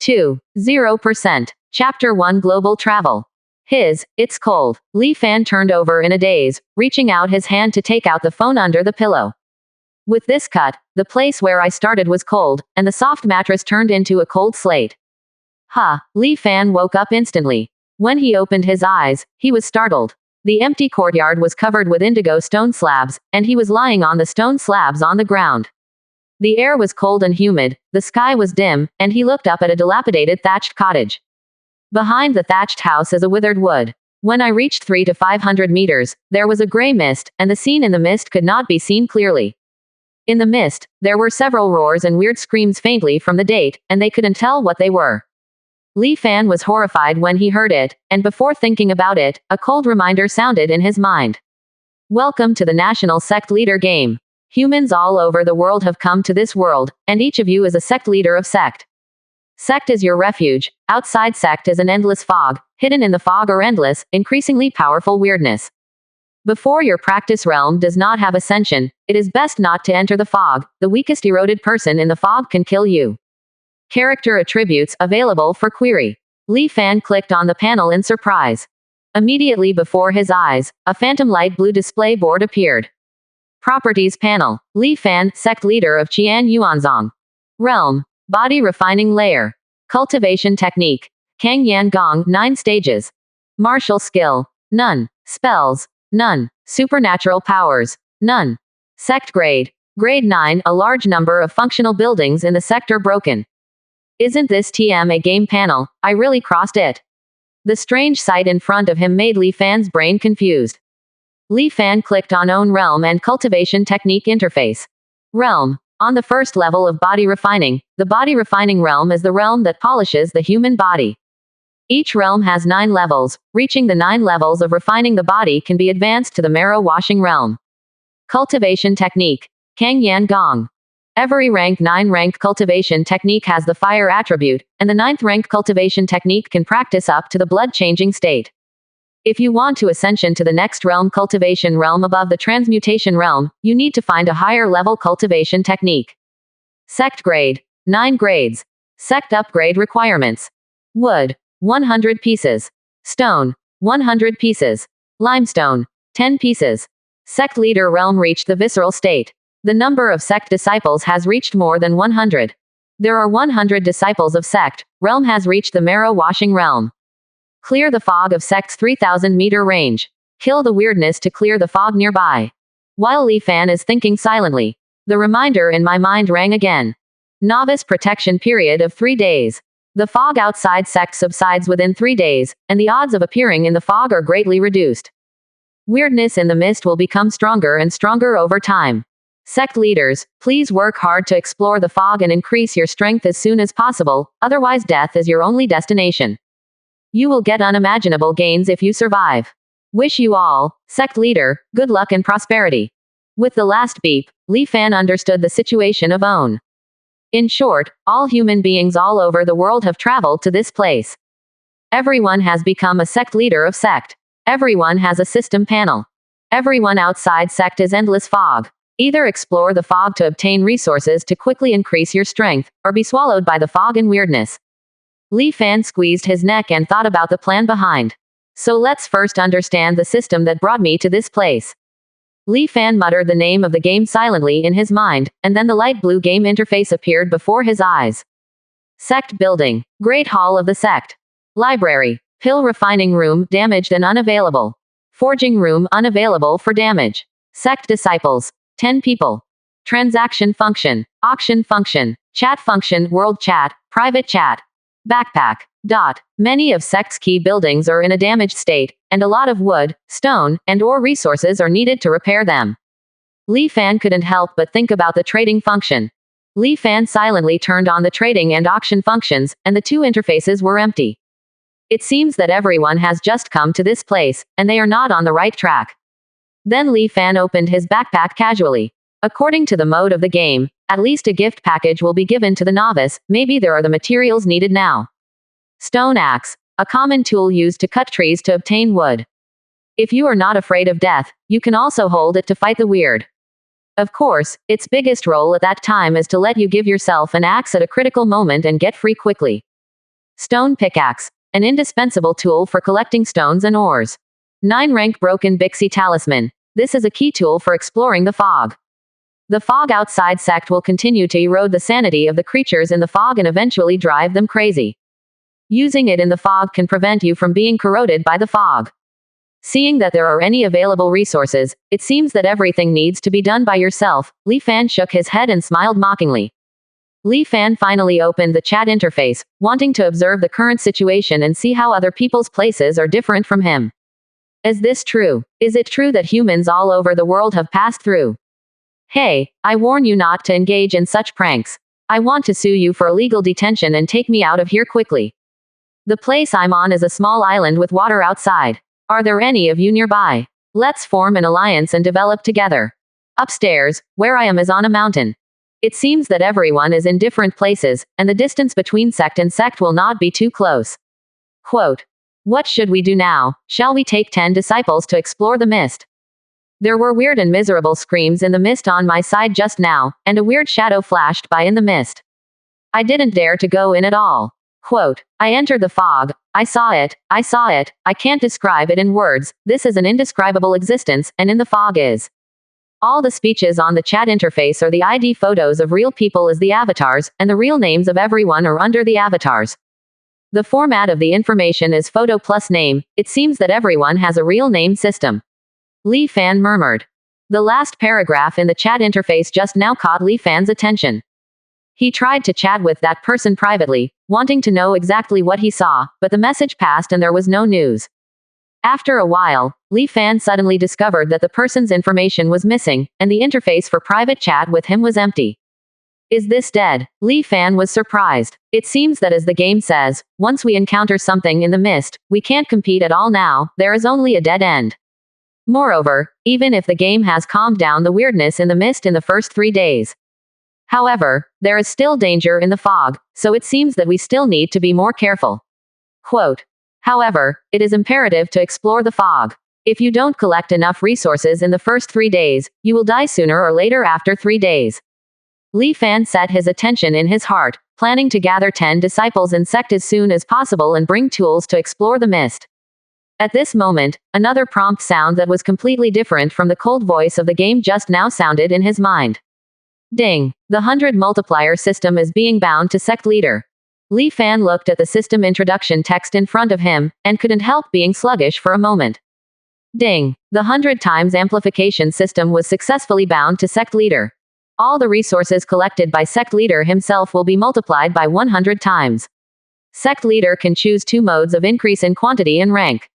0%. Chapter 1 Global Travel. It's cold. Li Fan turned over in a daze, reaching out his hand to take out the phone under the pillow. With this cut, the place where I started was cold, and the soft mattress turned into a cold slate. Li Fan woke up instantly. When he opened his eyes, he was startled. The empty courtyard was covered with indigo stone slabs, and he was lying on the stone slabs on the ground. The air was cold and humid, the sky was dim, and he looked up at a dilapidated thatched cottage. Behind the thatched house is a withered wood. When I reached 300 to 500 meters, there was a gray mist, and the scene in the mist could not be seen clearly. In the mist, there were several roars and weird screams faintly from the date, and they couldn't tell what they were. Li Fan was horrified when he heard it, and before thinking about it, a cold reminder sounded in his mind. Welcome to the National Sect Leader game. Humans all over the world have come to this world, and each of you is a sect leader of Sect. Sect is your refuge. Outside Sect is an endless fog. Hidden in the fog are endless, increasingly powerful weirdness. Before your practice realm does not have ascension, it is best not to enter the fog. The weakest eroded person in the fog can kill you. Character attributes available for query. Li Fan clicked on the panel in surprise. Immediately before his eyes, a phantom light blue display board appeared. Properties panel. Li Fan, Sect Leader of Qian Yuanzong. Realm. Body refining layer. Cultivation technique. Kang Yan Gong 9 stages. Martial skill. None. Spells. None. Supernatural powers. None. Sect grade. Grade 9. A large number of functional buildings in the sector broken. Isn't this a game panel? I really crossed it. The strange sight in front of him made Li Fan's brain confused. Li Fan clicked on Own Realm and Cultivation Technique interface. Realm. On the first level of body refining, the body refining realm is the realm that polishes the human body. Each realm has 9 levels. Reaching the 9 levels of refining the body can be advanced to the marrow washing realm. Cultivation technique. Kang Yan Gong. Every rank 9 ranked cultivation technique has the fire attribute, and the 9th ranked cultivation technique can practice up to the blood changing state. If you want to ascension to the next realm, cultivation realm above the transmutation realm, you need to find a higher level cultivation technique. Sect grade. 9 grades. Sect upgrade requirements. Wood. 100 pieces. Stone. 100 pieces. Limestone. 10 pieces. Sect leader realm reached the visceral state. The number of sect disciples has reached more than 100. There are 100 disciples of sect. Realm has reached the marrow washing realm. Clear the fog of Sect's 3,000 meter range. Kill the weirdness to clear the fog nearby. While Li Fan is thinking silently, the reminder in my mind rang again. Novice protection period of 3 days. The fog outside Sect subsides within 3 days, and the odds of appearing in the fog are greatly reduced. Weirdness in the mist will become stronger and stronger over time. Sect leaders, please work hard to explore the fog and increase your strength as soon as possible, otherwise death is your only destination. You will get unimaginable gains if you survive. Wish you all, Sect leader, good luck and prosperity. With the last beep, Li Fan understood the situation of Own. In short, all human beings all over the world have traveled to this place. Everyone has become a Sect leader of Sect. Everyone has a system panel. Everyone outside Sect is endless fog. Either explore the fog to obtain resources to quickly increase your strength, or be swallowed by the fog and weirdness. Li Fan squeezed his neck and thought about the plan behind. So let's first understand the system that brought me to this place. Li Fan muttered the name of the game silently in his mind, and then the light blue game interface appeared before his eyes. Sect building. Great Hall of the Sect. Library. Pill refining room, damaged and unavailable. Forging room, unavailable for damage. Sect disciples. 10 people. Transaction function. Auction function. Chat function, world chat, private chat. Backpack. Many of Sect's key buildings are in a damaged state, and a lot of wood, stone, and ore resources are needed to repair them. Li Fan couldn't help but think about the trading function. Li Fan silently turned on the trading and auction functions, and the 2 interfaces were empty. It seems that everyone has just come to this place, and they are not on the right track. Then Li Fan opened his backpack casually. According to the mode of the game, at least a gift package will be given to the novice. Maybe there are the materials needed now. Stone axe, a common tool used to cut trees to obtain wood. If you are not afraid of death, you can also hold it to fight the weird. Of course, its biggest role at that time is to let you give yourself an axe at a critical moment and get free quickly. Stone pickaxe. An indispensable tool for collecting stones and ores. 9 rank broken Bixie talisman. This is a key tool for exploring the fog. The fog outside Sect will continue to erode the sanity of the creatures in the fog and eventually drive them crazy. Using it in the fog can prevent you from being corroded by the fog. Seeing that there are any available resources, it seems that everything needs to be done by yourself. Li Fan shook his head and smiled mockingly. Li Fan finally opened the chat interface, wanting to observe the current situation and see how other people's places are different from him. Is this true? Is it true that humans all over the world have passed through? Hey, I warn you not to engage in such pranks. I want to sue you for illegal detention and take me out of here quickly. The place I'm on is a small island with water outside. Are there any of you nearby? Let's form an alliance and develop together. Upstairs, where I am is on a mountain. It seems that everyone is in different places, and the distance between Sect and Sect will not be too close. Quote. What should we do now? Shall we take 10 disciples to explore the mist? There were weird and miserable screams in the mist on my side just now, and a weird shadow flashed by in the mist. I didn't dare to go in at all. Quote. I entered the fog. I saw it. I can't describe it in words. This is an indescribable existence, and in the fog is. All the speeches on the chat interface are the ID photos of real people as the avatars, and the real names of everyone are under the avatars. The format of the information is photo plus name. It seems that everyone has a real name system. Li Fan murmured. The last paragraph in the chat interface just now caught Li Fan's attention. He tried to chat with that person privately, wanting to know exactly what he saw, but the message passed and there was no news. After a while, Li Fan suddenly discovered that the person's information was missing, and the interface for private chat with him was empty. Is this dead? Li Fan was surprised. It seems that as the game says, once we encounter something in the mist, we can't compete at all now, there is only a dead end. Moreover, even if the game has calmed down the weirdness in the mist in the first 3 days. However, there is still danger in the fog, so it seems that we still need to be more careful. Quote. However, it is imperative to explore the fog. If you don't collect enough resources in the first 3 days, you will die sooner or later after 3 days. Li Fan set his attention in his heart, planning to gather 10 disciples in Sect as soon as possible and bring tools to explore the mist. At this moment, another prompt sound that was completely different from the cold voice of the game just now sounded in his mind. Ding. The 100 multiplier system is being bound to Sect leader. Li Fan looked at the system introduction text in front of him, and couldn't help being sluggish for a moment. Ding. The 100 times amplification system was successfully bound to Sect leader. All the resources collected by Sect leader himself will be multiplied by 100 times. Sect leader can choose 2 modes of increase in quantity and rank.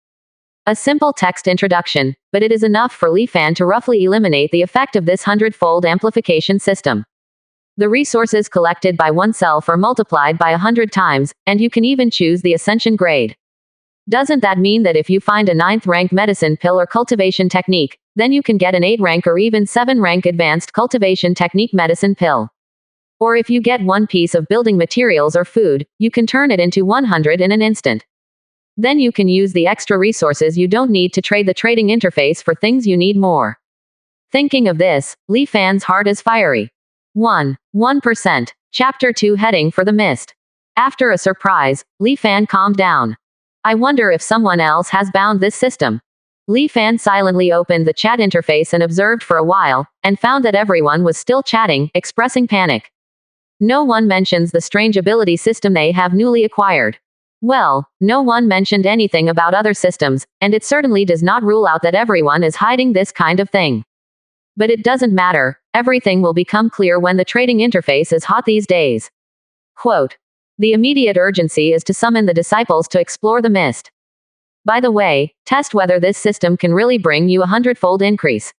A simple text introduction, but it is enough for Li Fan to roughly eliminate the effect of this 100-fold amplification system. The resources collected by oneself are multiplied by 100 times, and you can even choose the ascension grade. Doesn't that mean that if you find a 9th rank medicine pill or cultivation technique, then you can get an 8 rank or even 7 rank advanced cultivation technique medicine pill? Or if you get 1 piece of building materials or food, you can turn it into 100 in an instant. Then you can use the extra resources you don't need to trade the trading interface for things you need more. Thinking of this, Li Fan's heart is fiery. 1%. Chapter 2 Heading for the Mist. After a surprise, Li Fan calmed down. I wonder if someone else has bound this system. Li Fan silently opened the chat interface and observed for a while, and found that everyone was still chatting, expressing panic. No one mentions the strange ability system they have newly acquired. Well, no one mentioned anything about other systems, and it certainly does not rule out that everyone is hiding this kind of thing. But it doesn't matter, everything will become clear when the trading interface is hot these days. Quote. The immediate urgency is to summon the disciples to explore the mist. By the way, test whether this system can really bring you a 100-fold increase.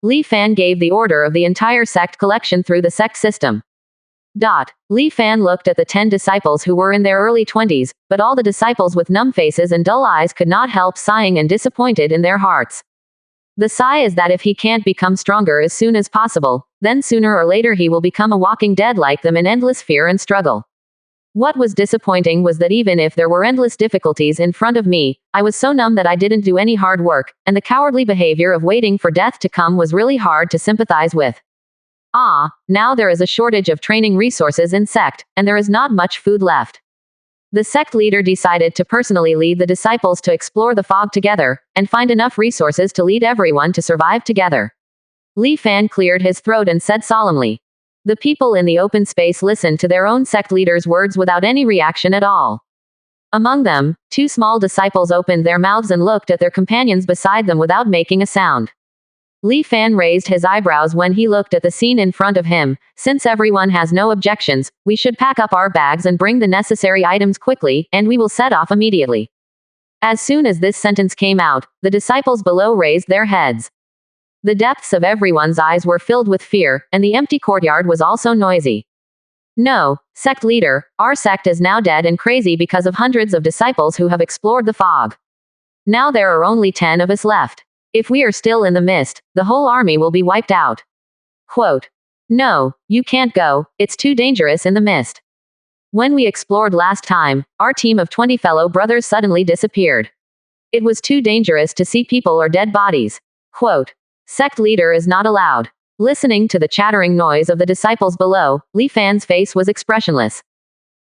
Li Fan gave the order of the entire Sect collection through the Sect system. Li Fan looked at the 10 disciples who were in their early 20s, but all the disciples with numb faces and dull eyes could not help sighing and disappointed in their hearts. The sigh is that if he can't become stronger as soon as possible, then sooner or later he will become a walking dead like them in endless fear and struggle. What was disappointing was that even if there were endless difficulties in front of me, I was so numb that I didn't do any hard work, and the cowardly behavior of waiting for death to come was really hard to sympathize with. Now there is a shortage of training resources in Sect, and there is not much food left. The sect leader decided to personally lead the disciples to explore the fog together, and find enough resources to lead everyone to survive together. Li Fan cleared his throat and said solemnly. The people in the open space listened to their own sect leader's words without any reaction at all. Among them, 2 small disciples opened their mouths and looked at their companions beside them without making a sound. Li Fan raised his eyebrows when he looked at the scene in front of him. Since everyone has no objections, we should pack up our bags and bring the necessary items quickly, and we will set off immediately. As soon as this sentence came out, the disciples below raised their heads. The depths of everyone's eyes were filled with fear, and the empty courtyard was also noisy. No, sect leader, our sect is now dead and crazy because of hundreds of disciples who have explored the fog. Now there are only 10 of us left. If we are still in the mist, the whole army will be wiped out. Quote. No, you can't go, it's too dangerous in the mist. When we explored last time, our team of 20 fellow brothers suddenly disappeared. It was too dangerous to see people or dead bodies. Quote. Sect leader is not allowed. Listening to the chattering noise of the disciples below, Li Fan's face was expressionless.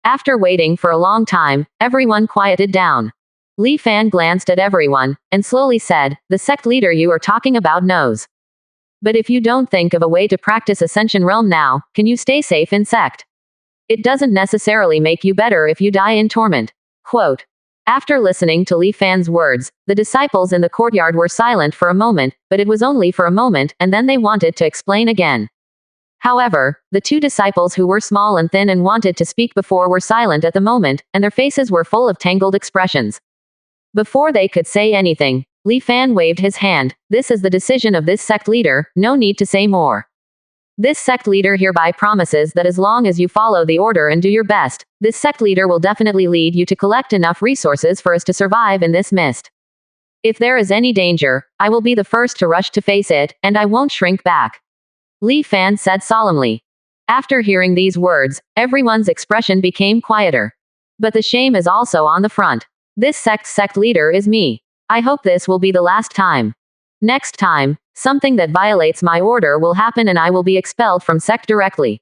After waiting for a long time, everyone quieted down. Li Fan glanced at everyone, and slowly said, the sect leader you are talking about knows. But if you don't think of a way to practice Ascension Realm now, can you stay safe in sect? It doesn't necessarily make you better if you die in torment. Quote. After listening to Li Fan's words, the disciples in the courtyard were silent for a moment, but it was only for a moment, and then they wanted to explain again. However, the 2 disciples who were small and thin and wanted to speak before were silent at the moment, and their faces were full of tangled expressions. Before they could say anything, Li Fan waved his hand. This is the decision of this sect leader, no need to say more. This sect leader hereby promises that as long as you follow the order and do your best, this sect leader will definitely lead you to collect enough resources for us to survive in this mist. If there is any danger, I will be the first to rush to face it, and I won't shrink back. Li Fan said solemnly. After hearing these words, everyone's expression became quieter. But the shame is also on the front. This sect leader is me. I hope this will be the last time. Next time, something that violates my order will happen and I will be expelled from sect directly.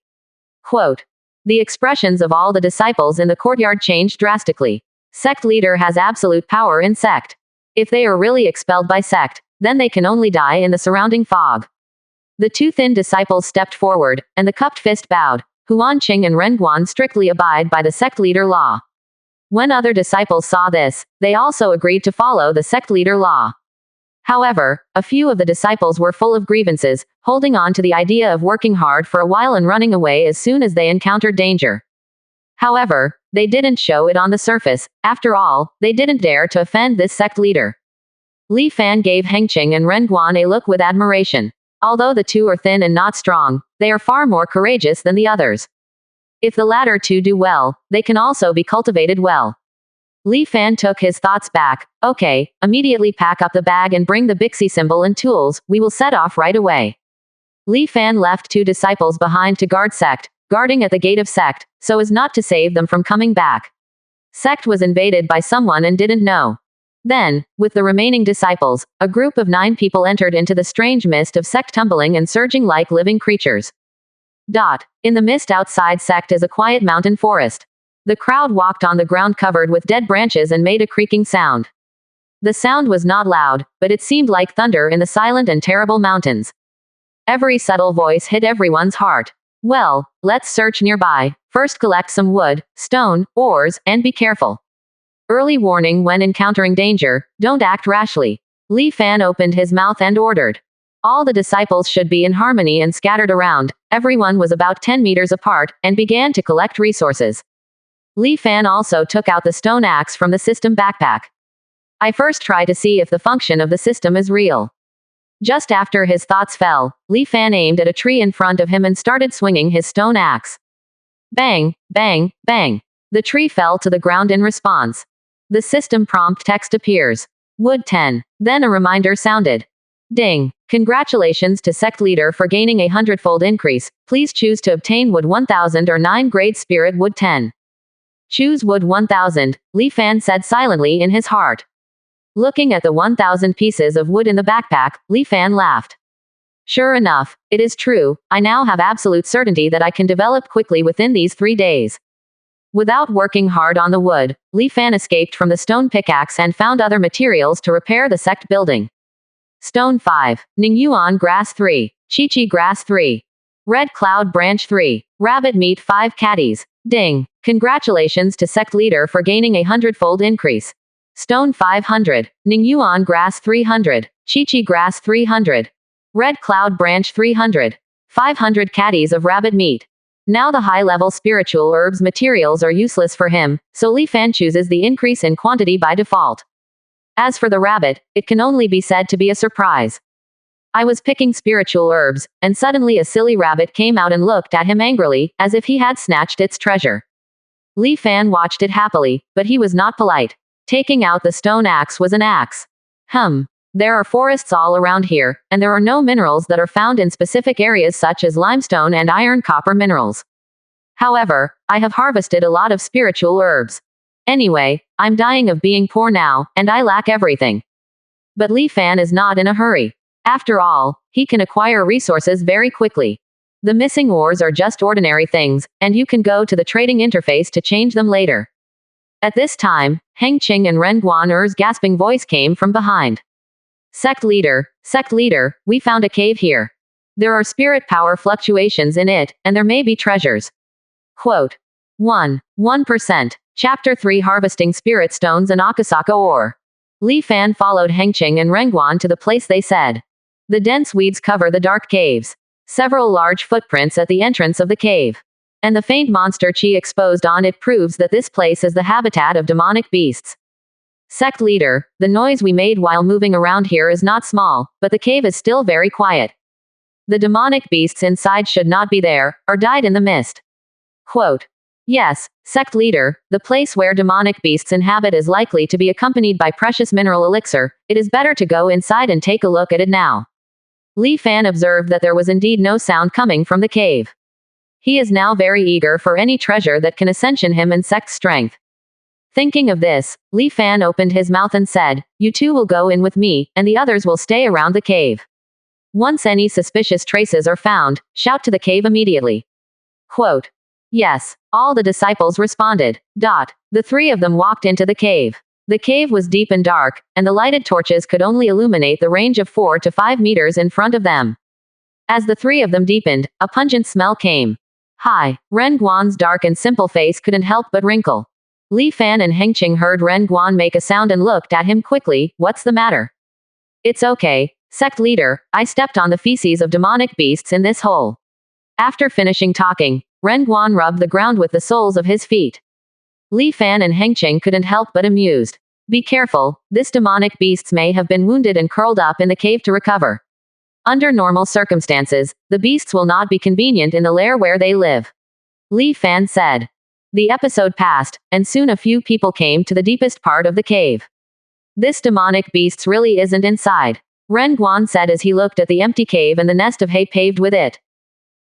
Quote. The expressions of all the disciples in the courtyard changed drastically. Sect leader has absolute power in sect. If they are really expelled by sect, then they can only die in the surrounding fog. The 2 thin disciples stepped forward, and the cupped fist bowed. Huan Qing and Ren Guan strictly abide by the sect leader law. When other disciples saw this, they also agreed to follow the sect leader law. However, a few of the disciples were full of grievances, holding on to the idea of working hard for a while and running away as soon as they encountered danger. However, they didn't show it on the surface. After all, they didn't dare to offend this sect leader. Li Fan gave Hengqing and Ren Guan a look with admiration. Although the 2 are thin and not strong, they are far more courageous than the others. If the latter 2 do well, they can also be cultivated well. Li Fan took his thoughts back. Okay, immediately pack up the bag and bring the Bixi symbol and tools, we will set off right away. Li Fan left 2 disciples behind to guard Sect, guarding at the gate of Sect, so as not to save them from coming back. Sect was invaded by someone and didn't know. Then, with the remaining disciples, a group of 9 people entered into the strange mist of Sect, tumbling and surging like living creatures. In the mist outside Sect is a quiet mountain forest. The crowd walked on the ground covered with dead branches and made a creaking sound. The sound was not loud, but it seemed like thunder in the silent and terrible mountains. Every subtle voice hit everyone's heart. Well, let's search nearby. First collect some wood, stone, ores, and be careful. Early warning when encountering danger, don't act rashly. Li Fan opened his mouth and ordered. All the disciples should be in harmony and scattered around. Everyone was about 10 meters apart, and began to collect resources. Li Fan also took out the stone axe from the system backpack. I first try to see if the function of the system is real. Just after his thoughts fell, Li Fan aimed at a tree in front of him and started swinging his stone axe. Bang, bang, bang. The tree fell to the ground in response. The system prompt text appears. Wood 10. Then a reminder sounded. Ding. Congratulations to Sect Leader for gaining a 100-fold increase. Please choose to obtain Wood 1000 or 9 grade Spirit Wood 10. Choose Wood 1000, Li Fan said silently in his heart. Looking at the 1000 pieces of wood in the backpack, Li Fan laughed. Sure enough, it is true, I now have absolute certainty that I can develop quickly within these 3 days. Without working hard on the wood, Li Fan escaped from the stone pickaxe and found other materials to repair the sect building. Stone 5. Ningyuan grass 3. Chichi grass 3. Red cloud branch 3. Rabbit meat 5 caddies. Ding. Congratulations to sect leader for gaining a hundredfold increase. Stone 500. Ningyuan grass 300. Chichi grass 300. Red cloud branch 300. 500 caddies of rabbit meat. Now the high-level spiritual herbs materials are useless for him, so Li Fan chooses the increase in quantity by default. As for the rabbit, it can only be said to be a surprise. I was picking spiritual herbs, and suddenly a silly rabbit came out and looked at him angrily, as if he had snatched its treasure. Li Fan watched it happily, but he was not polite. Taking out the stone axe was an axe. There are forests all around here, and there are no minerals that are found in specific areas such as limestone and iron copper minerals. However, I have harvested a lot of spiritual herbs. Anyway, I'm dying of being poor now, and I lack everything. But Li Fan is not in a hurry. After all, he can acquire resources very quickly. The missing ores are just ordinary things, and you can go to the trading interface to change them later. At this time, Heng Qing and Ren Guan gasping voice came from behind. Sect leader, we found a cave here. There are spirit power fluctuations in it, and there may be treasures. Quote. 1%. Chapter 3 Harvesting Spirit Stones and Akasaka Ore. Li Fan followed Heng Qing and Renguan to the place they said. The dense weeds cover the dark caves. Several large footprints at the entrance of the cave. And the faint monster chi exposed on it proves that this place is the habitat of demonic beasts. Sect leader, the noise we made while moving around here is not small, but the cave is still very quiet. The demonic beasts inside should not be there, or died in the mist. Quote. Yes, sect leader, the place where demonic beasts inhabit is likely to be accompanied by precious mineral elixir. It is better to go inside and take a look at it now. Li Fan observed that there was indeed no sound coming from the cave. He is now very eager for any treasure that can ascension him in sect strength. Thinking of this, Li Fan opened his mouth and said, "You two will go in with me, and the others will stay around the cave. Once any suspicious traces are found, shout to the cave immediately." Quote. Yes, all the disciples responded. The three of them walked into the cave. The cave was deep and dark, and the lighted torches could only illuminate the range of 4 to 5 meters in front of them. As the three of them deepened, a pungent smell came. Hi, Ren Guan's dark and simple face couldn't help but wrinkle. Li Fan and Heng Qing heard Ren Guan make a sound and looked at him quickly. What's the matter? It's okay, sect leader, I stepped on the feces of demonic beasts in this hole. After finishing talking, Ren Guan rubbed the ground with the soles of his feet. Li Fan and Heng Qing couldn't help but amused. Be careful, this demonic beasts may have been wounded and curled up in the cave to recover. Under normal circumstances, the beasts will not be convenient in the lair where they live. Li Fan said. The episode passed, and soon a few people came to the deepest part of the cave. This demonic beasts really isn't inside, Ren Guan said as he looked at the empty cave and the nest of hay paved with it.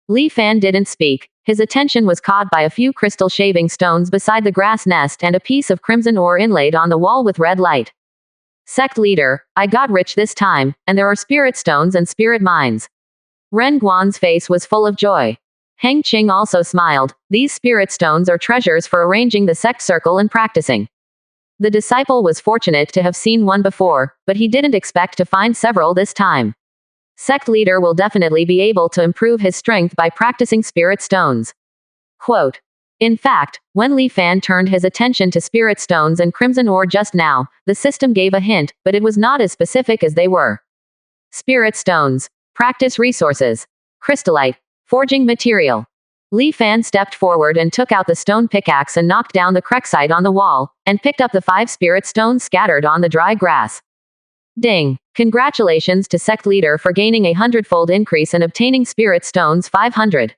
Li Fan didn't speak. His attention was caught by a few crystal shaving stones beside the grass nest and a piece of crimson ore inlaid on the wall with red light. Sect leader, I got rich this time, and there are spirit stones and spirit mines. Ren Guan's face was full of joy. Heng Qing also smiled. These spirit stones are treasures for arranging the sect circle and practicing. The disciple was fortunate to have seen one before, but he didn't expect to find several this time. Sect leader will definitely be able to improve his strength by practicing spirit stones. Quote. In fact, when Li Fan turned his attention to spirit stones and crimson ore just now, the system gave a hint, but it was not as specific as they were. Spirit stones. Practice resources. Crystallite. Forging material. Li Fan stepped forward and took out the stone pickaxe and knocked down the crexite on the wall, and picked up the 5 spirit stones scattered on the dry grass. Ding. Congratulations to sect leader for gaining a hundredfold increase and obtaining spirit stones 500.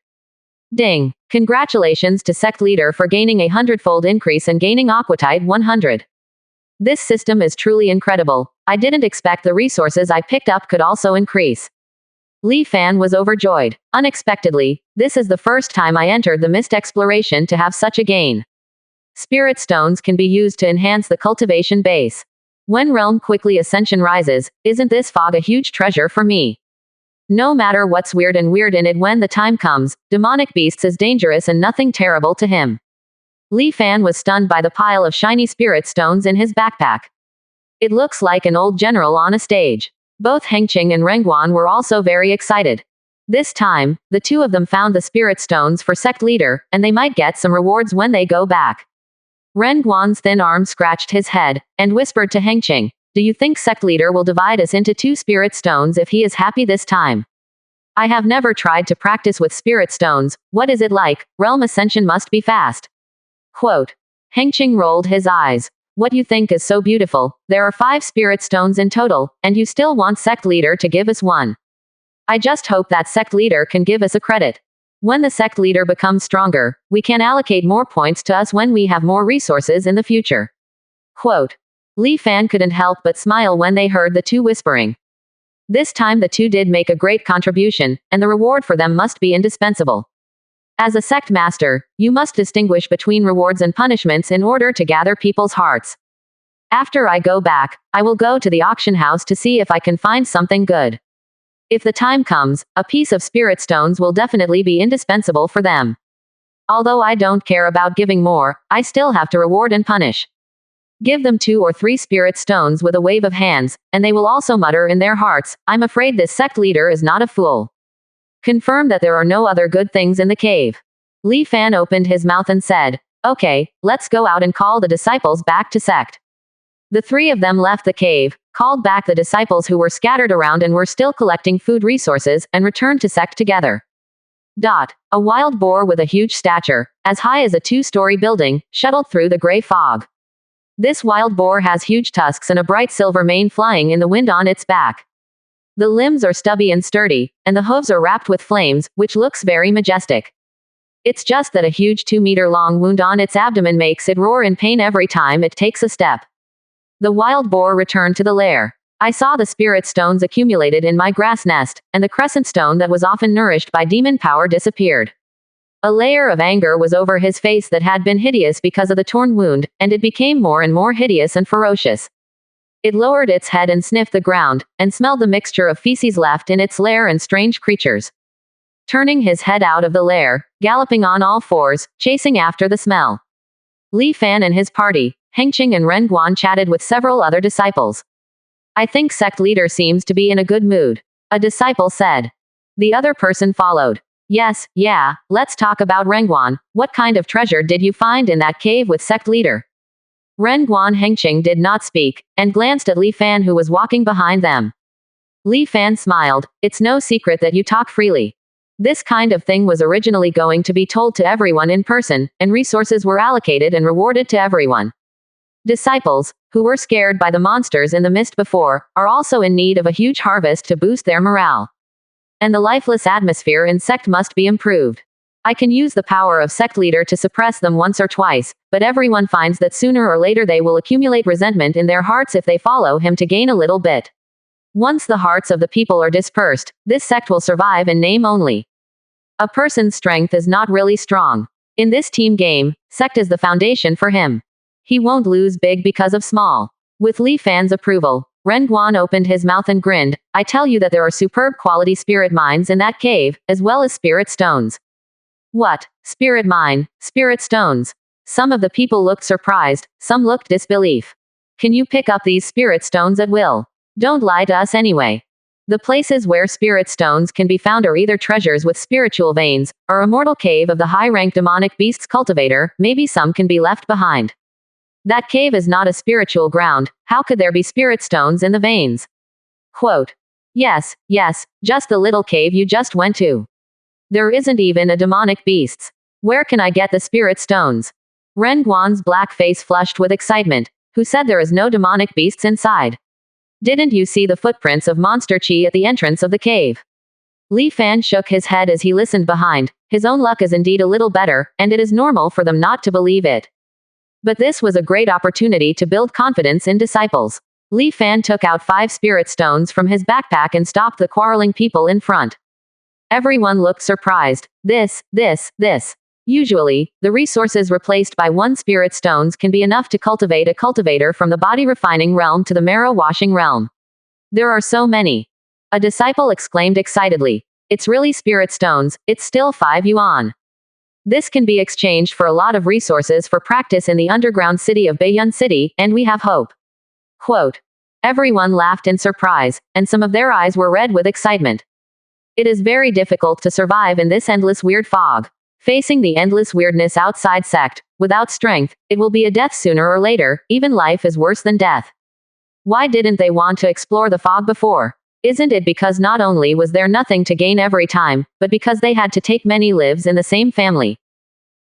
Ding. Congratulations to sect leader for gaining a hundredfold increase and gaining aquatite 100. This system is truly incredible. I didn't expect the resources I picked up could also increase. Li Fan was overjoyed. Unexpectedly, this is the first time I entered the mist exploration to have such a gain. Spirit stones can be used to enhance the cultivation base. When realm quickly ascension rises, isn't this fog a huge treasure for me? No matter what's weird in it when the time comes, demonic beasts is dangerous and nothing terrible to him. Li Fan was stunned by the pile of shiny spirit stones in his backpack. It looks like an old general on a stage. Both Hengqing and Renguan were also very excited. This time, the two of them found the spirit stones for sect leader, and they might get some rewards when they go back. Renguan's thin arm scratched his head, and whispered to Hengqing, "Do you think sect leader will divide us into 2 spirit stones if he is happy this time? I have never tried to practice with spirit stones, what is it like? Realm ascension must be fast." Quote. Hengqing rolled his eyes. "What you think is so beautiful, there are 5 spirit stones in total, and you still want sect leader to give us 1. I just hope that sect leader can give us a credit. When the sect leader becomes stronger, we can allocate more points to us when we have more resources in the future." Quote. Li Fan couldn't help but smile when they heard the two whispering. This time the two did make a great contribution, and the reward for them must be indispensable. As a sect master, you must distinguish between rewards and punishments in order to gather people's hearts. After I go back, I will go to the auction house to see if I can find something good. If the time comes, a piece of spirit stones will definitely be indispensable for them. Although I don't care about giving more, I still have to reward and punish. Give them 2 or 3 spirit stones with a wave of hands, and they will also mutter in their hearts, "I'm afraid this sect leader is not a fool." Confirm that there are no other good things in the cave. Li Fan opened his mouth and said, "Okay, let's go out and call the disciples back to Sect." The 3 of them left the cave, called back the disciples who were scattered around and were still collecting food resources, and returned to Sect together. A wild boar with a huge stature, as high as a 2-story building, shuttled through the gray fog. This wild boar has huge tusks and a bright silver mane flying in the wind on its back. The limbs are stubby and sturdy, and the hooves are wrapped with flames, which looks very majestic. It's just that a huge 2-meter-long wound on its abdomen makes it roar in pain every time it takes a step. The wild boar returned to the lair. I saw the spirit stones accumulated in my grass nest, and the crescent stone that was often nourished by demon power disappeared. A layer of anger was over his face that had been hideous because of the torn wound, and it became more and more hideous and ferocious. It lowered its head and sniffed the ground, and smelled the mixture of feces left in its lair and strange creatures. Turning his head out of the lair, galloping on all 4s, chasing after the smell. Li Fan and his party, Hengqing and Renguan, chatted with several other disciples. "I think sect leader seems to be in a good mood," a disciple said. The other person followed. "Yes, yeah, let's talk about Renguan. What kind of treasure did you find in that cave with sect leader?" Renguan Hengqing did not speak, and glanced at Li Fan who was walking behind them. Li Fan smiled, "It's no secret that you talk freely. This kind of thing was originally going to be told to everyone in person, and resources were allocated and rewarded to everyone. Disciples, who were scared by the monsters in the mist before, are also in need of a huge harvest to boost their morale. And the lifeless atmosphere in Sect must be improved. I can use the power of sect leader to suppress them once or twice, but everyone finds that sooner or later they will accumulate resentment in their hearts if they follow him to gain a little bit. Once the hearts of the people are dispersed, this sect will survive in name only. A person's strength is not really strong. In this team game, Sect is the foundation for him. He won't lose big because of small." With Li Fan's approval, Renguan opened his mouth and grinned, "I tell you that there are superb quality spirit mines in that cave, as well as spirit stones." "What? Spirit mine, spirit stones?" Some of the people looked surprised, some looked disbelief. "Can you pick up these spirit stones at will? Don't lie to us anyway." The places where spirit stones can be found are either treasures with spiritual veins, or a mortal cave of the high-ranked demonic beasts cultivator, maybe some can be left behind. That cave is not a spiritual ground, how could there be spirit stones in the veins? Quote. Yes, just the little cave you just went to. There isn't even a demonic beasts. Where can I get the spirit stones? Renguan's black face flushed with excitement. Who said there is no demonic beasts inside? Didn't you see the footprints of monster chi at the entrance of the cave? Li Fan shook his head as he listened behind. His own luck is indeed a little better, and it is normal for them not to believe it. But this was a great opportunity to build confidence in disciples. Li Fan took out 5 spirit stones from his backpack and stopped the quarreling people in front. Everyone looked surprised. This. Usually, the resources replaced by 1 spirit stones can be enough to cultivate a cultivator from the body refining realm to the marrow washing realm. There are so many. A disciple exclaimed excitedly. It's really spirit stones, it's still 5 yuan. This can be exchanged for a lot of resources for practice in the underground city of Baiyun City, and we have hope. Quote. Everyone laughed in surprise, and some of their eyes were red with excitement. It is very difficult to survive in this endless weird fog. Facing the endless weirdness outside Sect, without strength, it will be a death sooner or later. Even life is worse than death. Why didn't they want to explore the fog before? Isn't it because not only was there nothing to gain every time, but because they had to take many lives in the same family?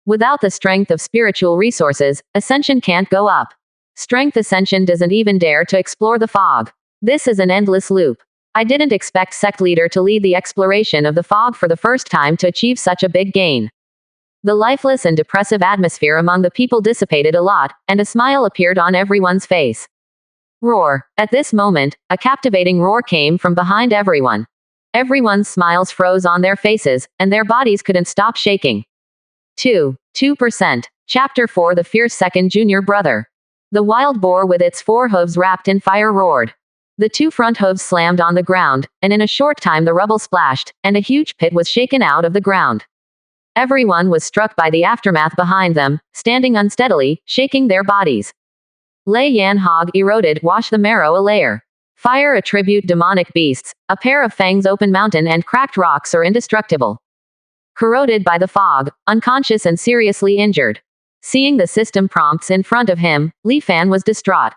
Without the strength of spiritual resources, ascension can't go up. Strength ascension doesn't even dare to explore the fog. This is an endless loop. I didn't expect Sect leader to lead the exploration of the fog for the first time to achieve such a big gain. The lifeless and depressive atmosphere among the people dissipated a lot, and a smile appeared on everyone's face. Roar. At this moment, a captivating roar came from behind everyone. Everyone's smiles froze on their faces, and their bodies couldn't stop shaking. 2%. Chapter 4 The Fierce Second Junior Brother. The wild boar with its 4 hooves wrapped in fire roared. The 2 front hooves slammed on the ground, and in a short time the rubble splashed, and a huge pit was shaken out of the ground. Everyone was struck by the aftermath behind them, standing unsteadily, shaking their bodies. Lei Yan Hog eroded, wash the marrow a layer. Fire attribute demonic beasts, a pair of fangs open mountain and cracked rocks are indestructible. Corroded by the fog, unconscious and seriously injured. Seeing the system prompts in front of him, Li Fan was distraught.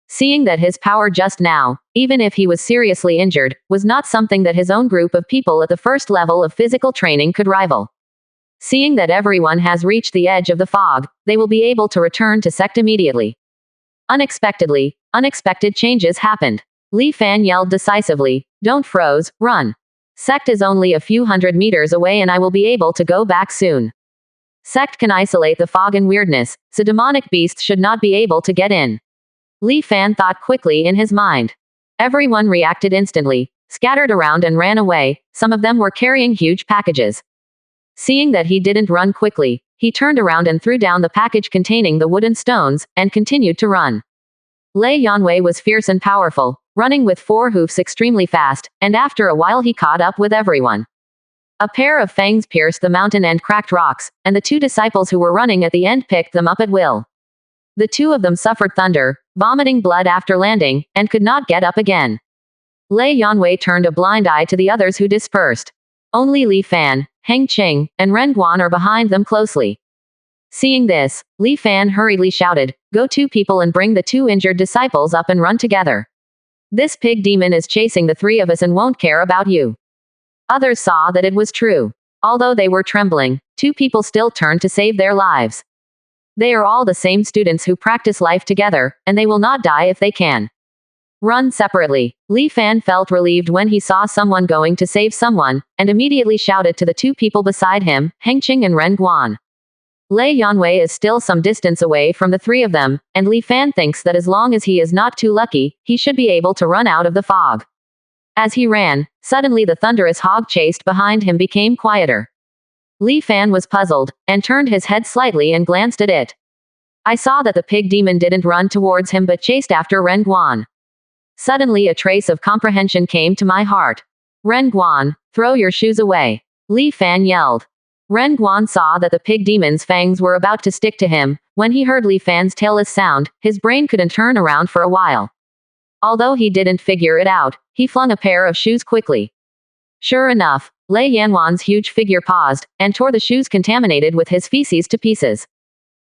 Seeing that his power just now, even if he was seriously injured, was not something that his own group of people at the first level of physical training could rival. Seeing that everyone has reached the edge of the fog, they will be able to return to Sect immediately. Unexpectedly, unexpected changes happened. Li Fan yelled decisively, "Don't froze, run. Sect is only a few hundred meters away and I will be able to go back soon. Sect can isolate the fog and weirdness, so demonic beasts should not be able to get in." Li Fan thought quickly in his mind. Everyone reacted instantly, scattered around and ran away. Some of them were carrying huge packages. Seeing that he didn't run quickly, he turned around and threw down the package containing the wooden stones, and continued to run. Lei Yanwei was fierce and powerful, running with 4 hoofs extremely fast, and after a while he caught up with everyone. A pair of fangs pierced the mountain and cracked rocks, and the 2 disciples who were running at the end picked them up at will. The 2 of them suffered thunder, vomiting blood after landing, and could not get up again. Lei Yanwei turned a blind eye to the others who dispersed. Only Li Fan, Heng Qing, and Ren Guan are behind them closely. Seeing this, Li Fan hurriedly shouted, "Go 2 people and bring the 2 injured disciples up and run together. This pig demon is chasing the 3 of us and won't care about you." Others saw that it was true. Although they were trembling, 2 people still turned to save their lives. They are all the same students who practice life together, and they will not die if they can. Run separately. Li Fan felt relieved when he saw someone going to save someone, and immediately shouted to the 2 people beside him, Heng Qing and Ren Guan. Lei Yanwei is still some distance away from the 3 of them, and Li Fan thinks that as long as he is not too lucky, he should be able to run out of the fog. As he ran, suddenly the thunderous hog chased behind him became quieter. Li Fan was puzzled, and turned his head slightly and glanced at it. I saw that the pig demon didn't run towards him but chased after Ren Guan. Suddenly a trace of comprehension came to my heart. "Ren Guan, throw your shoes away," Li Fan yelled. Ren Guan saw that the pig demon's fangs were about to stick to him. When he heard Li Fan's tailless sound, his brain couldn't turn around for a while. Although he didn't figure it out, he flung a pair of shoes quickly. Sure enough, Lei Yanwan's huge figure paused, and tore the shoes contaminated with his feces to pieces.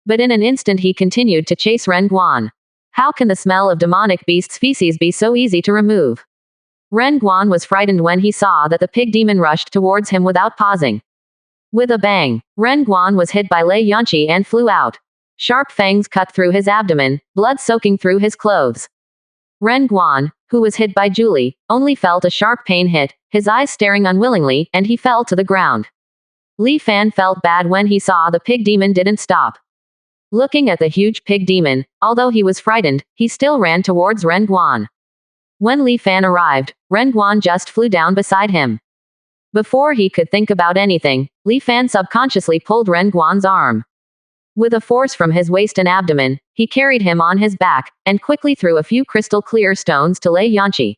But in an instant he continued to chase Ren Guan. How can the smell of demonic beast's feces be so easy to remove? Ren Guan was frightened when he saw that the pig demon rushed towards him without pausing. With a bang, Ren Guan was hit by Lei Yanqi and flew out. Sharp fangs cut through his abdomen, blood soaking through his clothes. Ren Guan, who was hit by Julie, only felt a sharp pain hit, his eyes staring unwillingly, and he fell to the ground. Li Fan felt bad when he saw the pig demon didn't stop. Looking at the huge pig demon, although he was frightened, he still ran towards Ren Guan. When Li Fan arrived, Ren Guan just flew down beside him. Before he could think about anything, Li Fan subconsciously pulled Ren Guan's arm. With a force from his waist and abdomen, he carried him on his back, and quickly threw a few crystal-clear stones to Lei Yanqi.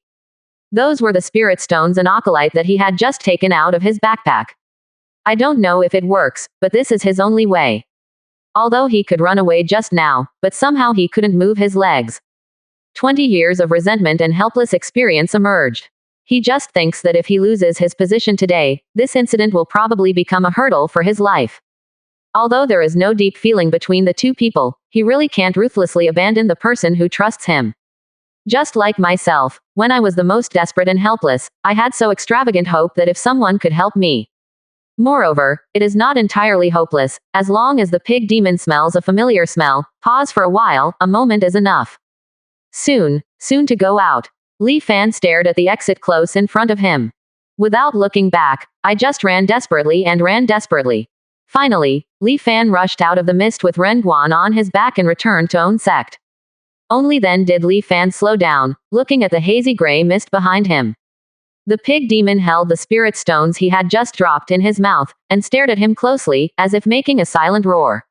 Those were the spirit stones and acolyte that he had just taken out of his backpack. I don't know if it works, but this is his only way. Although he could run away just now, but somehow he couldn't move his legs. 20 years of resentment and helpless experience emerged. He just thinks that if he loses his position today, this incident will probably become a hurdle for his life. Although there is no deep feeling between the two people, he really can't ruthlessly abandon the person who trusts him. Just like myself, when I was the most desperate and helpless, I had so extravagant hope that if someone could help me. Moreover, it is not entirely hopeless, as long as the pig demon smells a familiar smell. Pause for a while, a moment is enough. Soon to go out. Li Fan stared at the exit close in front of him. Without looking back, I just ran desperately. Finally, Li Fan rushed out of the mist with Ren Guan on his back and returned to own Sect. Only then did Li Fan slow down, looking at the hazy gray mist behind him. The pig demon held the spirit stones he had just dropped in his mouth, and stared at him closely, as if making a silent roar.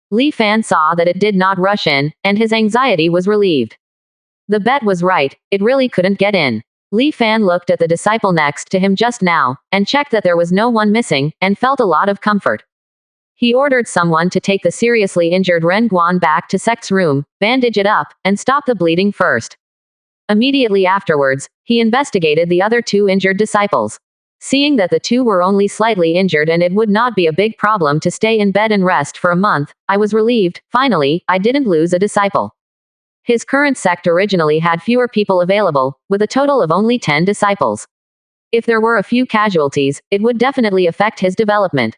Li Fan saw that it did not rush in, and his anxiety was relieved. The bet was right, it really couldn't get in. Li Fan looked at the disciple next to him just now, and checked that there was no one missing, and felt a lot of comfort. He ordered someone to take the seriously injured Ren Guan back to Sect's room, bandage it up, and stop the bleeding first. Immediately afterwards, he investigated the other two injured disciples. Seeing that the two were only slightly injured and it would not be a big problem to stay in bed and rest for a month, I was relieved. Finally, I didn't lose a disciple. His current sect originally had fewer people available, with a total of only 10 disciples. If there were a few casualties, it would definitely affect his development.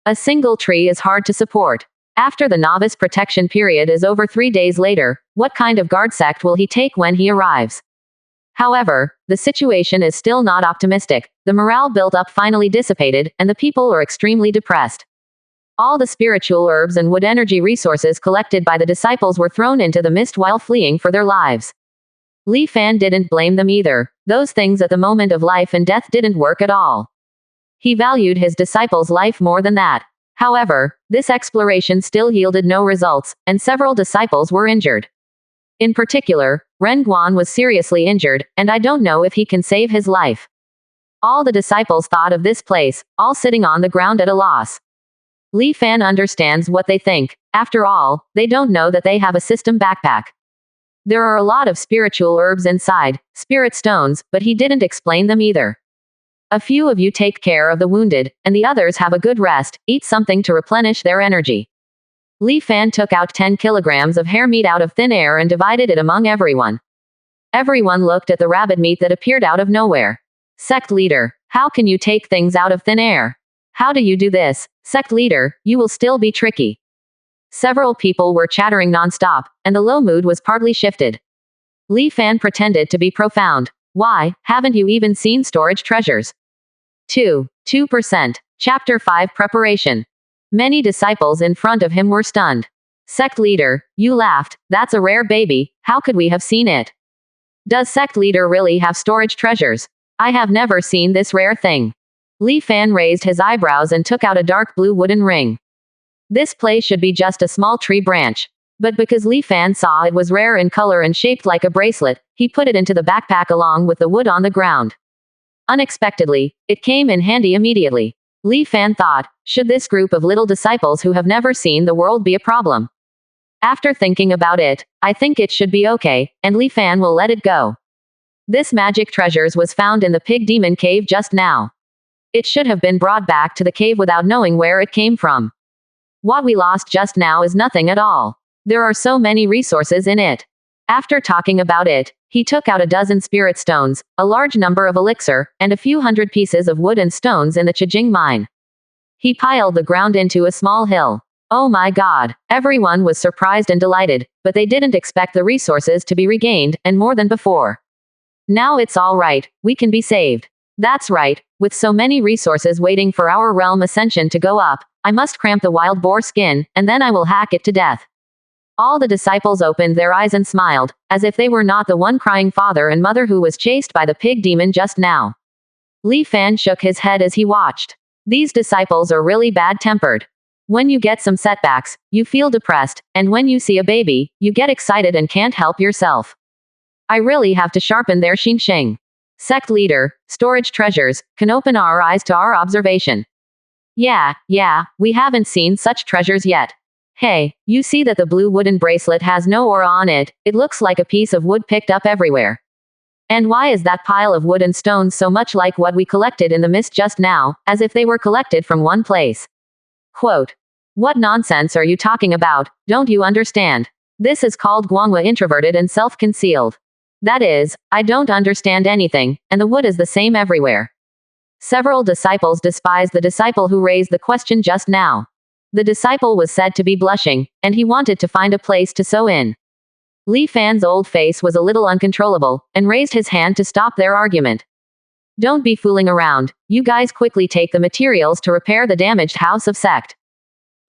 A single tree is hard to support. After the novice protection period is over 3 days later, what kind of guard sect will he take when he arrives? However, the situation is still not optimistic. The morale built up finally dissipated, and the people are extremely depressed. All the spiritual herbs and wood energy resources collected by the disciples were thrown into the mist while fleeing for their lives. Li Fan didn't blame them either. Those things at the moment of life and death didn't work at all. He valued his disciples' life more than that. However, this exploration still yielded no results, and several disciples were injured. In particular, Ren Guan was seriously injured, and I don't know if he can save his life. All the disciples thought of this place, all sitting on the ground at a loss. Li Fan understands what they think. After all, they don't know that they have a system backpack. There are a lot of spiritual herbs inside, spirit stones, but he didn't explain them either. A few of you take care of the wounded, and the others have a good rest, eat something to replenish their energy. Li Fan took out 10 kilograms of hare meat out of thin air and divided it among everyone. Everyone looked at the rabbit meat that appeared out of nowhere. Sect leader, how can you take things out of thin air? How do you do this? Sect leader, you will still be tricky. Several people were chattering non-stop, and the low mood was partly shifted. Li Fan pretended to be profound. Why, haven't you even seen storage treasures? 2%. Chapter 5 Preparation. Many disciples in front of him were stunned. Sect leader, you laughed, that's a rare baby, how could we have seen it? Does sect leader really have storage treasures? I have never seen this rare thing. Li Fan raised his eyebrows and took out a dark blue wooden ring. This place should be just a small tree branch. But because Li Fan saw it was rare in color and shaped like a bracelet, he put it into the backpack along with the wood on the ground. Unexpectedly, it came in handy immediately. Li Fan thought, should this group of little disciples who have never seen the world be a problem? After thinking about it, I think it should be okay, and Li Fan will let it go. This magic treasures was found in the pig demon cave just now. It should have been brought back to the cave without knowing where it came from. What we lost just now is nothing at all. There are so many resources in it. After talking about it, he took out a dozen spirit stones, a large number of elixir, and a few hundred pieces of wood and stones in the Chijing mine. He piled the ground into a small hill. Oh my god, everyone was surprised and delighted, but they didn't expect the resources to be regained, and more than before. Now it's all right, we can be saved. That's right, with so many resources waiting for our realm ascension to go up, I must cramp the wild boar skin, and then I will hack it to death. All the disciples opened their eyes and smiled, as if they were not the one crying father and mother who was chased by the pig demon just now. Li Fan shook his head as he watched. These disciples are really bad-tempered. When you get some setbacks, you feel depressed, and when you see a baby, you get excited and can't help yourself. I really have to sharpen their xingsheng. Sect leader, storage treasures, can open our eyes to our observation. Yeah, we haven't seen such treasures yet. Hey, you see that the blue wooden bracelet has no aura on it, it looks like a piece of wood picked up everywhere. And why is that pile of wood and stones so much like what we collected in the mist just now, as if they were collected from one place? Quote. What nonsense are you talking about, don't you understand? This is called Guangwa introverted and self-concealed. That is, I don't understand anything, and the wood is the same everywhere. Several disciples despised the disciple who raised the question just now. The disciple was said to be blushing, and he wanted to find a place to sew in. Li Fan's old face was a little uncontrollable, and raised his hand to stop their argument. Don't be fooling around, you guys quickly take the materials to repair the damaged house of Sect.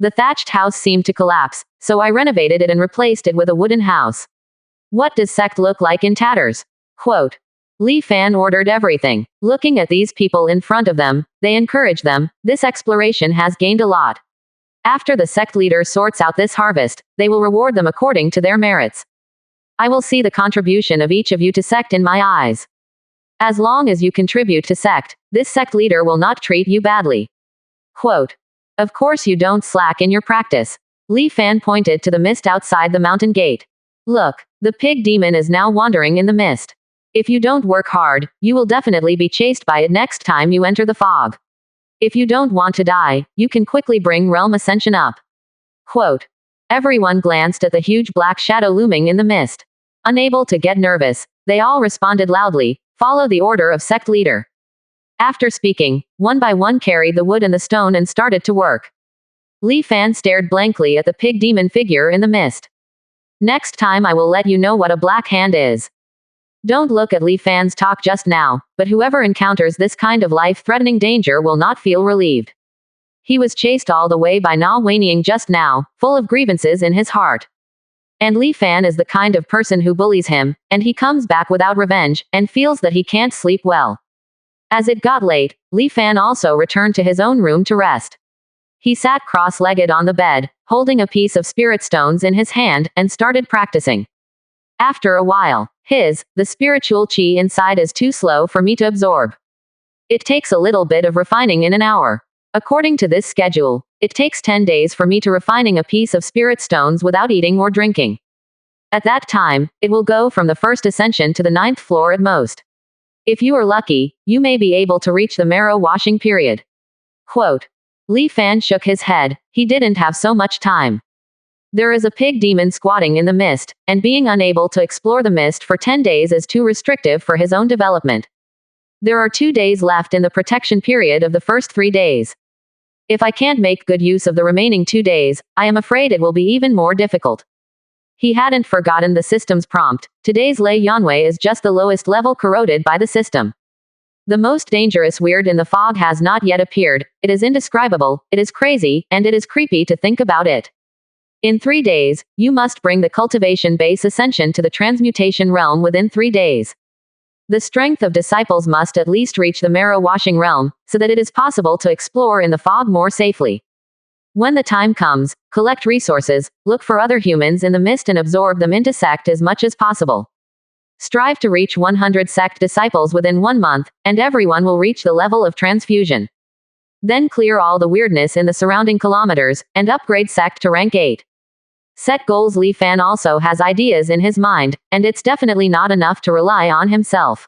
The thatched house seemed to collapse, so I renovated it and replaced it with a wooden house. What does Sect look like in tatters? Quote. Li Fan ordered everything. Looking at these people in front of them, they encourage them, this exploration has gained a lot. After the Sect leader sorts out this harvest, they will reward them according to their merits. I will see the contribution of each of you to Sect in my eyes. As long as you contribute to Sect, this Sect leader will not treat you badly. Quote. Of course you don't slack in your practice. Li Fan pointed to the mist outside the mountain gate. Look, the pig demon is now wandering in the mist. If you don't work hard, you will definitely be chased by it next time you enter the fog. If you don't want to die, you can quickly bring realm ascension up. Quote. Everyone glanced at the huge black shadow looming in the mist. Unable to get nervous, they all responded loudly, follow the order of Sect leader. After speaking, one by one carried the wood and the stone and started to work. Li Fan stared blankly at the pig demon figure in the mist. Next time I will let you know what a black hand is. Don't look at Li Fan's talk just now, but whoever encounters this kind of life-threatening danger will not feel relieved. He was chased all the way by Na Weiniang just now, full of grievances in his heart. And Li Fan is the kind of person who bullies him, and he comes back without revenge, and feels that he can't sleep well. As it got late, Li Fan also returned to his own room to rest. He sat cross-legged on the bed, holding a piece of spirit stones in his hand, and started practicing. After a while, the spiritual chi inside is too slow for me to absorb. It takes a little bit of refining in an hour. According to this schedule, it takes 10 days for me to refining a piece of spirit stones without eating or drinking. At that time, it will go from the first ascension to the 9th floor at most. If you are lucky, you may be able to reach the marrow washing period. Quote. Li Fan shook his head, he didn't have so much time. There is a pig demon squatting in the mist, and being unable to explore the mist for 10 days is too restrictive for his own development. There are 2 days left in the protection period of the first 3 days. If I can't make good use of the remaining 2 days, I am afraid it will be even more difficult. He hadn't forgotten the system's prompt. Today's Lei Yanwei is just the lowest level corroded by the system. The most dangerous weird in the fog has not yet appeared, it is indescribable, it is crazy, and it is creepy to think about it. In 3 days, you must bring the cultivation base ascension to the transmutation realm within 3 days. The strength of disciples must at least reach the marrow washing realm, so that it is possible to explore in the fog more safely. When the time comes, collect resources, look for other humans in the mist and absorb them into Sect as much as possible. Strive to reach 100 Sect disciples within 1 month, and everyone will reach the level of transfusion. Then clear all the weirdness in the surrounding kilometers, and upgrade Sect to rank 8. Set goals. Li Fan also has ideas in his mind, and it's definitely not enough to rely on himself.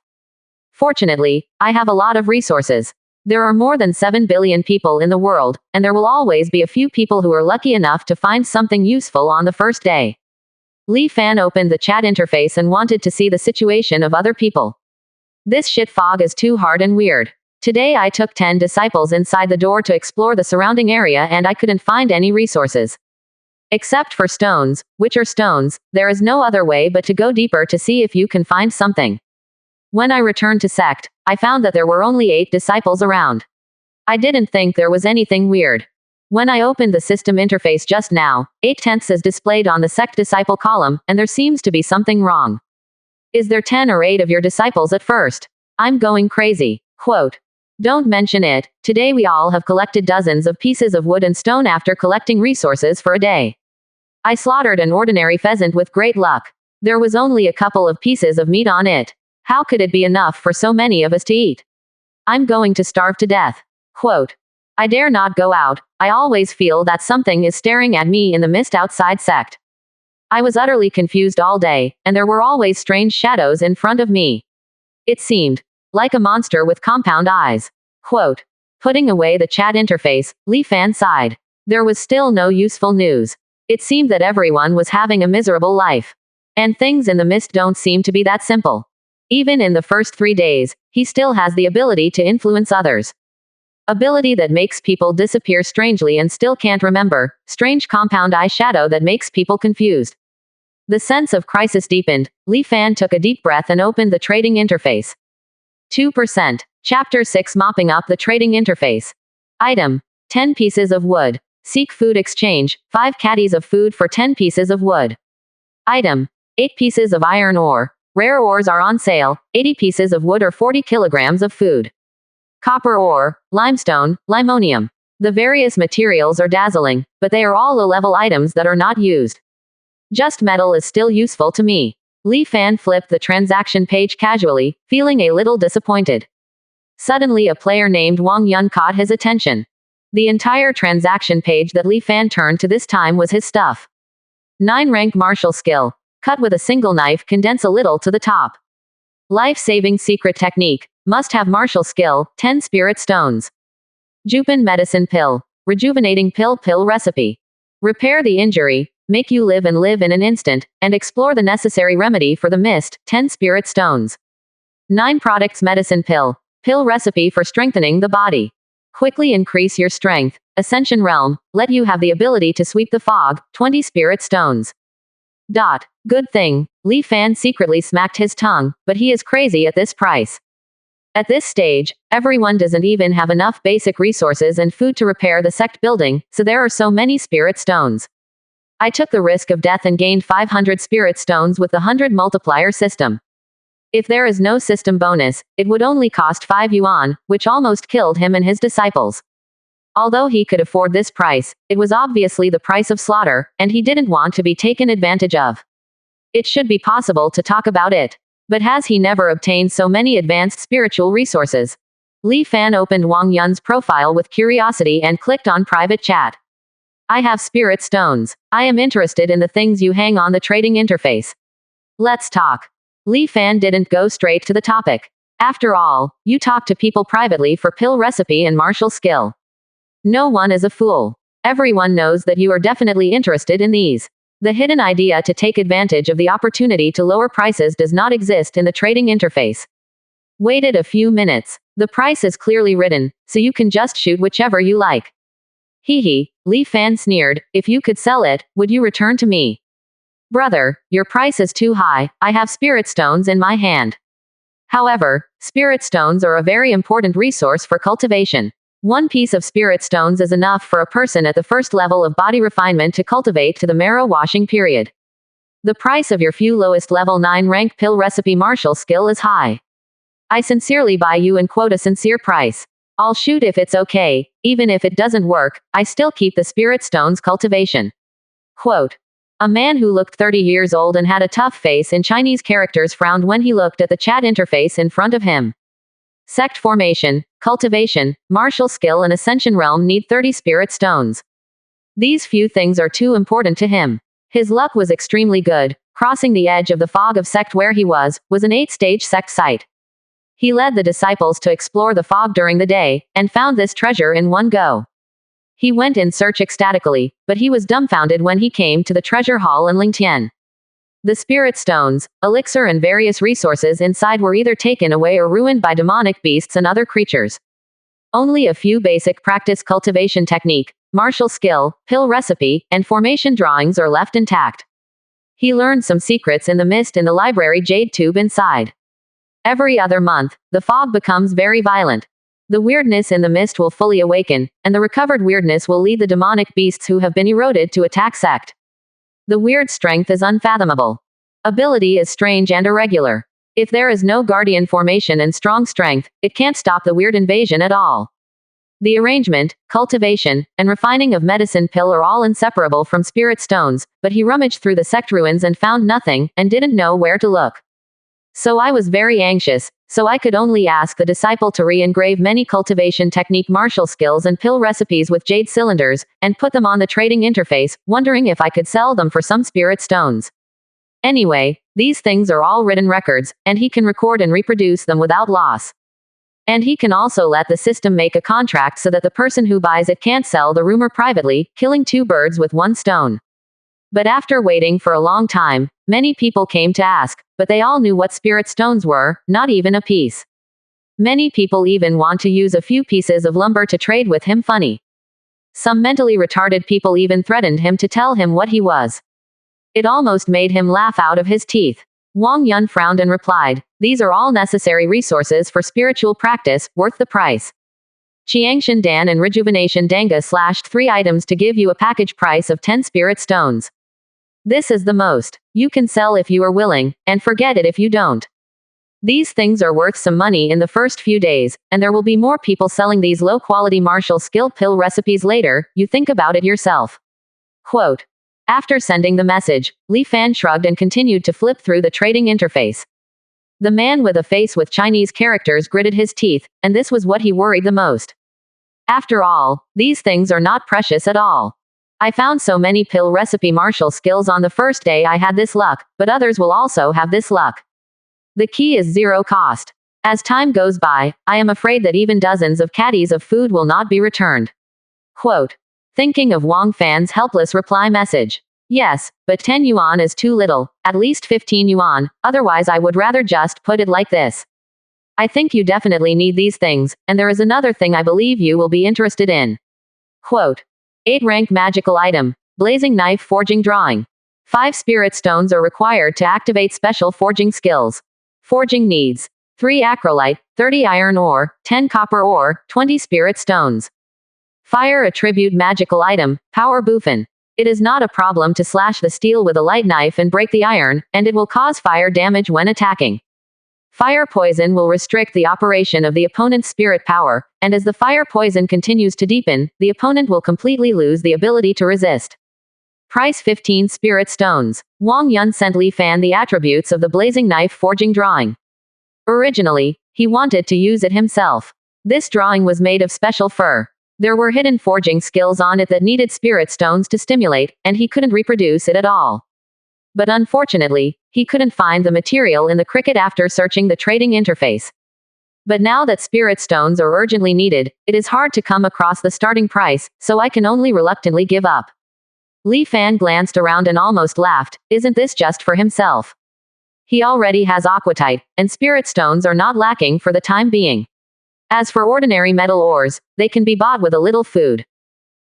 Fortunately, I have a lot of resources. There are more than 7 billion people in the world, and there will always be a few people who are lucky enough to find something useful on the first day. Li Fan opened the chat interface and wanted to see the situation of other people. This shit fog is too hard and weird. Today I took 10 disciples inside the door to explore the surrounding area and I couldn't find any resources. Except for stones, which are stones, there is no other way but to go deeper to see if you can find something. When I returned to Sect, I found that there were only 8 disciples around. I didn't think there was anything weird. When I opened the system interface just now, 8/10 is displayed on the Sect disciple column, and there seems to be something wrong. Is there 10 or 8 of your disciples at first? I'm going crazy. Quote. Don't mention it, today we all have collected dozens of pieces of wood and stone after collecting resources for a day. I slaughtered an ordinary pheasant with great luck. There was only a couple of pieces of meat on it. How could it be enough for so many of us to eat? I'm going to starve to death. Quote. I dare not go out. I always feel that something is staring at me in the mist outside Sect. I was utterly confused all day, and there were always strange shadows in front of me. It seemed like a monster with compound eyes. Quote. Putting away the chat interface, Li Fan sighed. There was still no useful news. It seemed that everyone was having a miserable life. And things in the mist don't seem to be that simple. Even in the first 3 days, he still has the ability to influence others. Ability that makes people disappear strangely and still can't remember. Strange compound eye shadow that makes people confused. The sense of crisis deepened. Li Fan took a deep breath and opened the trading interface. 2%. Chapter 6 Mopping up the trading interface. Item. 10 pieces of wood. Seek food exchange. 5 caddies of food for 10 pieces of wood. Item. 8 pieces of iron ore. Rare ores are on sale. 80 pieces of wood or 40 kilograms of food. Copper ore, limestone, limonium. The various materials are dazzling, but they are all low-level items that are not used. Just metal is still useful to me. Li Fan flipped the transaction page casually, feeling a little disappointed. Suddenly a player named Wang Yun caught his attention. The entire transaction page that Li Fan turned to this time was his stuff. 9 rank martial skill. Cut with a single knife, condense a little to the top. Life-saving secret technique. Must have martial skill, 10 spirit stones. Jupin medicine pill. Rejuvenating pill recipe. Repair the injury, make you live in an instant, and explore the necessary remedy for the mist, 10 spirit stones. 9 products medicine pill. Pill recipe for strengthening the body. Quickly increase your strength. Ascension realm, let you have the ability to sweep the fog, 20 spirit stones. Good thing. Li Fan secretly smacked his tongue, but he is crazy at this price. At this stage, everyone doesn't even have enough basic resources and food to repair the sect building, so there are so many spirit stones. I took the risk of death and gained 500 spirit stones with the 100 multiplier system. If there is no system bonus, it would only cost 5 yuan, which almost killed him and his disciples. Although he could afford this price, it was obviously the price of slaughter, and he didn't want to be taken advantage of. It should be possible to talk about it. But has he never obtained so many advanced spiritual resources? Li Fan opened Wang Yun's profile with curiosity and clicked on private chat. I have spirit stones. I am interested in the things you hang on the trading interface. Let's talk. Li Fan didn't go straight to the topic. After all, you talk to people privately for pill recipe and martial skill. No one is a fool. Everyone knows that you are definitely interested in these. The hidden idea to take advantage of the opportunity to lower prices does not exist in the trading interface. Waited a few minutes. The price is clearly written, so you can just shoot whichever you like. Hee, Li Fan sneered, if you could sell it, would you return to me? Brother, your price is too high, I have spirit stones in my hand. However, spirit stones are a very important resource for cultivation. 1 piece of spirit stones is enough for a person at the first level of body refinement to cultivate to the marrow washing period. The price of your few lowest level 9 rank pill recipe martial skill is high. I sincerely buy you and quote a sincere price. I'll shoot if it's okay, even if it doesn't work, I still keep the spirit stones cultivation. Quote. A man who looked 30 years old and had a tough face in Chinese characters frowned when he looked at the chat interface in front of him. Sect formation, cultivation, martial skill and ascension realm need 30 spirit stones. These few things are too important to him. His luck was extremely good. Crossing the edge of the fog of Sect where he was an 8-stage Sect site. He led the disciples to explore the fog during the day, and found this treasure in one go. He went in search ecstatically, but he was dumbfounded when he came to the treasure hall in Lingtian. The spirit stones, elixir and various resources inside were either taken away or ruined by demonic beasts and other creatures. Only a few basic practice cultivation technique, martial skill, pill recipe, and formation drawings are left intact. He learned some secrets in the mist in the library jade tube inside. Every other month, the fog becomes very violent. The weirdness in the mist will fully awaken, and the recovered weirdness will lead the demonic beasts who have been eroded to attack Sect. The weird strength is unfathomable. Ability is strange and irregular. If there is no guardian formation and strong strength, it can't stop the weird invasion at all. The arrangement, cultivation, and refining of medicine pill are all inseparable from spirit stones, but he rummaged through the sect ruins and found nothing, and didn't know where to look. So I was very anxious, so I could only ask the disciple to re-engrave many cultivation technique martial skills and pill recipes with jade cylinders, and put them on the trading interface, wondering if I could sell them for some spirit stones. Anyway, these things are all written records, and he can record and reproduce them without loss. And he can also let the system make a contract so that the person who buys it can't sell the rumor privately, killing two birds with one stone. But after waiting for a long time, many people came to ask, but they all knew what spirit stones were, not even a piece. Many people even want to use a few pieces of lumber to trade with him. Funny. Some mentally retarded people even threatened him to tell him what he was. It almost made him laugh out of his teeth. Wang Yun frowned and replied, "These are all necessary resources for spiritual practice, worth the price. Qiangshan Dan and Rejuvenation Danga slashed 3 items to give you a package price of 10 spirit stones. This is the most you can sell if you are willing, and forget it if you don't. These things are worth some money in the first few days, and there will be more people selling these low-quality martial skill pill recipes later, you think about it yourself." Quote. After sending the message, Li Fan shrugged and continued to flip through the trading interface. The man with a face with Chinese characters gritted his teeth, and this was what he worried the most. After all, these things are not precious at all. I found so many pill recipe martial skills on the first day I had this luck, but others will also have this luck. The key is zero cost. As time goes by, I am afraid that even dozens of caddies of food will not be returned. Quote. Thinking of Wang Fan's helpless reply message. Yes, but 10 yuan is too little, at least 15 yuan, otherwise I would rather just put it like this. I think you definitely need these things, and there is another thing I believe you will be interested in. Quote. 8-rank magical item, blazing knife forging drawing. 5 spirit stones are required to activate special forging skills. Forging needs 3 acrolite, 30 iron ore, 10 copper ore, 20 spirit stones. Fire attribute magical item, power buffin. It is not a problem to slash the steel with a light knife and break the iron, and it will cause fire damage when attacking. Fire poison will restrict the operation of the opponent's spirit power, and as the fire poison continues to deepen, the opponent will completely lose the ability to resist. Price 15 spirit stones. Wang Yun sent Li Fan the attributes of the blazing knife forging drawing. Originally, he wanted to use it himself. This drawing was made of special fur. There were hidden forging skills on it that needed spirit stones to stimulate, and he couldn't reproduce it at all. But unfortunately, he couldn't find the material in the cricket after searching the trading interface. But now that spirit stones are urgently needed, it is hard to come across the starting price, so I can only reluctantly give up. Li Fan glanced around and almost laughed, isn't this just for himself? He already has aquatite, and spirit stones are not lacking for the time being. As for ordinary metal ores, they can be bought with a little food.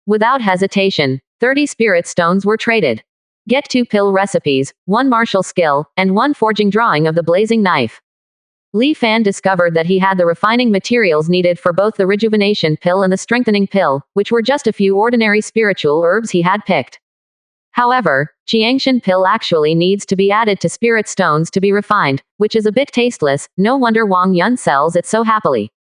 Without hesitation, 30 spirit stones were traded. Get 2 pill recipes, 1 martial skill, and 1 forging drawing of the blazing knife. Li Fan discovered that he had the refining materials needed for both the rejuvenation pill and the strengthening pill, which were just a few ordinary spiritual herbs he had picked. However, Qiangshan pill actually needs to be added to spirit stones to be refined, which is a bit tasteless, no wonder Wang Yun sells it so happily.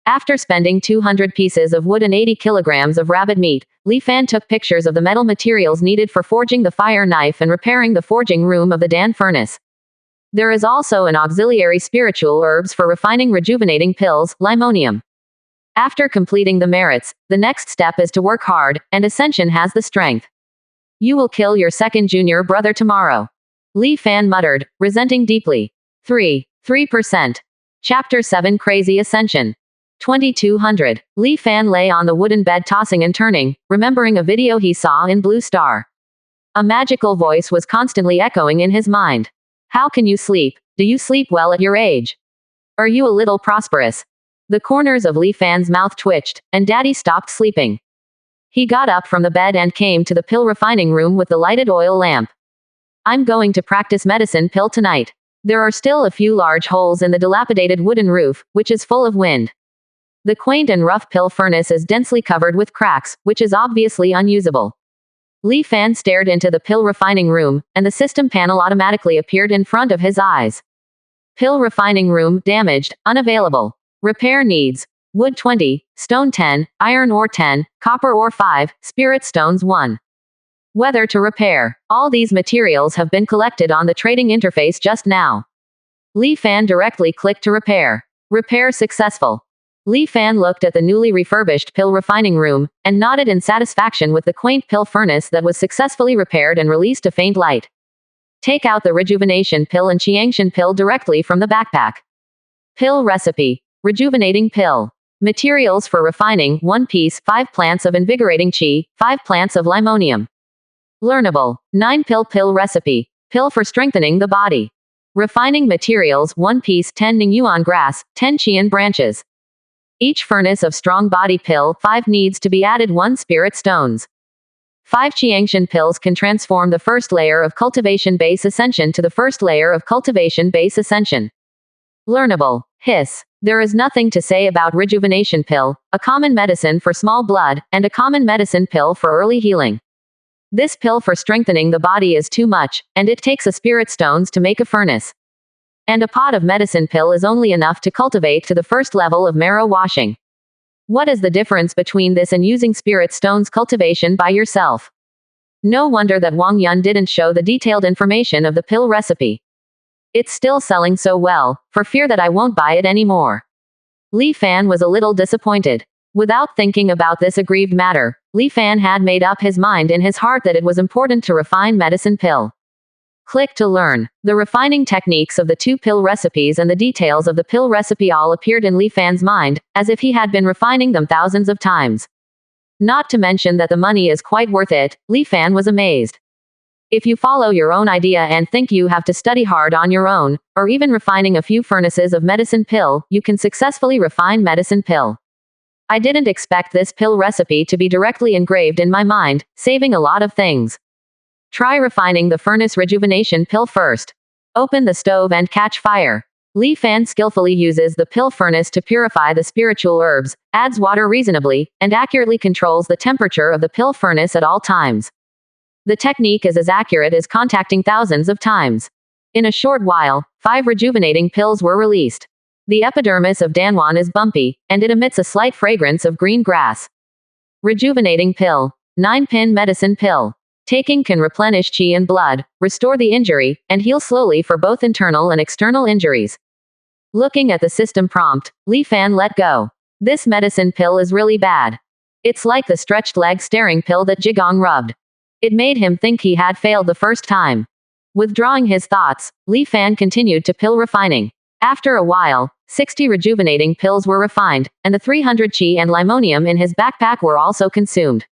After spending 200 pieces of wood and 80 kilograms of rabbit meat, Li Fan took pictures of the metal materials needed for forging the fire knife and repairing the forging room of the Dan furnace. There is also an auxiliary spiritual herbs for refining rejuvenating pills, limonium. After completing the merits, the next step is to work hard, and Ascension has the strength. You will kill your second junior brother tomorrow. Li Fan muttered, resenting deeply. 3%. Chapter 7 Crazy Ascension. 2200. Li Fan lay on the wooden bed tossing and turning, remembering a video he saw in Blue Star. A magical voice was constantly echoing in his mind. How can you sleep? Do you sleep well at your age? Are you a little prosperous? The corners of Li Fan's mouth twitched, and Daddy stopped sleeping. He got up from the bed and came to the pill refining room with the lighted oil lamp. I'm going to practice medicine pill tonight. There are still a few large holes in the dilapidated wooden roof, which is full of wind. The quaint and rough pill furnace is densely covered with cracks, which is obviously unusable. Li Fan stared into the pill refining room, and the system panel automatically appeared in front of his eyes. Pill refining room, damaged, unavailable. Repair needs. Wood 20, stone 10, iron ore 10, copper ore 5, spirit stones 1. Whether to repair. All these materials have been collected on the trading interface just now. Li Fan directly clicked to repair. Repair successful. Li Fan looked at the newly refurbished pill refining room, and nodded in satisfaction with the quaint pill furnace that was successfully repaired and released a faint light. Take out the rejuvenation pill and Qiangshan pill directly from the backpack. Pill recipe. Rejuvenating pill. Materials for refining: 1 piece, 5 plants of invigorating qi, 5 plants of limonium. Learnable. 9 pill recipe. Pill for strengthening the body. Refining materials: 1 piece, 10 Ningyuan grass, 10 Qian branches. Each furnace of strong body pill, 5 needs to be added 1 spirit stones. 5 Qiangshan pills can transform the first layer of cultivation base ascension to the first layer of cultivation base ascension. Learnable. Hiss. There is nothing to say about rejuvenation pill, a common medicine for small blood, and a common medicine pill for early healing. This pill for strengthening the body is too much, and it takes a spirit stones to make a furnace. And a pot of medicine pill is only enough to cultivate to the first level of marrow washing. What is the difference between this and using spirit stones cultivation by yourself? No wonder that Wang Yun didn't show the detailed information of the pill recipe. It's still selling so well, for fear that I won't buy it anymore. Li Fan was a little disappointed. Without thinking about this aggrieved matter, Li Fan had made up his mind in his heart that it was important to refine medicine pill. Click to learn. The refining techniques of the 2 pill recipes and the details of the pill recipe all appeared in Li Fan's mind, as if he had been refining them thousands of times. Not to mention that the money is quite worth it, Li Fan was amazed. If you follow your own idea and think you have to study hard on your own, or even refining a few furnaces of medicine pill, you can successfully refine medicine pill. I didn't expect this pill recipe to be directly engraved in my mind, saving a lot of things. Try refining the furnace rejuvenation pill first. Open the stove and catch fire. Li Fan skillfully uses the pill furnace to purify the spiritual herbs, adds water reasonably, and accurately controls the temperature of the pill furnace at all times. The technique is as accurate as contacting thousands of times. In a short while, 5 rejuvenating pills were released. The epidermis of Danwan is bumpy, and it emits a slight fragrance of green grass. Rejuvenating pill. 9-pin medicine pill. Taking can replenish qi and blood, restore the injury, and heal slowly for both internal and external injuries. Looking at the system prompt, Li Fan let go. This medicine pill is really bad. It's like the stretched leg staring pill that Jigong rubbed. It made him think he had failed the first time. Withdrawing his thoughts, Li Fan continued to pill refining. After a while, 60 rejuvenating pills were refined, and the 300 qi and limonium in his backpack were also consumed.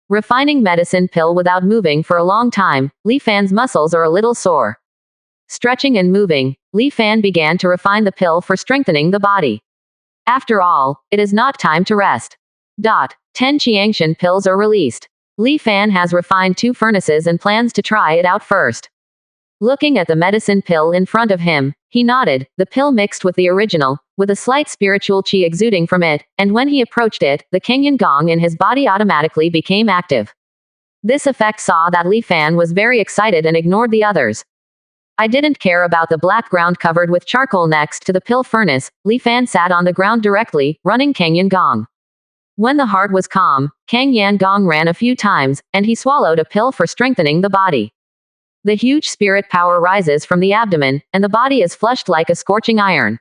Refining medicine pill without moving for a long time, Li Fan's muscles are a little sore. Stretching and moving, Li Fan began to refine the pill for strengthening the body. After all, it is not time to rest. 10 Qiangshan pills are released. Li Fan has refined 2 furnaces and plans to try it out first. Looking at the medicine pill in front of him, he nodded, the pill mixed with the original, with a slight spiritual qi exuding from it, and when he approached it, the Kenyan gong in his body automatically became active. This effect saw that Li Fan was very excited and ignored the others. I didn't care about the black ground covered with charcoal next to the pill furnace. Li Fan sat on the ground directly, running Kenyan gong. When the heart was calm, Kang Yan Gong ran a few times, and he swallowed a pill for strengthening the body. The huge spirit power rises from the abdomen, and the body is flushed like a scorching iron.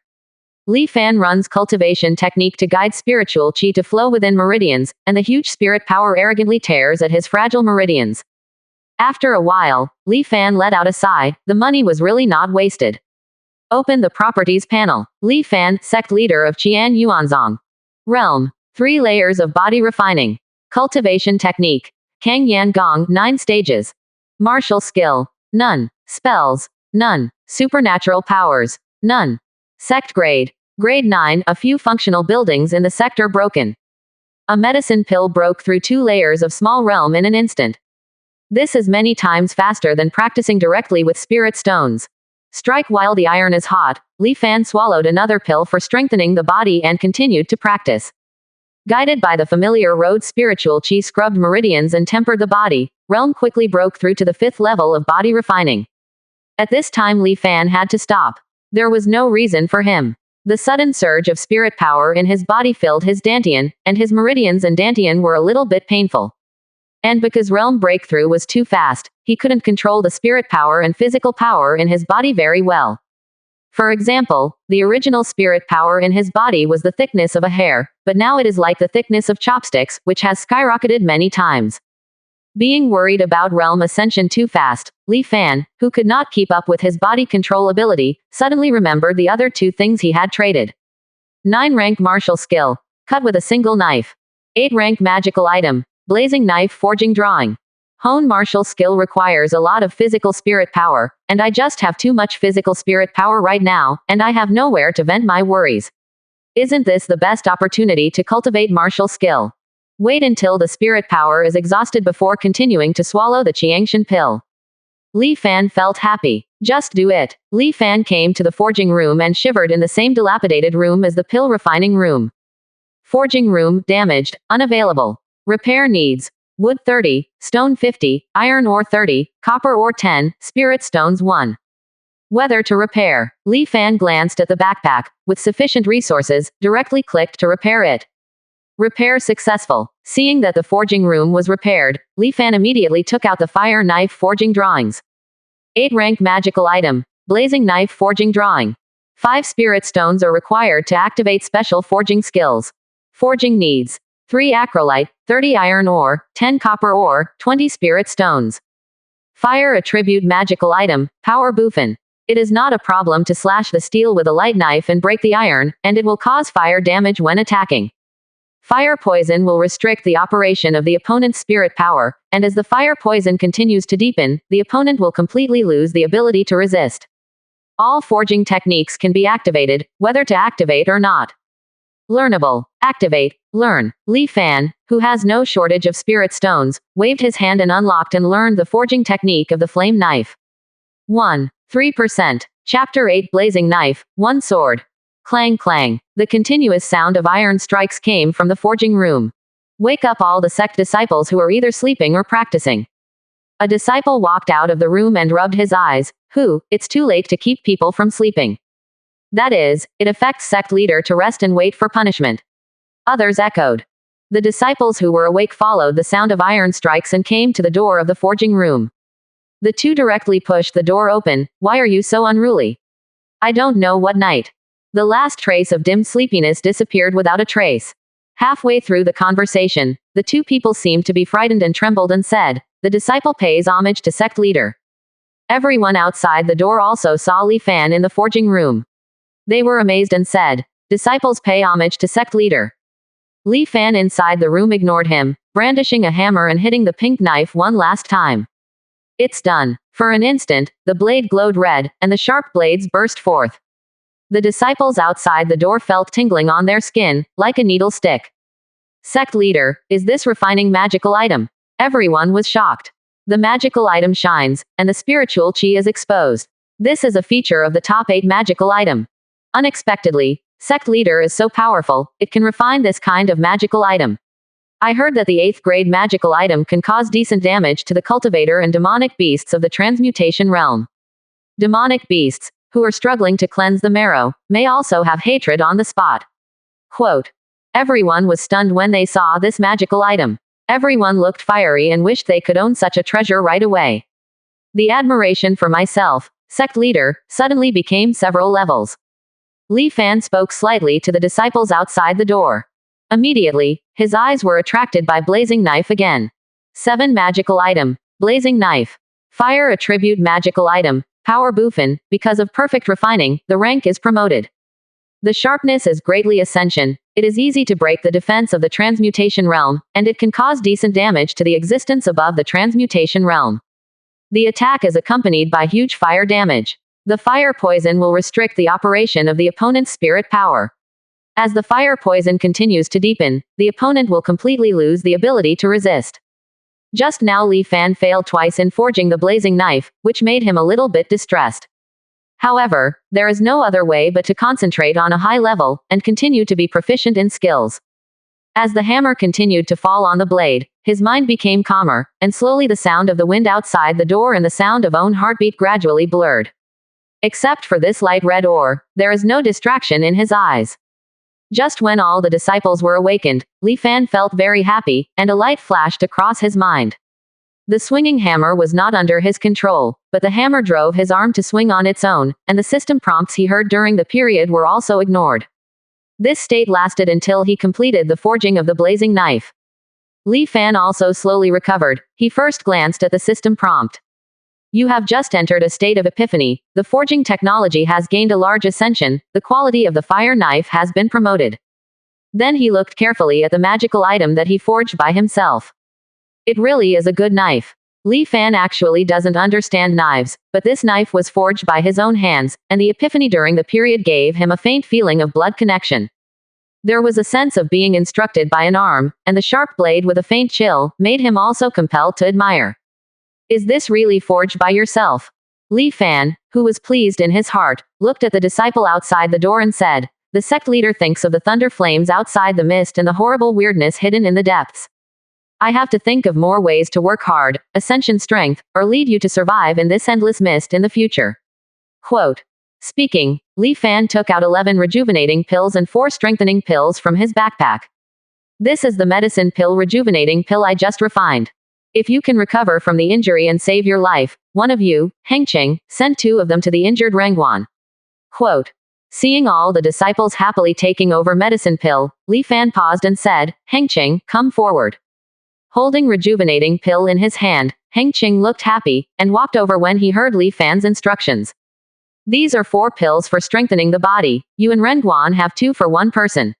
Li Fan runs cultivation technique to guide spiritual qi to flow within meridians, and the huge spirit power arrogantly tears at his fragile meridians. After a while, Li Fan let out a sigh. The money was really not wasted. Open the properties panel. Li Fan, sect leader of Qian Yuanzong. Realm. 3 layers of body refining. Cultivation technique. Kang Yan Gong, 9 stages. Martial skill. None. Spells. None. Supernatural powers. None. Sect grade. Grade 9. A few functional buildings in the sector broken. A medicine pill broke through 2 layers of small realm in an instant. This is many times faster than practicing directly with spirit stones. Strike while the iron is hot. Li Fan swallowed another pill for strengthening the body and continued to practice. Guided by the familiar road, spiritual qi scrubbed meridians and tempered the body. Realm quickly broke through to the 5th level of body refining. At this time Li Fan had to stop. There was no reason for him. The sudden surge of spirit power in his body filled his dantian, and his meridians and dantian were a little bit painful. And because realm breakthrough was too fast, he couldn't control the spirit power and physical power in his body very well. For example, the original spirit power in his body was the thickness of a hair, but now it is like the thickness of chopsticks, which has skyrocketed many times. Being worried about realm ascension too fast, Li Fan, who could not keep up with his body control ability, suddenly remembered the other two things he had traded. 9-rank martial skill, cut with a single knife. 8-rank magical item, blazing knife forging drawing. Hone martial skill requires a lot of physical spirit power, and I just have too much physical spirit power right now, and I have nowhere to vent my worries. Isn't this the best opportunity to cultivate martial skill? Wait until the spirit power is exhausted before continuing to swallow the Qiangshan pill. Li Fan felt happy. Just do it. Li Fan came to the forging room and shivered in the same dilapidated room as the pill refining room. Forging room, damaged, unavailable. Repair needs. Wood 30, stone 50, iron ore 30, copper ore 10, spirit stones 1. Whether to repair. Li Fan glanced at the backpack. With sufficient resources, directly clicked to repair it. Repair successful. Seeing that the forging room was repaired, Li Fan immediately took out the fire knife forging drawings. 8-rank magical item, blazing knife forging drawing. 5 spirit stones are required to activate special forging skills. Forging needs 3 acrolite, 30 iron ore, 10 copper ore, 20 spirit stones. Fire attribute magical item, power buffin. It is not a problem to slash the steel with a light knife and break the iron, and it will cause fire damage when attacking. Fire poison will restrict the operation of the opponent's spirit power, and as the fire poison continues to deepen, the opponent will completely lose the ability to resist. All forging techniques can be activated, whether to activate or not. Learnable. Activate. Learn. Li Fan, who has no shortage of spirit stones, waved his hand and unlocked and learned the forging technique of the flame knife. 1. 3%. Chapter 8 Blazing Knife, 1 Sword. Clang clang. The continuous sound of iron strikes came from the forging room. Wake up all the sect disciples who are either sleeping or practicing. A disciple walked out of the room and rubbed his eyes. It's too late to keep people from sleeping. That is, it affects sect leader to rest and wait for punishment. Others echoed. The disciples who were awake followed the sound of iron strikes and came to the door of the forging room. The two directly pushed the door open. Why are you so unruly? I don't know what night. The last trace of dim sleepiness disappeared without a trace. Halfway through the conversation, the two people seemed to be frightened and trembled and said, "The disciple pays homage to sect leader." Everyone outside the door also saw Li Fan in the forging room. They were amazed and said, "Disciples pay homage to sect leader." Li Fan inside the room ignored him, brandishing a hammer and hitting the pink knife one last time. It's done. For an instant, the blade glowed red, and the sharp blades burst forth. The disciples outside the door felt tingling on their skin, like a needle stick. Sect leader, is this refining magical item? Everyone was shocked. The magical item shines, and the spiritual chi is exposed. This is a feature of the top 8 magical item. Unexpectedly, sect leader is so powerful, it can refine this kind of magical item. I heard that the 8th grade magical item can cause decent damage to the cultivator and demonic beasts of the transmutation realm. Demonic beasts, who are struggling to cleanse the marrow, may also have hatred on the spot. Quote. Everyone was stunned when they saw this magical item. Everyone looked fiery and wished they could own such a treasure right away. The admiration for myself, sect leader, suddenly became several levels. Li Fan spoke slightly to the disciples outside the door. Immediately, his eyes were attracted by blazing knife again. 7 magical item, blazing knife. Fire attribute magical item, power buffin, because of perfect refining, the rank is promoted. The sharpness is greatly ascension, it is easy to break the defense of the transmutation realm, and it can cause decent damage to the existence above the transmutation realm. The attack is accompanied by huge fire damage. The fire poison will restrict the operation of the opponent's spirit power. As the fire poison continues to deepen, the opponent will completely lose the ability to resist. Just now Li Fan failed twice in forging the blazing knife, which made him a little bit distressed. However, there is no other way but to concentrate on a high level, and continue to be proficient in skills. As the hammer continued to fall on the blade, his mind became calmer, and slowly the sound of the wind outside the door and the sound of own heartbeat gradually blurred. Except for this light red ore, there is no distraction in his eyes. Just when all the disciples were awakened, Li Fan felt very happy, and a light flashed across his mind. The swinging hammer was not under his control, but the hammer drove his arm to swing on its own, and the system prompts he heard during the period were also ignored. This state lasted until he completed the forging of the blazing knife. Li Fan also slowly recovered. He first glanced at the system prompt. You have just entered a state of epiphany. The forging technology has gained a large ascension. The quality of the fire knife has been promoted. Then he looked carefully at the magical item that he forged by himself. It really is a good knife. Li Fan actually doesn't understand knives, but this knife was forged by his own hands, and the epiphany during the period gave him a faint feeling of blood connection. There was a sense of being instructed by an arm, and the sharp blade with a faint chill made him also compelled to admire. Is this really forged by yourself? Li Fan, who was pleased in his heart, looked at the disciple outside the door and said, the sect leader thinks of the thunder flames outside the mist and the horrible weirdness hidden in the depths. I have to think of more ways to work hard, ascension strength, or lead you to survive in this endless mist in the future. Quote. Speaking, Li Fan took out 11 rejuvenating pills and 4 strengthening pills from his backpack. This is the medicine pill rejuvenating pill I just refined. If you can recover from the injury and save your life, one of you, Hengqing, send 2 of them to the injured Rangguan. Quote. Seeing all the disciples happily taking over medicine pill, Li Fan paused and said, Hengqing, come forward. Holding rejuvenating pill in his hand, Hengqing looked happy, and walked over when he heard Li Fan's instructions. These are 4 pills for strengthening the body. You and Rangguan have 2 for 1 person.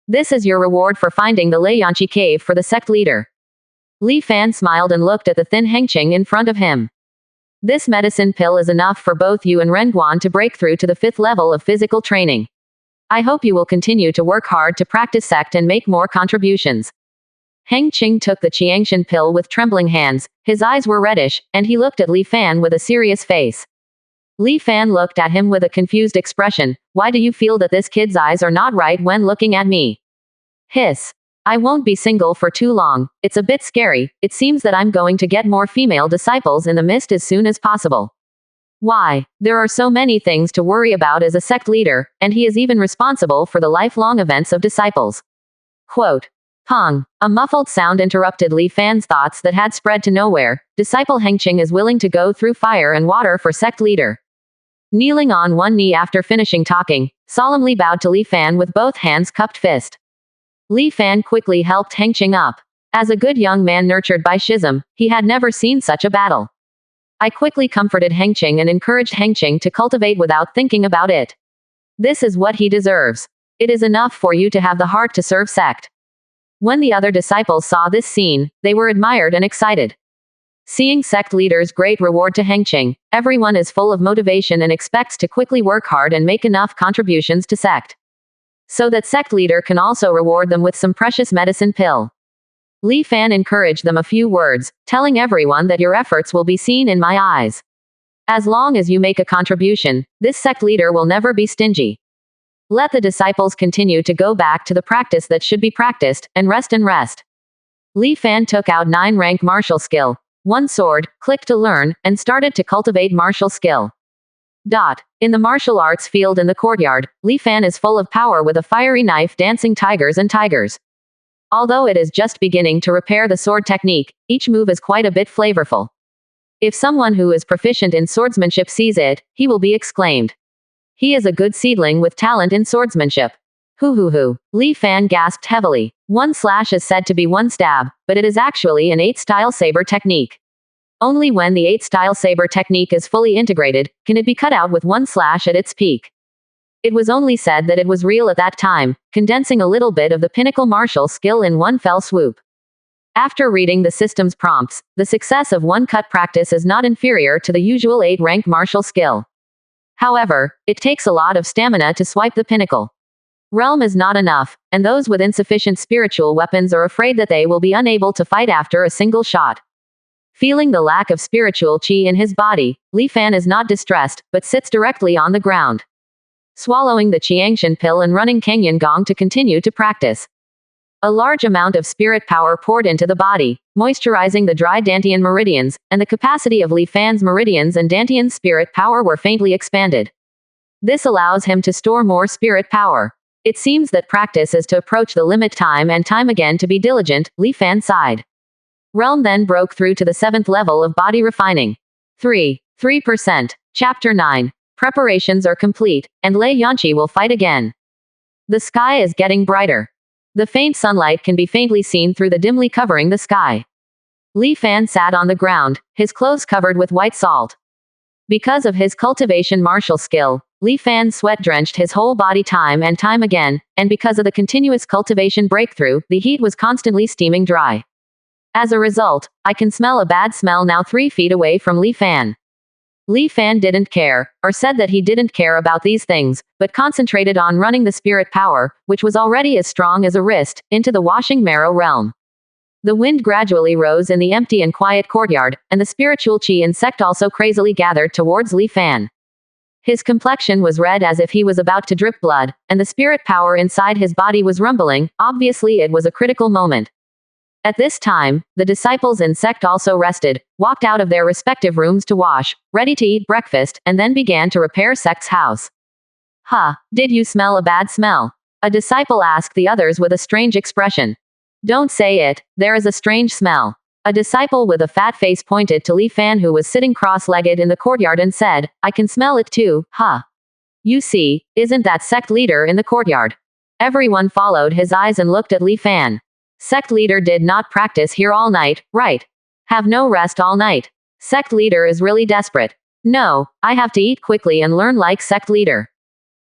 This is your reward for finding the Leiyanchi cave for the sect leader. Li Fan smiled and looked at the thin Hengqing in front of him. This medicine pill is enough for both you and Rangguan to break through to the 5th level of physical training. I hope you will continue to work hard to practice sect and make more contributions. Hengqing took the Qiangshan pill with trembling hands. His eyes were reddish, and he looked at Li Fan with a serious face. Li Fan looked at him with a confused expression. Why do you feel that this kid's eyes are not right when looking at me? Hiss. I won't be single for too long. It's a bit scary. It seems that I'm going to get more female disciples in the mist as soon as possible. Why? There are so many things to worry about as a sect leader, and he is even responsible for the lifelong events of disciples. Quote. Pong. A muffled sound interrupted Li Fan's thoughts that had spread to nowhere. Disciple Hengqing is willing to go through fire and water for sect leader. Kneeling on one knee after finishing talking, solemnly bowed to Li Fan with both hands cupped fist. Li Fan quickly helped Hengqing up. As a good young man nurtured by schism, he had never seen such a battle. I quickly comforted Hengqing and encouraged Hengqing to cultivate without thinking about it. This is what he deserves. It is enough for you to have the heart to serve sect. When the other disciples saw this scene, they were admired and excited. Seeing sect leaders' great reward to Hengqing, everyone is full of motivation and expects to quickly work hard and make enough contributions to sect, so that sect leader can also reward them with some precious medicine pill. Li Fan encouraged them a few words, telling everyone that your efforts will be seen in my eyes. As long as you make a contribution, this sect leader will never be stingy. Let the disciples continue to go back to the practice that should be practiced, and rest and rest. Li Fan took out 9 rank martial skill, 1 sword, clicked to learn, and started to cultivate martial skill. In the martial arts field in the courtyard, Li Fan is full of power with a fiery knife dancing tigers and tigers. Although it is just beginning to repair the sword technique, each move is quite a bit flavorful. If someone who is proficient in swordsmanship sees it, he will be exclaimed. He is a good seedling with talent in swordsmanship. Hoo. Li Fan gasped heavily. 1 slash is said to be 1 stab, but it is actually an 8-style saber technique. Only when the 8-style saber technique is fully integrated, can it be cut out with 1 slash at its peak. It was only said that it was real at that time, condensing a little bit of the pinnacle martial skill in one fell swoop. After reading the system's prompts, the success of 1 cut practice is not inferior to the usual 8-rank martial skill. However, it takes a lot of stamina to swipe the pinnacle. Realm is not enough, and those with insufficient spiritual weapons are afraid that they will be unable to fight after a single shot. Feeling the lack of spiritual chi in his body, Li Fan is not distressed, but sits directly on the ground, swallowing the Qiangshan pill and running Kangyun Gong to continue to practice. A large amount of spirit power poured into the body, moisturizing the dry Dantian meridians, and the capacity of Li Fan's meridians and Dantian spirit power were faintly expanded. This allows him to store more spirit power. It seems that practice is to approach the limit time and time again to be diligent, Li Fan sighed. Realm then broke through to the 7th level of body refining. 3% Chapter 9. Preparations are complete, and Lei Yanqi will fight again. The sky is getting brighter. The faint sunlight can be faintly seen through the dimly covering the sky. Li Fan sat on the ground, his clothes covered with white salt. Because of his cultivation martial skill, Li Fan's sweat drenched his whole body time and time again, and because of the continuous cultivation breakthrough, the heat was constantly steaming dry. As a result, I can smell a bad smell now 3 feet away from Li Fan. Li Fan didn't care, or said that he didn't care about these things, but concentrated on running the spirit power, which was already as strong as a wrist, into the washing marrow realm. The wind gradually rose in the empty and quiet courtyard, and the spiritual chi in Sect also crazily gathered towards Li Fan. His complexion was red as if he was about to drip blood, and the spirit power inside his body was rumbling. Obviously it was a critical moment. At this time, the disciples in Sect also rested, walked out of their respective rooms to wash, ready to eat breakfast, and then began to repair Sect's house. Did you smell a bad smell? A disciple asked the others with a strange expression. Don't say it, there is a strange smell. A disciple with a fat face pointed to Li Fan, who was sitting cross-legged in the courtyard, and said, I can smell it too. You see, isn't that Sect leader in the courtyard? Everyone followed his eyes and looked at Li Fan. Sect leader did not practice here all night, right? Have no rest all night. Sect leader is really desperate. No, I have to eat quickly and learn like Sect leader.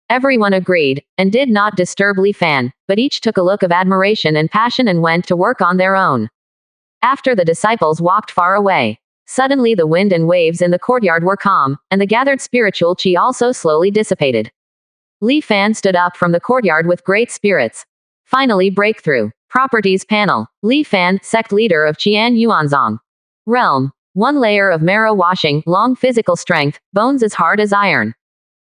Everyone agreed, and did not disturb Li Fan, but each took a look of admiration and passion and went to work on their own. After the disciples walked far away, suddenly the wind and waves in the courtyard were calm, and the gathered spiritual chi also slowly dissipated. Li Fan stood up from the courtyard with great spirits. Finally, breakthrough. Properties panel. Li Fan, Sect leader of Qian Yuanzong. Realm. 1 layer of marrow washing, long physical strength, bones as hard as iron.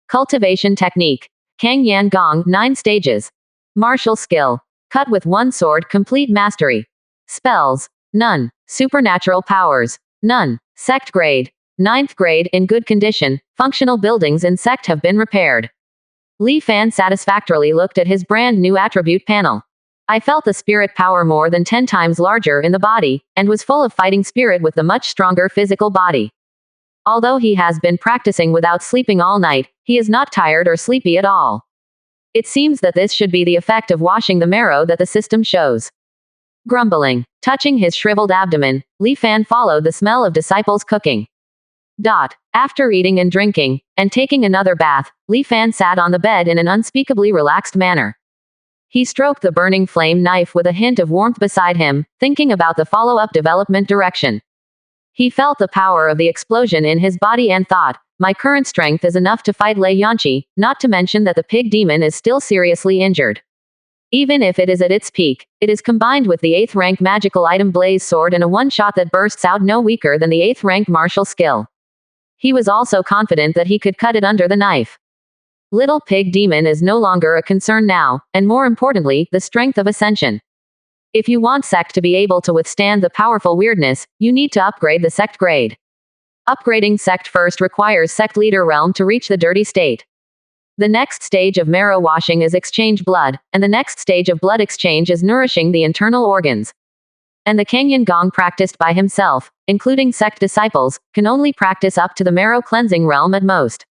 Cultivation technique. Kang Yan Gong, 9 stages. Martial skill. Cut with 1 sword, complete mastery. Spells. None. Supernatural powers. None. Sect grade. 9th grade, in good condition. Functional buildings in Sect have been repaired. Li Fan satisfactorily looked at his brand new attribute panel. I felt the spirit power more than 10 times larger in the body, and was full of fighting spirit with the much stronger physical body. Although he has been practicing without sleeping all night, he is not tired or sleepy at all. It seems that this should be the effect of washing the marrow that the system shows. Grumbling, touching his shriveled abdomen, Li Fan followed the smell of disciples cooking. After eating and drinking, and taking another bath, Li Fan sat on the bed in an unspeakably relaxed manner. He stroked the burning flame knife with a hint of warmth beside him, thinking about the follow-up development direction. He felt the power of the explosion in his body and thought, my current strength is enough to fight Lei Yanqi, not to mention that the pig demon is still seriously injured. Even if it is at its peak, it is combined with the 8th rank magical item Blaze Sword and a one-shot that bursts out no weaker than the 8th rank martial skill. He was also confident that he could cut it under the knife. Little pig demon is no longer a concern now, and more importantly, the strength of ascension. If you want Sect to be able to withstand the powerful weirdness, you need to upgrade the Sect grade. Upgrading Sect first requires Sect leader realm to reach the dirty state. The next stage of marrow washing is exchange blood, and the next stage of blood exchange is nourishing the internal organs. And the Kangyan Gong practiced by himself, including Sect disciples, can only practice up to the marrow cleansing realm at most.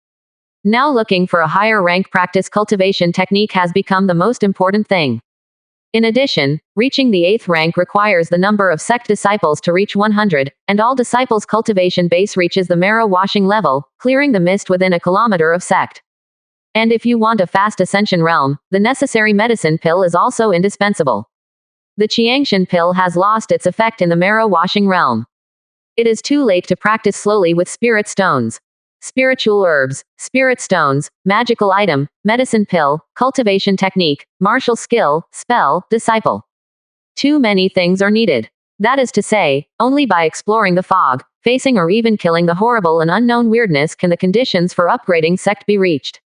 Now looking for a higher rank practice cultivation technique has become the most important thing. In addition, reaching the 8th rank requires the number of Sect disciples to reach 100, and all disciples' cultivation base reaches the marrow washing level, clearing the mist within a kilometer of Sect. And if you want a fast ascension realm, the necessary medicine pill is also indispensable. The Qiangshan pill has lost its effect in the marrow washing realm. It is too late to practice slowly with spirit stones. Spiritual herbs, spirit stones, magical item, medicine pill, cultivation technique, martial skill, spell, disciple. Too many things are needed. That is to say, only by exploring the fog, facing or even killing the horrible and unknown weirdness can the conditions for upgrading Sect be reached.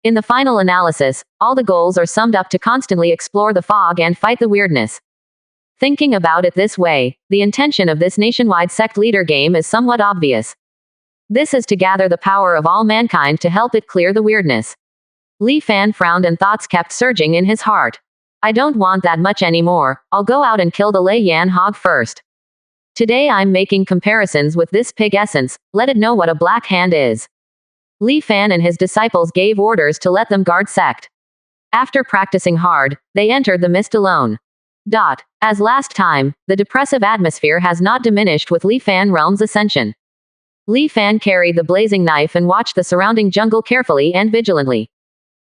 In the final analysis, all the goals are summed up to constantly explore the fog and fight the weirdness. Thinking about it this way, the intention of this nationwide Sect leader game is somewhat obvious. This is to gather the power of all mankind to help it clear the weirdness. Li Fan frowned and thoughts kept surging in his heart. I don't want that much anymore, I'll go out and kill the Lei Yan hog first. Today I'm making comparisons with this pig essence, let it know what a black hand is. Li Fan and his disciples gave orders to let them guard Sect. After practicing hard, they entered the mist alone. As last time, the depressive atmosphere has not diminished with Li Fan realm's ascension. Li Fan carried the blazing knife and watched the surrounding jungle carefully and vigilantly.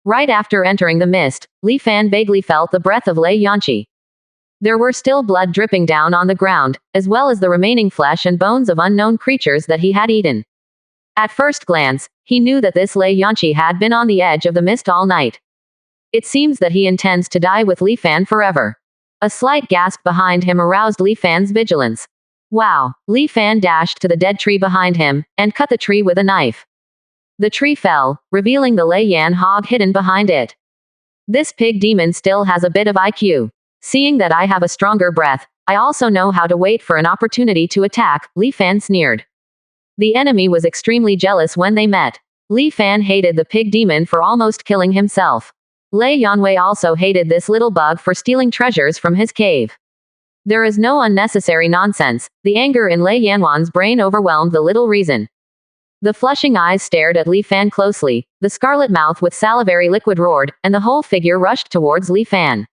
Right after entering the mist, Li Fan vaguely felt the breath of Lei Yanqi. There were still blood dripping down on the ground, as well as the remaining flesh and bones of unknown creatures that he had eaten. At first glance, he knew that this Lei Yanqi had been on the edge of the mist all night. It seems that he intends to die with Li Fan forever. A slight gasp behind him aroused Li Fan's vigilance. Wow! Li Fan dashed to the dead tree behind him, and cut the tree with a knife. The tree fell, revealing the Lei Yan hog hidden behind it. This pig demon still has a bit of IQ. Seeing that I have a stronger breath, I also know how to wait for an opportunity to attack, Li Fan sneered. The enemy was extremely jealous when they met. Li Fan hated the pig demon for almost killing himself. Lei Yanwei also hated this little bug for stealing treasures from his cave. There is no unnecessary nonsense. The anger in Lei Yanwan's brain overwhelmed the little reason. The flushing eyes stared at Li Fan closely, the scarlet mouth with salivary liquid roared, and the whole figure rushed towards Li Fan.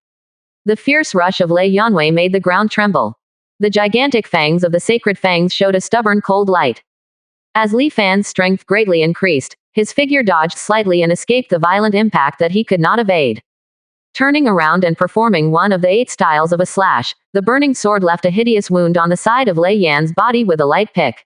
The fierce rush of Lei Yanwei made the ground tremble. The gigantic fangs of the sacred fangs showed a stubborn cold light. As Li Fan's strength greatly increased, his figure dodged slightly and escaped the violent impact that he could not evade. Turning around and performing one of the 8 styles of a slash, the burning sword left a hideous wound on the side of Lei Yan's body with a light pick.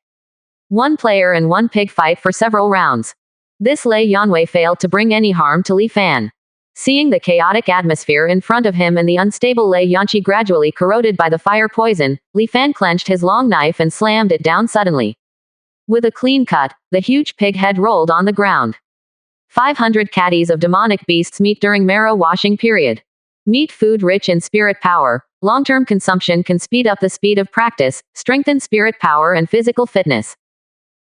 One player and one pig fight for several rounds. This Lei Yanwei failed to bring any harm to Li Fan. Seeing the chaotic atmosphere in front of him and the unstable Lei Yanqi gradually corroded by the fire poison, Li Fan clenched his long knife and slammed it down suddenly. With a clean cut, the huge pig head rolled on the ground. 500 caddies of demonic beasts meet during marrow washing period. Meat food rich in spirit power. Long-term consumption can speed up the speed of practice, strengthen spirit power and physical fitness.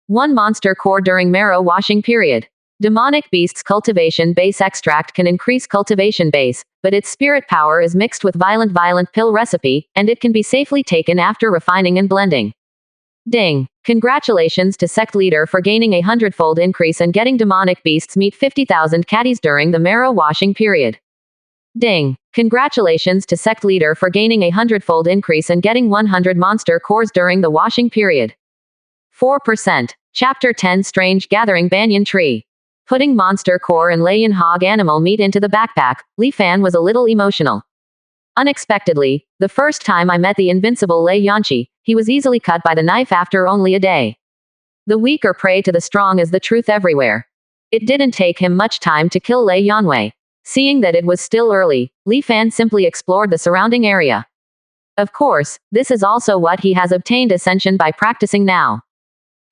1 monster core during marrow washing period. Demonic beasts cultivation base extract can increase cultivation base, but its spirit power is mixed with violent pill recipe, and it can be safely taken after refining and blending. Ding! Congratulations to Sect leader for gaining a 100-fold increase and getting demonic beasts meet 50,000 caddies during the marrow washing period. Ding! Congratulations to Sect leader for gaining a 100-fold increase and getting 100 monster cores during the washing period. 4%. Chapter 10 Strange Gathering Banyan Tree. Putting monster core and Lei Yan hog animal meat into the backpack, Li Fan was a little emotional. Unexpectedly, the first time I met the invincible Lei Yanqi, he was easily cut by the knife after only a day. The weak are prey to the strong is the truth everywhere. It didn't take him much time to kill Lei Yanwei. Seeing that it was still early, Li Fan simply explored the surrounding area. Of course, this is also what he has obtained ascension by practicing now.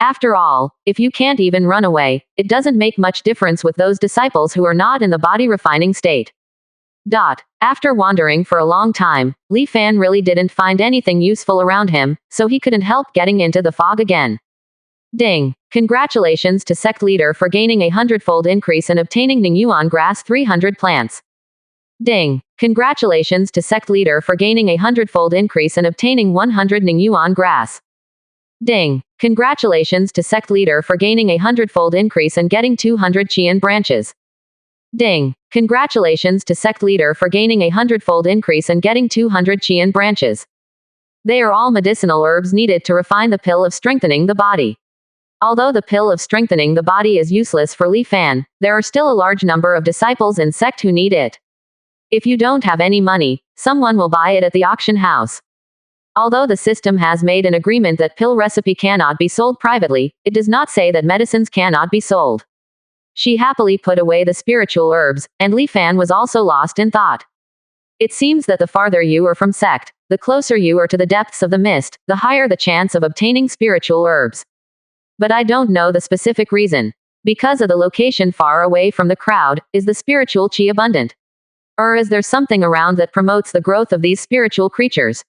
After all, if you can't even run away, it doesn't make much difference with those disciples who are not in the body refining state. After wandering for a long time, Li Fan really didn't find anything useful around him, so he couldn't help getting into the fog again. Ding! Congratulations to Sect leader for gaining a 100-fold increase and obtaining Ningyuan grass 300 plants. Ding! Congratulations to Sect leader for gaining a 100-fold increase and obtaining 100 Ningyuan grass. Ding! Congratulations to Sect leader for gaining a 100-fold increase and getting 200 Qian branches. Ding! Congratulations to Sect leader for gaining a 100-fold increase and getting 200 Qian branches. They are all medicinal herbs needed to refine the pill of strengthening the body. Although the pill of strengthening the body is useless for Li Fan, there are still a large number of disciples in Sect who need it. If you don't have any money, someone will buy it at the auction house. Although the system has made an agreement that pill recipe cannot be sold privately, it does not say that medicines cannot be sold. She happily put away the spiritual herbs, and Li Fan was also lost in thought. It seems that the farther you are from Sect, the closer you are to the depths of the mist, the higher the chance of obtaining spiritual herbs. But I don't know the specific reason. Because of the location far away from the crowd, is the spiritual chi abundant? Or is there something around that promotes the growth of these spiritual creatures?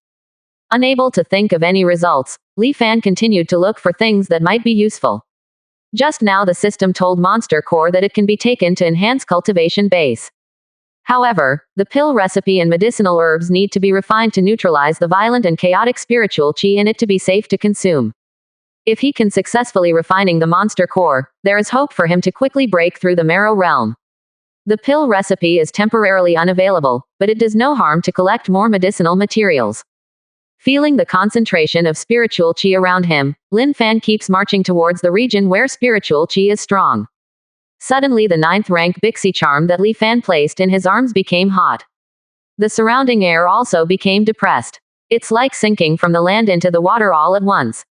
Unable to think of any results, Li Fan continued to look for things that might be useful. Just now the system told Monster Core that it can be taken to enhance cultivation base. However, the pill recipe and medicinal herbs need to be refined to neutralize the violent and chaotic spiritual qi in it to be safe to consume. If he can successfully refining the monster core, there is hope for him to quickly break through the marrow realm. The pill recipe is temporarily unavailable, but it does no harm to collect more medicinal materials. Feeling the concentration of spiritual qi around him, Lin Fan keeps marching towards the region where spiritual qi is strong. Suddenly the 9th rank Bixi charm that Li Fan placed in his arms became hot. The surrounding air also became depressed. It's like sinking from the land into the water all at once.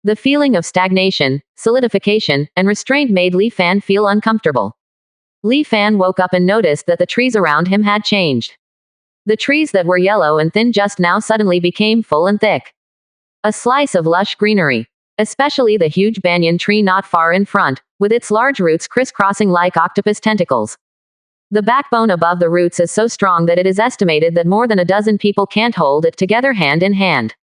The feeling of stagnation, solidification, and restraint made Li Fan feel uncomfortable. Li Fan woke up and noticed that the trees around him had changed. The trees that were yellow and thin just now suddenly became full and thick. A slice of lush greenery. Especially the huge banyan tree not far in front, with its large roots crisscrossing like octopus tentacles. The backbone above the roots is so strong that it is estimated that more than a dozen people can't hold it together hand in hand.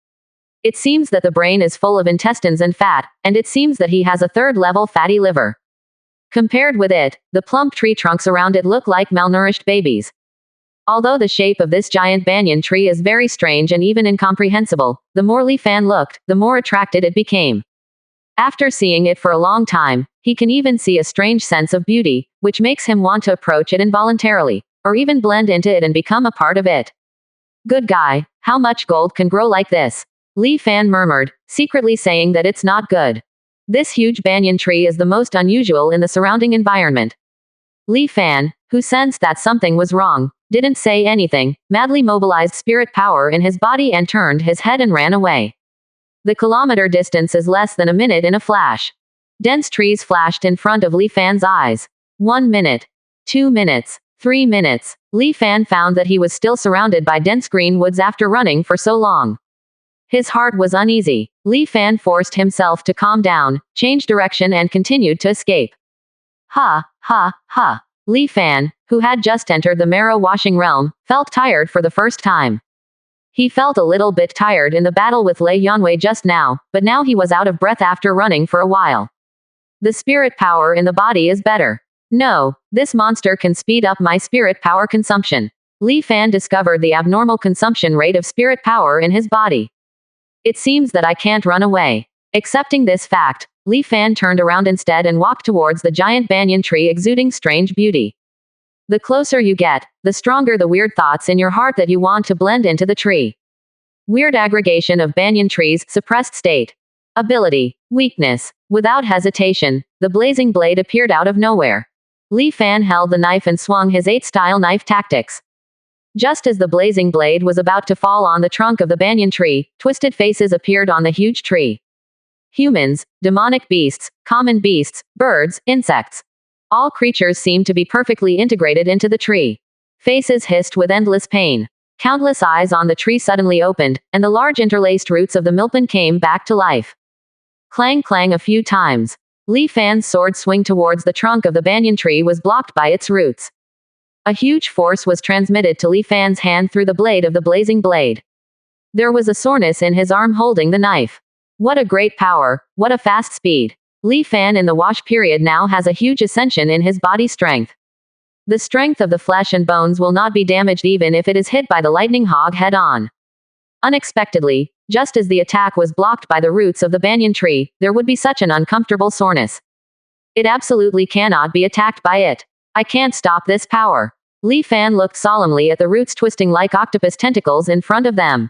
It seems that the brain is full of intestines and fat, and it seems that he has a third-level fatty liver. Compared with it, the plump tree trunks around it look like malnourished babies. Although the shape of this giant banyan tree is very strange and even incomprehensible, the more Li Fan looked, the more attracted it became. After seeing it for a long time, he can even see a strange sense of beauty, which makes him want to approach it involuntarily, or even blend into it and become a part of it. Good guy, how much gold can grow like this? Li Fan murmured, secretly saying that it's not good. This huge banyan tree is the most unusual in the surrounding environment. Li Fan, who sensed that something was wrong, didn't say anything, madly mobilized spirit power in his body and turned his head and ran away. The kilometer distance is less than a minute in a flash. Dense trees flashed in front of Li Fan's eyes. 1 minute. 2 minutes. 3 minutes. Li Fan found that he was still surrounded by dense green woods after running for so long. His heart was uneasy. Li Fan forced himself to calm down, change direction and continued to escape. Ha, ha, ha. Li Fan, who had just entered the marrow-washing realm, felt tired for the first time. He felt a little bit tired in the battle with Lei Yanwei just now, but now he was out of breath after running for a while. The spirit power in the body is better. No, this monster can speed up my spirit power consumption. Li Fan discovered the abnormal consumption rate of spirit power in his body. It seems that I can't run away. Accepting this fact, Li Fan turned around instead and walked towards the giant banyan tree exuding strange beauty. The closer you get, the stronger the weird thoughts in your heart that you want to blend into the tree. Weird aggregation of banyan trees, suppressed state. Ability. Weakness. Without hesitation, the blazing blade appeared out of nowhere. Li Fan held the knife and swung his 8-style knife tactics. Just as the blazing blade was about to fall on the trunk of the banyan tree, twisted faces appeared on the huge tree. Humans, demonic beasts, common beasts, birds, insects. All creatures seemed to be perfectly integrated into the tree. Faces hissed with endless pain. Countless eyes on the tree suddenly opened, and the large interlaced roots of the milpin came back to life. Clang clang a few times. Li Fan's sword swing towards the trunk of the banyan tree was blocked by its roots. A huge force was transmitted to Li Fan's hand through the blade of the blazing blade. There was a soreness in his arm holding the knife. What a great power, what a fast speed. Li Fan in the wash period now has a huge ascension in his body strength. The strength of the flesh and bones will not be damaged even if it is hit by the lightning hog head-on. Unexpectedly, just as the attack was blocked by the roots of the banyan tree, there would be such an uncomfortable soreness. It absolutely cannot be attacked by it. I can't stop this power. Li Fan looked solemnly at the roots twisting like octopus tentacles in front of them.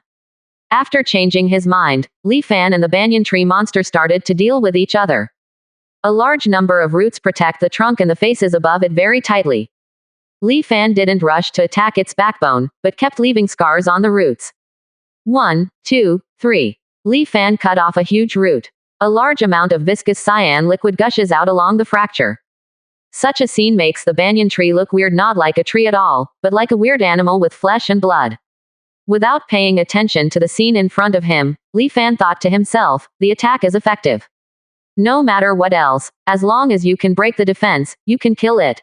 After changing his mind, Li Fan and the banyan tree monster started to deal with each other. A large number of roots protect the trunk and the faces above it very tightly. Li Fan didn't rush to attack its backbone, but kept leaving scars on the roots. 1, 2, 3. Li Fan cut off a huge root. A large amount of viscous cyan liquid gushes out along the fracture. Such a scene makes the banyan tree look weird, not like a tree at all, but like a weird animal with flesh and blood. Without paying attention to the scene in front of him, Li Fan thought to himself, the attack is effective. No matter what else, as long as you can break the defense, you can kill it.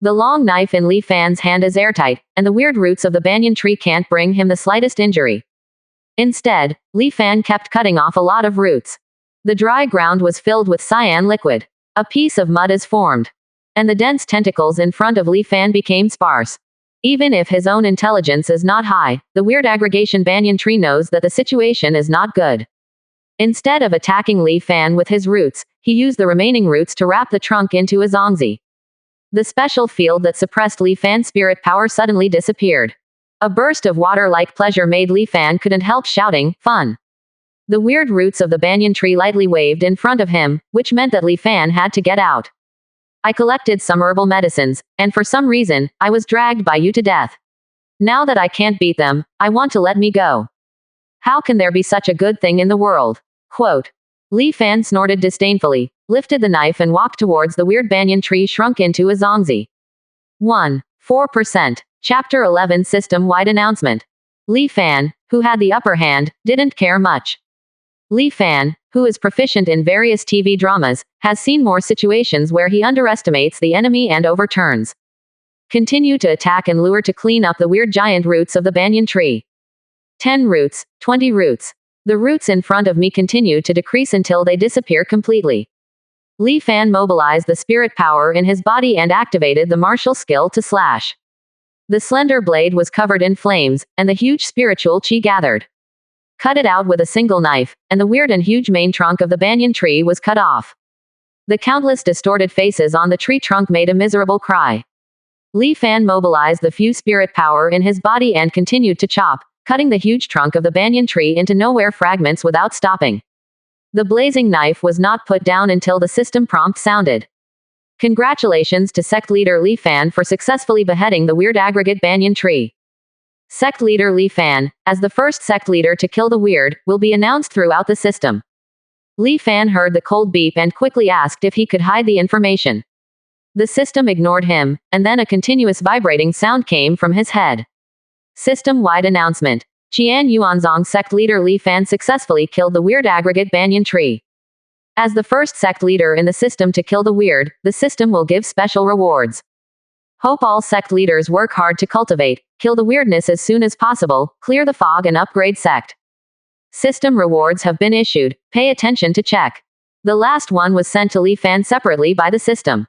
The long knife in Li Fan's hand is airtight, and the weird roots of the banyan tree can't bring him the slightest injury. Instead, Li Fan kept cutting off a lot of roots. The dry ground was filled with cyan liquid. A piece of mud is formed. And the dense tentacles in front of Li Fan became sparse. Even if his own intelligence is not high, the weird aggregation banyan tree knows that the situation is not good. Instead of attacking Li Fan with his roots, he used the remaining roots to wrap the trunk into a zongzi. The special field that suppressed Li Fan's spirit power suddenly disappeared. A burst of water-like pleasure made Li Fan couldn't help shouting, "Fun!" The weird roots of the banyan tree lightly waved in front of him, which meant that Li Fan had to get out. I collected some herbal medicines, and for some reason, I was dragged by you to death. Now that I can't beat them, I want to let me go. How can there be such a good thing in the world? Quote. Li Fan snorted disdainfully, lifted the knife and walked towards the weird banyan tree shrunk into a zongzi. 4%. Chapter 11 System-wide announcement. Li Fan, who had the upper hand, didn't care much. Li Fan, who is proficient in various TV dramas, has seen more situations where he underestimates the enemy and overturns. Continue to attack and lure to clean up the weird giant roots of the banyan tree. 10 roots, 20 roots. The roots in front of me continue to decrease until they disappear completely. Li Fan mobilized the spirit power in his body and activated the martial skill to slash. The slender blade was covered in flames, and the huge spiritual chi gathered. Cut it out with a single knife, and the weird and huge main trunk of the banyan tree was cut off. The countless distorted faces on the tree trunk made a miserable cry. Li Fan mobilized the few spirit power in his body and continued to chop, cutting the huge trunk of the banyan tree into nowhere fragments without stopping. The blazing knife was not put down until the system prompt sounded. Congratulations to Sect leader Li Fan for successfully beheading the weird aggregate banyan tree. Sect leader Li Fan, as the first sect leader to kill the weird, will be announced throughout the system. Li Fan heard the cold beep and quickly asked if he could hide the information. The system ignored him, and then a continuous vibrating sound came from his head. System-wide announcement. Qian Yuanzong sect leader Li Fan successfully killed the weird aggregate banyan tree. As the first sect leader in the system to kill the weird, the system will give special rewards. Hope all sect leaders work hard to cultivate, kill the weirdness as soon as possible, clear the fog and upgrade sect. System rewards have been issued, pay attention to check. The last one was sent to Li Fan separately by the system.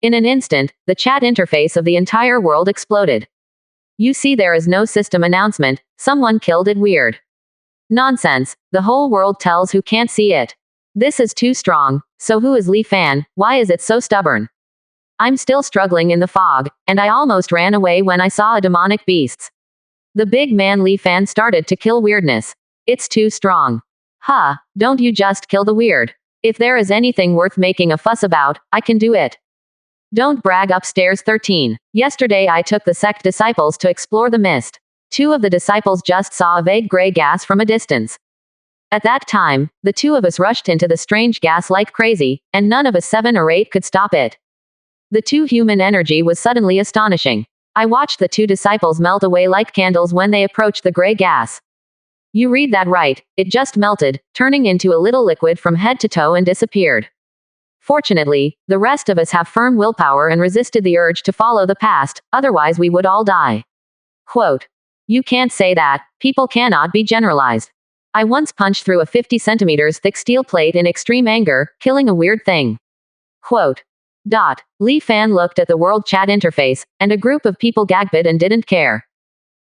In an instant, the chat interface of the entire world exploded. You see, there is no system announcement, someone killed it weird. Nonsense, the whole world tells who can't see it. This is too strong, so who is Li Fan, why is it so stubborn? I'm still struggling in the fog, and I almost ran away when I saw a demonic beasts. The big man Li Fan started to kill weirdness. It's too strong. Don't you just kill the weird. If there is anything worth making a fuss about, I can do it. Don't brag. Upstairs 13. Yesterday I took the sect disciples to explore the mist. 2 of the disciples just saw a vague gray gas from a distance. At that time, the 2 of us rushed into the strange gas like crazy, and none of us 7 or 8 could stop it. The 2 human energy was suddenly astonishing. I watched the 2 disciples melt away like candles when they approached the gray gas. You read that right, it just melted, turning into a little liquid from head to toe and disappeared. Fortunately, the rest of us have firm willpower and resisted the urge to follow the past, otherwise we would all die. Quote. You can't say that, people cannot be generalized. I once punched through a 50 centimeters thick steel plate in extreme anger, killing a weird thing. Quote. Li Fan looked at the world chat interface, and a group of people gagged and didn't care.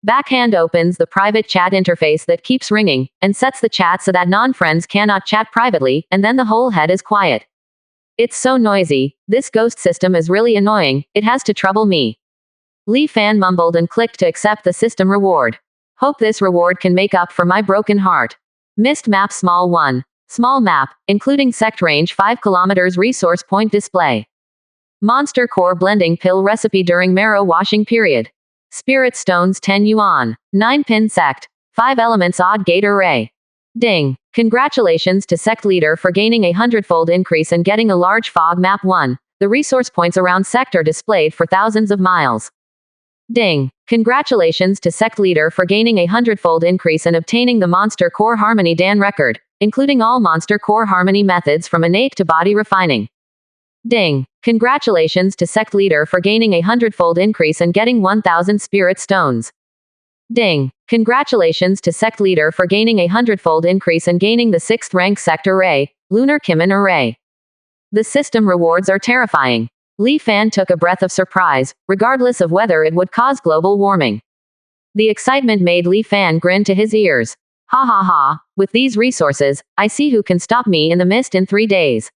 Backhand opens the private chat interface that keeps ringing, and sets the chat so that non-friends cannot chat privately, and then the whole head is quiet. It's so noisy, this ghost system is really annoying, it has to trouble me. Li Fan mumbled and clicked to accept the system reward. Hope this reward can make up for my broken heart. Missed map small 1. Small map, including sect range 5 km resource point display. Monster core blending pill recipe during marrow washing period. Spirit stones 10 yuan. 9-pin sect. 5 elements odd gate array. Ding. Congratulations to sect leader for gaining a 100-fold increase and getting a large fog map 1. The resource points around sect are displayed for thousands of miles. Ding. Congratulations to sect leader for gaining a 100-fold increase and obtaining the monster core harmony Dan record, including all monster core harmony methods from innate to body refining. Ding. Congratulations to sect leader for gaining a 100-fold increase and getting 1,000 spirit stones. Ding. Congratulations to sect leader for gaining a 100-fold increase and gaining the 6th rank sect array, Lunar Kimin array. The system rewards are terrifying. Li Fan took a breath of surprise, regardless of whether it would cause global warming. The excitement made Li Fan grin to his ears. Ha ha ha, with these resources, I see who can stop me in the mist in 3 days.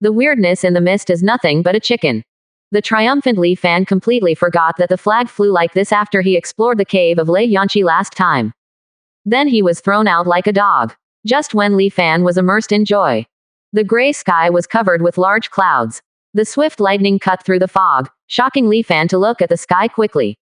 The weirdness in the mist is nothing but a chicken. The triumphant Li Fan completely forgot that the flag flew like this after he explored the cave of Lei Yanqi last time. Then he was thrown out like a dog. Just when Li Fan was immersed in joy. The gray sky was covered with large clouds. The swift lightning cut through the fog, shocking Li Fan to look at the sky quickly.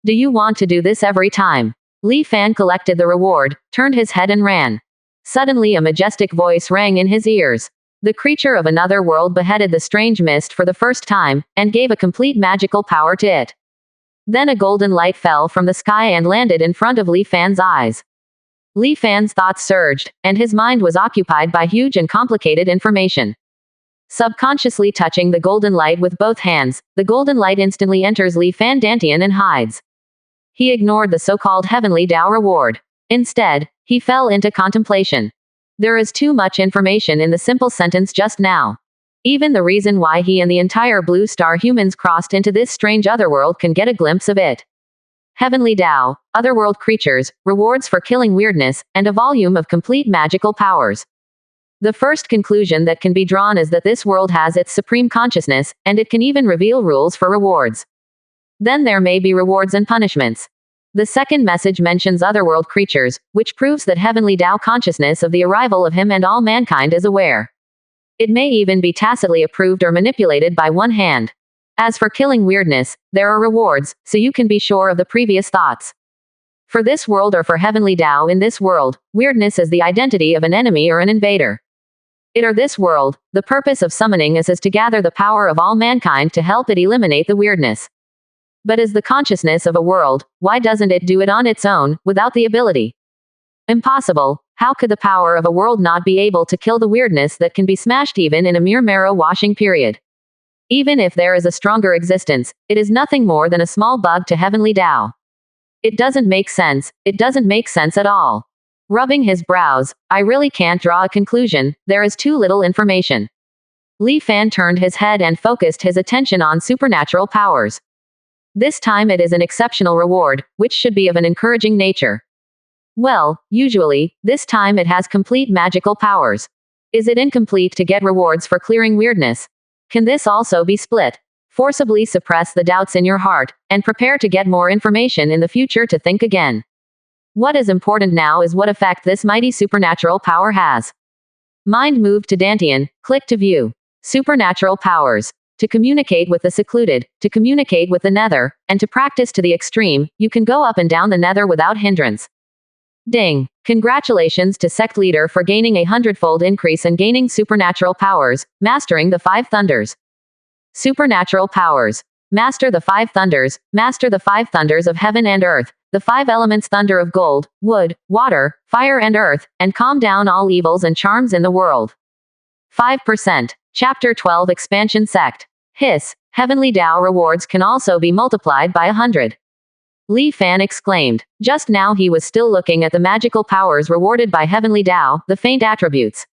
Do you want to do this every time? Li Fan collected the reward, turned his head and ran. Suddenly a majestic voice rang in his ears. The creature of another world beheaded the strange mist for the first time, and gave a complete magical power to it. Then a golden light fell from the sky and landed in front of Li Fan's eyes. Li Fan's thoughts surged, and his mind was occupied by huge and complicated information. Subconsciously touching the golden light with both hands, the golden light instantly enters Li Fan Dantian and hides. He ignored the so-called heavenly Tao reward. Instead, he fell into contemplation. There is too much information in the simple sentence just now. Even the reason why he and the entire Blue Star humans crossed into this strange otherworld can get a glimpse of it. Heavenly Tao, otherworld creatures, rewards for killing weirdness, and a volume of complete magical powers. The first conclusion that can be drawn is that this world has its supreme consciousness, and it can even reveal rules for rewards. Then there may be rewards and punishments. The second message mentions otherworld creatures, which proves that heavenly Tao consciousness of the arrival of him and all mankind is aware. It may even be tacitly approved or manipulated by one hand. As for killing weirdness, there are rewards, so you can be sure of the previous thoughts. For this world or for heavenly Tao in this world, weirdness is the identity of an enemy or an invader. It or this world, the purpose of summoning is to gather the power of all mankind to help it eliminate the weirdness. But as the consciousness of a world, why doesn't it do it on its own, without the ability? Impossible. How could the power of a world not be able to kill the weirdness that can be smashed even in a mere marrow washing period? Even if there is a stronger existence, it is nothing more than a small bug to heavenly Tao. It doesn't make sense. It doesn't make sense at all. Rubbing his brows, I really can't draw a conclusion, there is too little information. Li Fan turned his head and focused his attention on supernatural powers. This time it is an exceptional reward, which should be of an encouraging nature. Well, usually, this time it has complete magical powers. Is it incomplete to get rewards for clearing weirdness? Can this also be split? Forcibly suppress the doubts in your heart, and prepare to get more information in the future to think again. What is important now is what effect this mighty supernatural power has. Mind moved to Dantian, click to view. Supernatural powers. To communicate with the secluded, to communicate with the nether, and to practice to the extreme, you can go up and down the nether without hindrance. Ding! Congratulations to Sect Leader for gaining a 100-fold increase and gaining supernatural powers, mastering the 5 thunders. Supernatural powers. Master the 5 thunders, master the 5 thunders of heaven and earth, the 5 elements thunder of gold, wood, water, fire and earth, and calm down all evils and charms in the world. 5%. Chapter 12 Expansion Sect. Hiss, heavenly Tao rewards can also be multiplied by 100. Li Fan exclaimed. Just now he was still looking at the magical powers rewarded by heavenly Tao, the faint attributes.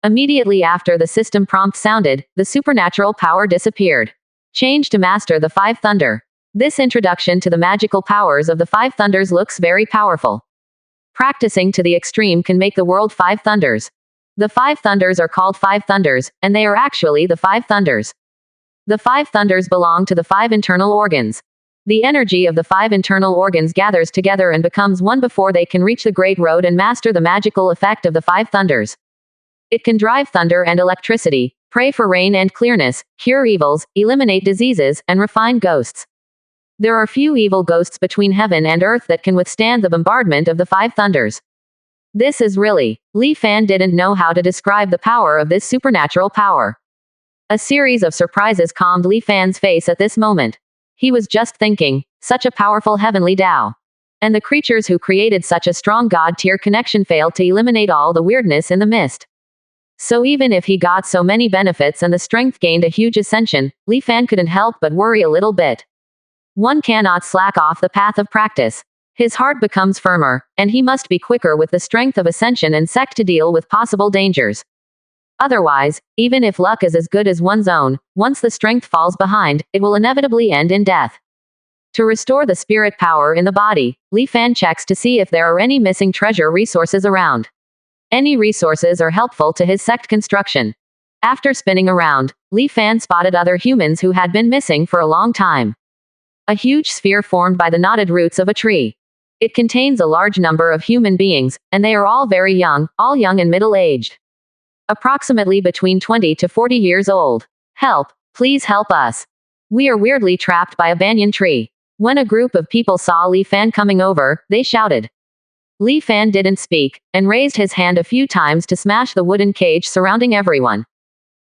Immediately after the system prompt sounded, the supernatural power disappeared. Change to master the 5 thunder. This introduction to the magical powers of the 5 thunders looks very powerful. Practicing to the extreme can make the world 5 thunders. The 5 thunders are called 5 thunders, and they are actually the 5 thunders. The 5 thunders belong to the 5 internal organs. The energy of the 5 internal organs gathers together and becomes one before they can reach the Great Road and master the magical effect of the 5 thunders. It can drive thunder and electricity, pray for rain and clearness, cure evils, eliminate diseases, and refine ghosts. There are few evil ghosts between heaven and earth that can withstand the bombardment of the 5 thunders. This is really. Li Fan didn't know how to describe the power of this supernatural power. A series of surprises calmed Li Fan's face at this moment. He was just thinking, such a powerful heavenly Tao. And the creatures who created such a strong god-tier connection failed to eliminate all the weirdness in the mist. So even if he got so many benefits and the strength gained a huge ascension, Li Fan couldn't help but worry a little bit. One cannot slack off the path of practice. His heart becomes firmer, and he must be quicker with the strength of ascension and sect to deal with possible dangers. Otherwise, even if luck is as good as one's own, once the strength falls behind, it will inevitably end in death. To restore the spirit power in the body, Li Fan checks to see if there are any missing treasure resources around. Any resources are helpful to his sect construction. After spinning around, Li Fan spotted other humans who had been missing for a long time. A huge sphere formed by the knotted roots of a tree. It contains a large number of human beings, and they are all very young, all young and middle-aged. Approximately between 20 to 40 years old. Help, please help us. We are weirdly trapped by a banyan tree. When a group of people saw Li Fan coming over, they shouted. Li Fan didn't speak, and raised his hand a few times to smash the wooden cage surrounding everyone.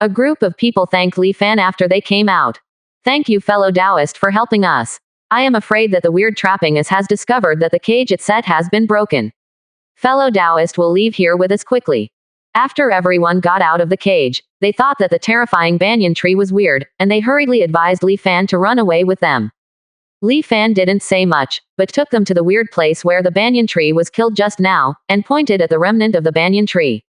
A group of people thanked Li Fan after they came out. Thank you, fellow Taoist, for helping us. I am afraid that the weird trapping has discovered that the cage it set has been broken. Fellow Taoist will leave here with us quickly. After everyone got out of the cage, they thought that the terrifying banyan tree was weird, and they hurriedly advised Li Fan to run away with them. Li Fan didn't say much, but took them to the weird place where the banyan tree was killed just now, and pointed at the remnant of the banyan tree.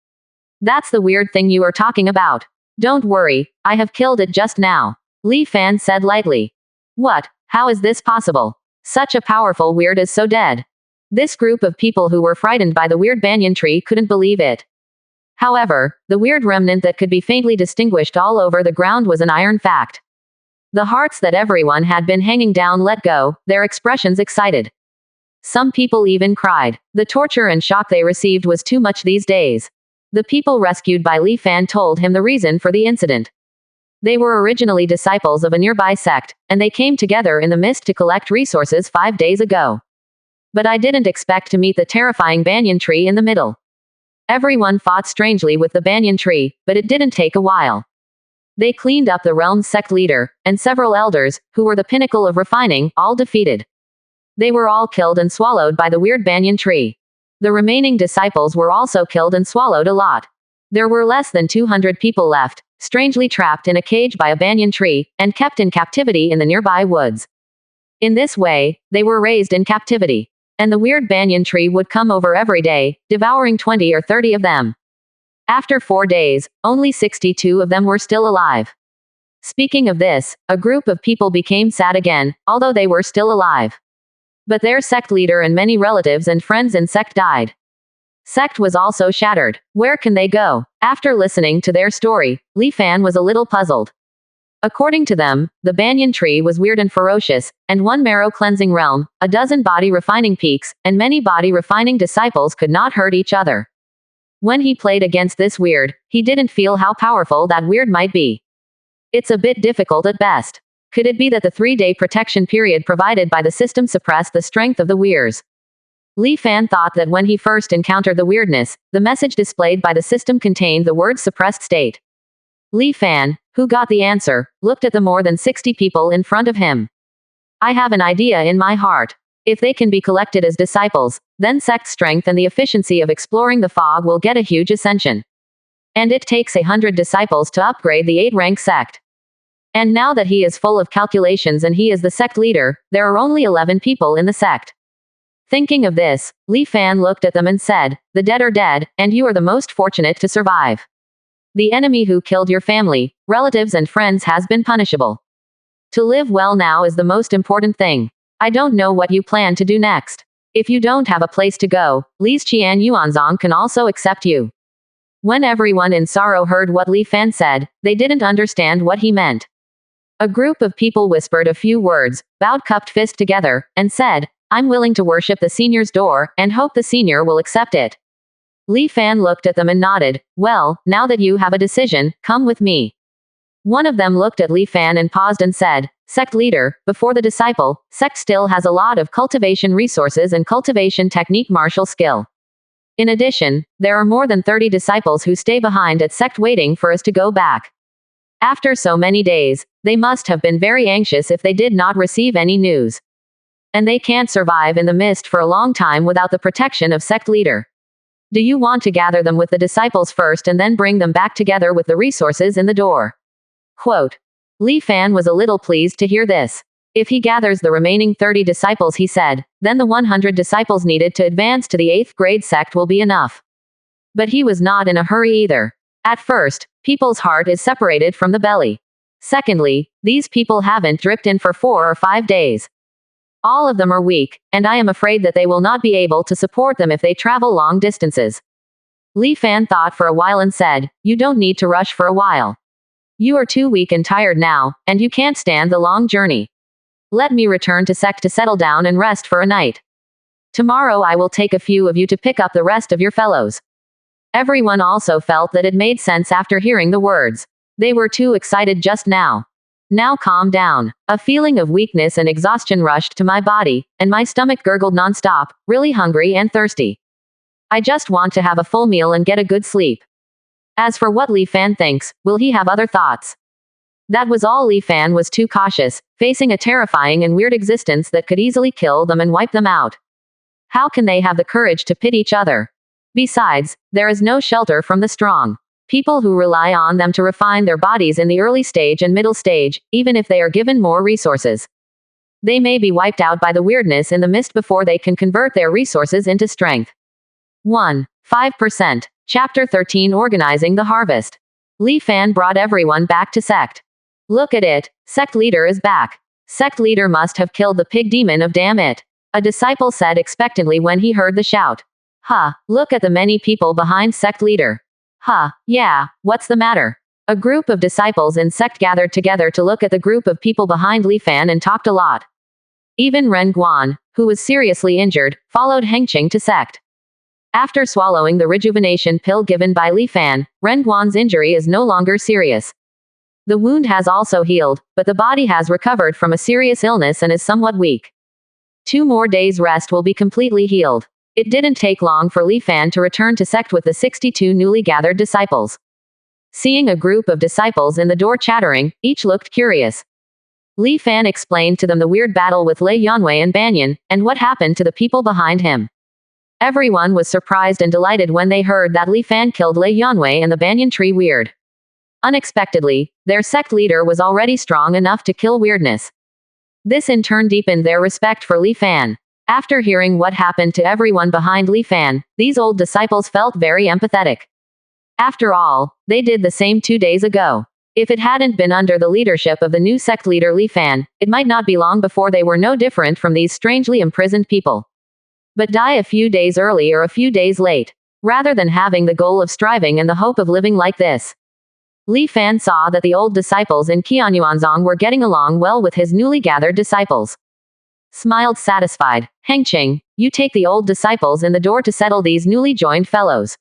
That's the weird thing you are talking about. Don't worry, I have killed it just now. Li Fan said lightly. What? How is this possible? Such a powerful weird is so dead. This group of people who were frightened by the weird banyan tree couldn't believe it. However, the weird remnant that could be faintly distinguished all over the ground was an iron fact. The hearts that everyone had been hanging down let go, their expressions excited. Some people even cried. The torture and shock they received was too much these days. The people rescued by Li Fan told him the reason for the incident. They were originally disciples of a nearby sect, and they came together in the mist to collect resources 5 days ago. But I didn't expect to meet the terrifying banyan tree in the middle. Everyone fought strangely with the banyan tree, but it didn't take a while. They cleaned up the realm's sect leader, and several elders, who were the pinnacle of refining, all defeated. They were all killed and swallowed by the weird banyan tree. The remaining disciples were also killed and swallowed a lot. There were less than 200 people left, strangely trapped in a cage by a banyan tree, and kept in captivity in the nearby woods. In this way, they were raised in captivity. And the weird banyan tree would come over every day, devouring 20 or 30 of them. After 4 days, only 62 of them were still alive. Speaking of this, a group of people became sad again, although they were still alive. But their sect leader and many relatives and friends in Sect died. Sect was also shattered. Where can they go? After listening to their story, Li Fan was a little puzzled. According to them, the banyan tree was weird and ferocious, and one marrow-cleansing realm, a dozen body-refining peaks, and many body-refining disciples could not hurt each other. When he played against this weird, he didn't feel how powerful that weird might be. It's a bit difficult at best. Could it be that the 3-day protection period provided by the system suppressed the strength of the weirs? Li Fan thought that when he first encountered the weirdness, the message displayed by the system contained the word suppressed state. Li Fan, who got the answer, looked at the more than 60 people in front of him. I have an idea in my heart. If they can be collected as disciples, then Sect's strength and the efficiency of exploring the fog will get a huge ascension. And it takes 100 disciples to upgrade the 8-rank sect. And now that he is full of calculations and he is the sect leader, there are only 11 people in the sect. Thinking of this, Li Fan looked at them and said, the dead are dead, and you are the most fortunate to survive. The enemy who killed your family, relatives and friends has been punishable. To live well now is the most important thing. I don't know what you plan to do next. If you don't have a place to go, Li's Qian Yuanzong can also accept you. When everyone in sorrow heard what Li Fan said, they didn't understand what he meant. A group of people whispered a few words, bowed cupped fist together, and said, I'm willing to worship the senior's door, and hope the senior will accept it. Li Fan looked at them and nodded. Well, now that you have a decision, come with me. One of them looked at Li Fan and paused and said, Sect leader, before the disciple, Sect still has a lot of cultivation resources and cultivation technique martial skill. In addition, there are more than 30 disciples who stay behind at Sect waiting for us to go back. After so many days, they must have been very anxious if they did not receive any news. And they can't survive in the mist for a long time without the protection of Sect leader. Do you want to gather them with the disciples first and then bring them back together with the resources in the door? Quote. Li Fan was a little pleased to hear this. If he gathers the remaining 30 disciples, he said, then the 100 disciples needed to advance to the 8th grade sect will be enough. But he was not in a hurry either. At first, people's heart is separated from the belly. Secondly, these people haven't dripped in for 4 or 5 days. All of them are weak, and I am afraid that they will not be able to support them if they travel long distances. Li Fan thought for a while and said, "You don't need to rush for a while. You are too weak and tired now, and you can't stand the long journey. Let me return to Sect to settle down and rest for a night. Tomorrow I will take a few of you to pick up the rest of your fellows." Everyone also felt that it made sense after hearing the words. They were too excited just now. Now calm down. A feeling of weakness and exhaustion rushed to my body, and my stomach gurgled nonstop, really hungry and thirsty. I just want to have a full meal and get a good sleep. As for what Li Fan thinks, will he have other thoughts? That was all. Li Fan was too cautious, facing a terrifying and weird existence that could easily kill them and wipe them out. How can they have the courage to pit each other? Besides, there is no shelter from the strong. People who rely on them to refine their bodies in the early stage and middle stage, even if they are given more resources. They may be wiped out by the weirdness in the mist before they can convert their resources into strength. 1.5%. Chapter 13, Organizing the Harvest. Li Fan brought everyone back to Sect. Look at it, Sect leader is back. Sect leader must have killed the pig demon of damn it. A disciple said expectantly when he heard the shout. Look at the many people behind Sect leader. Yeah, what's the matter? A group of disciples in Sect gathered together to look at the group of people behind Li Fan and talked a lot. Even Ren Guan, who was seriously injured, followed Hengqing to Sect. After swallowing the rejuvenation pill given by Li Fan, Ren Guan's injury is no longer serious. The wound has also healed, but the body has recovered from a serious illness and is somewhat weak. 2 more days rest will be completely healed. It didn't take long for Li Fan to return to Sect with the 62 newly gathered disciples. Seeing a group of disciples in the door chattering, each looked curious. Li Fan explained to them the weird battle with Lei Yanwei and Banyan, and what happened to the people behind him. Everyone was surprised and delighted when they heard that Li Fan killed Lei Yanwei and the banyan tree weird. Unexpectedly, their Sect leader was already strong enough to kill weirdness. This in turn deepened their respect for Li Fan. After hearing what happened to everyone behind Li Fan, these old disciples felt very empathetic. After all, they did the same 2 days ago. If it hadn't been under the leadership of the new Sect leader Li Fan, it might not be long before they were no different from these strangely imprisoned people. But die a few days early or a few days late, rather than having the goal of striving and the hope of living like this. Li Fan saw that the old disciples in Qianyuanzong were getting along well with his newly gathered disciples. Smiled satisfied. Hengqing, you take the old disciples in the door to settle these newly joined fellows.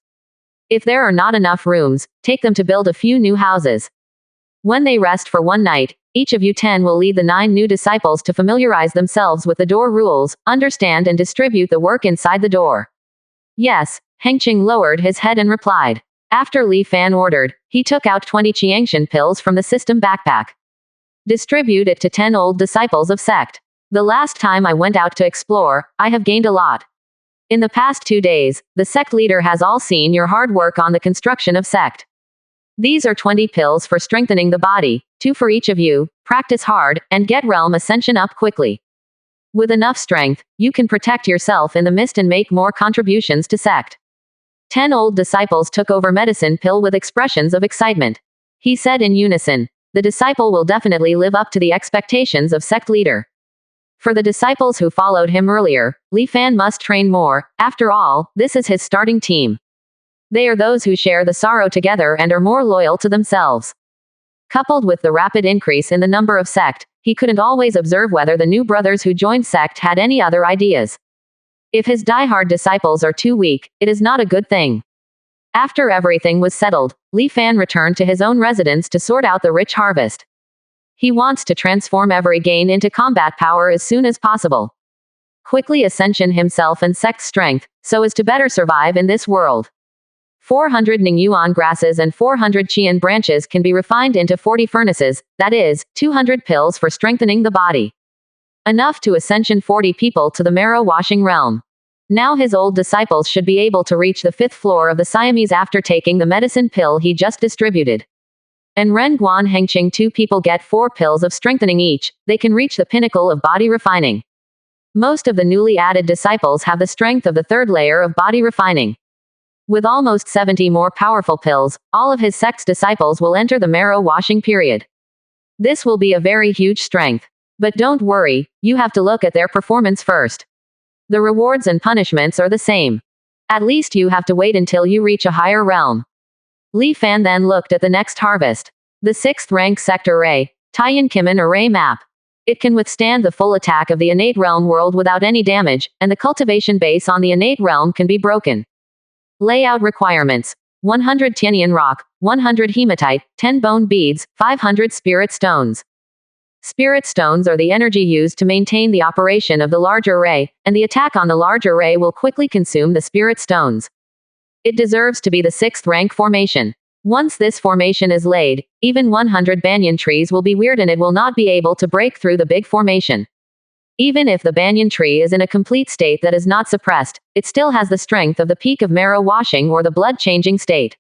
If there are not enough rooms, take them to build a few new houses. When they rest for one night, each of you 10 will lead the 9 new disciples to familiarize themselves with the door rules, understand and distribute the work inside the door. Yes, Hengqing lowered his head and replied. After Li Fan ordered, he took out 20 Qiangshan pills from the system backpack. Distribute it to 10 old disciples of Sect. The last time I went out to explore, I have gained a lot. In the past 2 days, the Sect leader has all seen your hard work on the construction of Sect. These are 20 pills for strengthening the body, 2 for each of you. Practice hard, and get realm ascension up quickly. With enough strength, you can protect yourself in the mist and make more contributions to Sect. 10 old disciples took over medicine pill with expressions of excitement. He said in unison, the disciple will definitely live up to the expectations of Sect leader. For the disciples who followed him earlier, Li Fan must train more. After all, this is his starting team. They are those who share the sorrow together and are more loyal to themselves. Coupled with the rapid increase in the number of Sect, he couldn't always observe whether the new brothers who joined Sect had any other ideas. If his die-hard disciples are too weak, it is not a good thing. After everything was settled, Li Fan returned to his own residence to sort out the rich harvest. He wants to transform every gain into combat power as soon as possible. Quickly ascension himself and Sect's strength, so as to better survive in this world. 400 Ningyuan grasses and 400 Qian branches can be refined into 40 furnaces, that is, 200 pills for strengthening the body. Enough to ascension 40 people to the marrow washing realm. Now his old disciples should be able to reach the 5th floor of the Siamese after taking the medicine pill he just distributed. And Ren Guan Hengqing 2 people get 4 pills of strengthening each, they can reach the pinnacle of body refining. Most of the newly added disciples have the strength of the 3rd layer of body refining. With almost 70 more powerful pills, all of his sect's disciples will enter the marrow washing period. This will be a very huge strength. But don't worry, you have to look at their performance first. The rewards and punishments are the same. At least you have to wait until you reach a higher realm. Li Fan then looked at the next harvest. The 6th rank sect array, Taiyan Kimin array map. It can withstand the full attack of the innate realm world without any damage, and the cultivation base on the innate realm can be broken. Layout requirements: 100 Tianyan rock, 100 hematite, 10 bone beads, 500 spirit stones. Spirit stones are the energy used to maintain the operation of the large array, and the attack on the large array will quickly consume the spirit stones. It deserves to be the 6th rank formation. Once this formation is laid, even 100 banyan trees will be weird and it will not be able to break through the big formation. Even if the banyan tree is in a complete state that is not suppressed, it still has the strength of the peak of marrow washing or the blood changing state.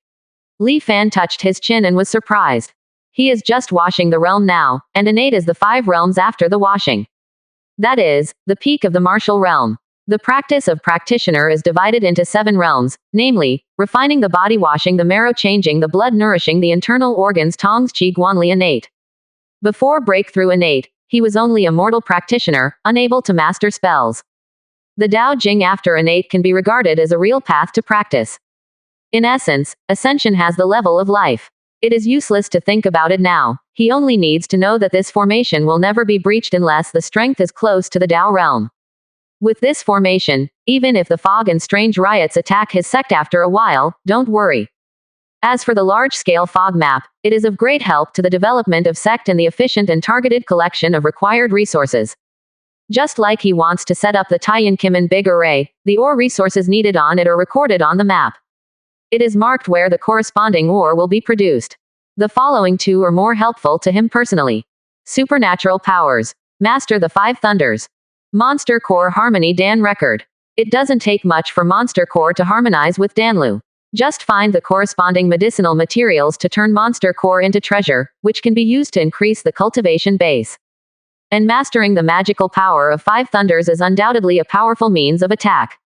Li Fan touched his chin and was surprised. He is just washing the realm now, and innate is the 5 realms after the washing. That is, the peak of the martial realm. The practice of practitioner is divided into 7 realms, namely, refining the body, washing the marrow, changing the blood, nourishing the internal organs, Tongs Qi Guanli innate. Before breakthrough innate, he was only a mortal practitioner, unable to master spells. The Dao Jing after innate can be regarded as a real path to practice. In essence, ascension has the level of life. It is useless to think about it now. He only needs to know that this formation will never be breached unless the strength is close to the Dao realm. With this formation, even if the fog and strange riots attack his sect after a while, don't worry. As for the large-scale fog map, it is of great help to the development of sect and the efficient and targeted collection of required resources. Just like he wants to set up the Taiyan Kimin big array, the ore resources needed on it are recorded on the map. It is marked where the corresponding ore will be produced. The following 2 are more helpful to him personally. Supernatural powers. Master the 5 thunders. Monster Core Harmony Dan Record. It doesn't take much for Monster Core to harmonize with Danlu. Just find the corresponding medicinal materials to turn Monster Core into treasure, which can be used to increase the cultivation base. And mastering the magical power of 5 thunders is undoubtedly a powerful means of attack.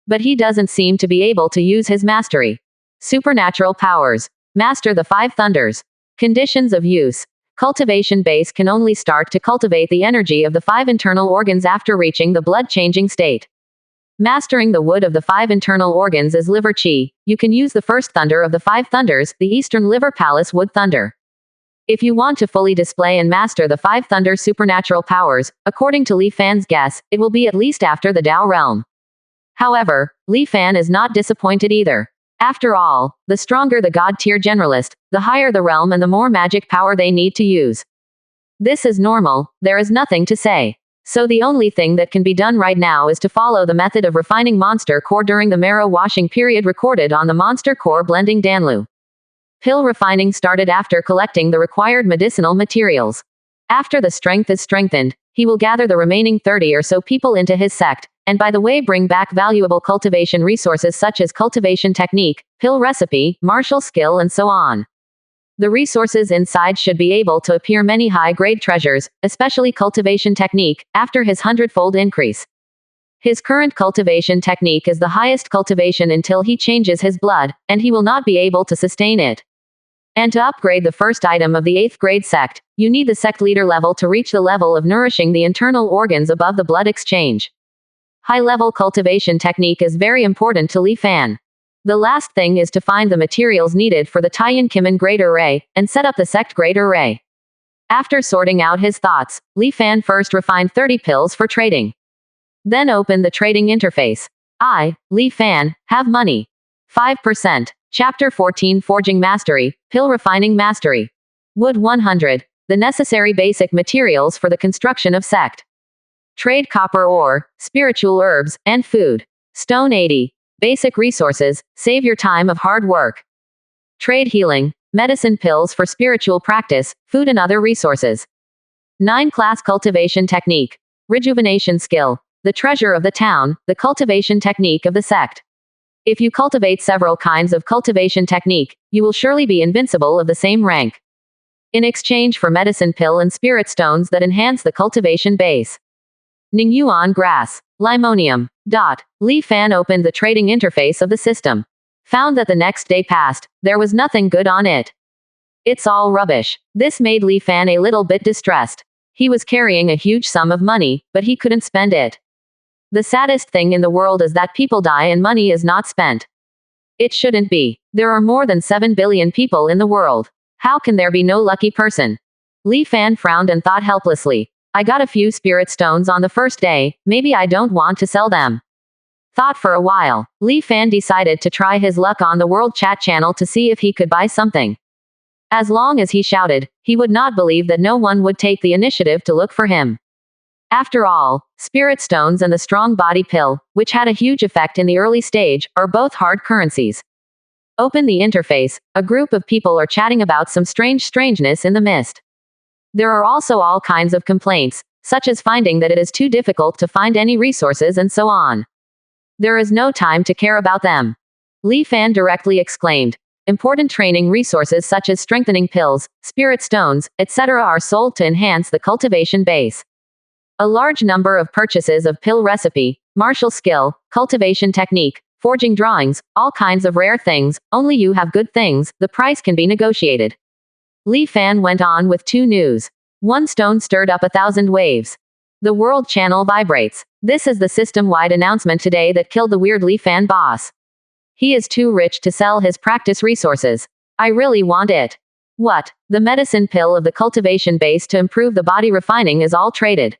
But he doesn't seem to be able to use his mastery. Supernatural powers. Master the 5 thunders. Conditions of use. Cultivation base can only start to cultivate the energy of the 5 internal organs after reaching the blood-changing state. Mastering the wood of the 5 internal organs is liver chi. You can use the first thunder of the 5 thunders, the Eastern Liver Palace Wood Thunder. If you want to fully display and master the 5 thunder supernatural powers, according to Li Fan's guess, it will be at least after the Dao realm. However, Li Fan is not disappointed either. After all, the stronger the god-tier generalist, the higher the realm and the more magic power they need to use. This is normal, there is nothing to say. So the only thing that can be done right now is to follow the method of refining Monster Core during the marrow washing period recorded on the Monster Core blending Danlu. Pill refining started after collecting the required medicinal materials. After the strength is strengthened, he will gather the remaining 30 or so people into his sect, and by the way bring back valuable cultivation resources such as cultivation technique, pill recipe, martial skill and so on. The resources inside should be able to appear many high-grade treasures, especially cultivation technique, after his 100-fold increase. His current cultivation technique is the highest cultivation until he changes his blood, and he will not be able to sustain it. And to upgrade the first item of the 8th grade sect, you need the sect leader level to reach the level of nourishing the internal organs above the blood exchange. High-level cultivation technique is very important to Li Fan. The last thing is to find the materials needed for the Taiyan Kimin Great Array, and set up the Sect Great Array. After sorting out his thoughts, Li Fan first refined 30 pills for trading. Then opened the trading interface. I, Li Fan, have money. 5%. Chapter 14 Forging Mastery, Pill Refining Mastery. Wood 100. The necessary basic materials for the construction of sect. Trade copper ore, spiritual herbs, and food. Stone 80. Basic resources, save your time of hard work. Trade healing, medicine pills for spiritual practice, food and other resources. 9 class cultivation technique. Rejuvenation skill, the treasure of the town, the cultivation technique of the sect. If you cultivate several kinds of cultivation technique, you will surely be invincible of the same rank. In exchange for medicine pill and spirit stones that enhance the cultivation base. Ningyuan grass, limonium. Li Fan opened the trading interface of the system. Found that the next day passed, there was nothing good on it. It's all rubbish. This made Li Fan a little bit distressed. He was carrying a huge sum of money, but he couldn't spend it. The saddest thing in the world is that people die and money is not spent. It shouldn't be. There are more than 7 billion people in the world. How can there be no lucky person? Li Fan frowned and thought helplessly. I got a few spirit stones on the first day, maybe I don't want to sell them. Thought for a while, Li Fan decided to try his luck on the World Chat channel to see if he could buy something. As long as he shouted, he would not believe that no one would take the initiative to look for him. After all, spirit stones and the strong body pill, which had a huge effect in the early stage, are both hard currencies. Open the interface, a group of people are chatting about some strangeness in the mist. There are also all kinds of complaints, such as finding that it is too difficult to find any resources and so on. There is no time to care about them. Li Fan directly exclaimed. Important training resources such as strengthening pills, spirit stones, etc. are sold to enhance the cultivation base. A large number of purchases of pill recipe, martial skill, cultivation technique, forging drawings, all kinds of rare things, only you have good things, the price can be negotiated. Li Fan went on with 2 news. 1 stone stirred up 1,000 waves. The world channel vibrates. This is the system-wide announcement today that killed the weird Li Fan boss. He is too rich to sell his practice resources. I really want it. What? The medicine pill of the cultivation base to improve the body refining is all traded.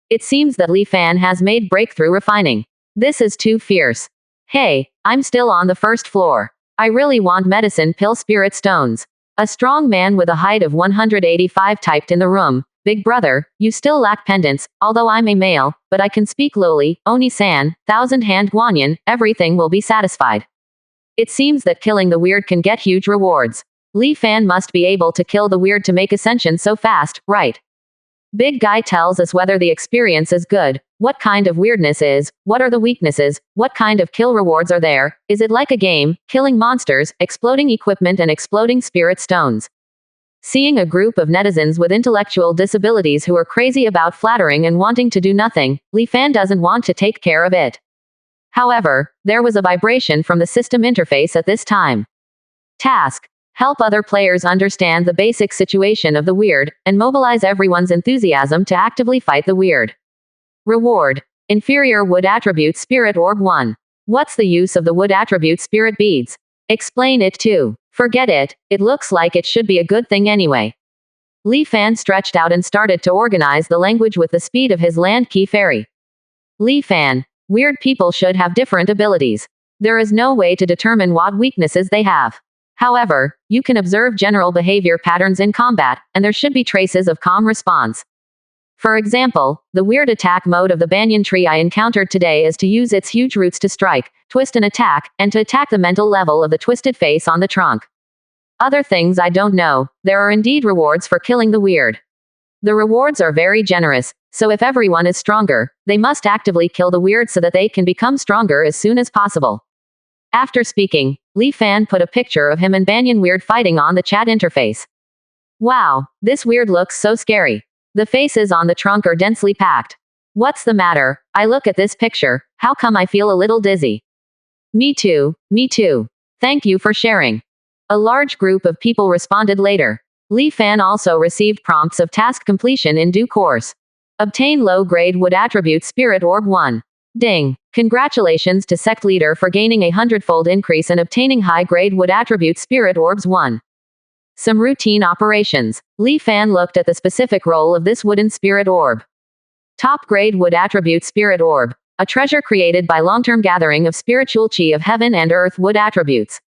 It seems that Li Fan has made breakthrough refining. This is too fierce. Hey, I'm still on the first floor. I really want medicine pill spirit stones. A strong man with a height of 185 typed in the room. Big brother, you still lack pendants, although I'm a male, but I can speak lowly. Oni-san, 1,000-hand guanyin, everything will be satisfied. It seems that killing the weird can get huge rewards. Li Fan must be able to kill the weird to make ascension so fast, right? Big guy tells us whether the experience is good, what kind of weirdness is, what are the weaknesses, what kind of kill rewards are there, is it like a game, killing monsters, exploding equipment and exploding spirit stones. Seeing a group of netizens with intellectual disabilities who are crazy about flattering and wanting to do nothing, Li Fan doesn't want to take care of it. However, there was a vibration from the system interface at this time. Task. Help other players understand the basic situation of the weird, and mobilize everyone's enthusiasm to actively fight the weird. Reward. Inferior Wood Attribute Spirit Orb 1. What's the use of the Wood Attribute Spirit Beads? Explain it too. Forget it, it looks like it should be a good thing anyway. Li Fan stretched out and started to organize the language with the speed of his land key fairy. Li Fan. Weird people should have different abilities. There is no way to determine what weaknesses they have. However, you can observe general behavior patterns in combat, and there should be traces of calm response. For example, the weird attack mode of the banyan tree I encountered today is to use its huge roots to strike, twist and attack, and to attack the mental level of the twisted face on the trunk. Other things I don't know. There are indeed rewards for killing the weird. The rewards are very generous, so if everyone is stronger, they must actively kill the weird so that they can become stronger as soon as possible. After speaking, Li Fan put a picture of him and Banyan Weird fighting on the chat interface. Wow, this weird looks so scary. The faces on the trunk are densely packed. What's the matter? I look at this picture, how come I feel a little dizzy? Me too, me too. Thank you for sharing. A large group of people responded later. Li Fan also received prompts of task completion in due course. Obtain low-grade Wood Attribute Spirit Orb 1. Ding. Congratulations to Sect Leader for gaining a 100-fold increase and obtaining high-grade Wood Attribute Spirit Orbs 1. Some routine operations. Li Fan looked at the specific role of this wooden spirit orb. Top-grade Wood Attribute Spirit Orb. A treasure created by long-term gathering of spiritual chi of heaven and earth wood attributes.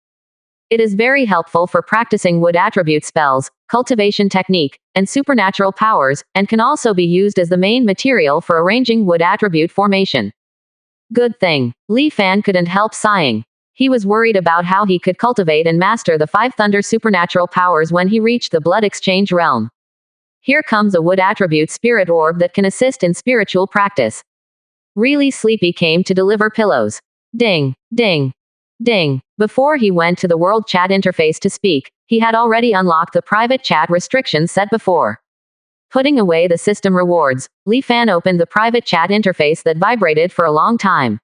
It is very helpful for practicing wood attribute spells, cultivation technique, and supernatural powers, and can also be used as the main material for arranging wood attribute formation. Good thing. Li Fan couldn't help sighing. He was worried about how he could cultivate and master the 5 thunder supernatural powers when he reached the blood exchange realm. Here comes a wood attribute spirit orb that can assist in spiritual practice. Really Sleepy came to deliver pillows. Ding, ding, ding. Before he went to the world chat interface to speak, he had already unlocked the private chat restrictions set before. Putting away the system rewards, Li Fan opened the private chat interface that vibrated for a long time.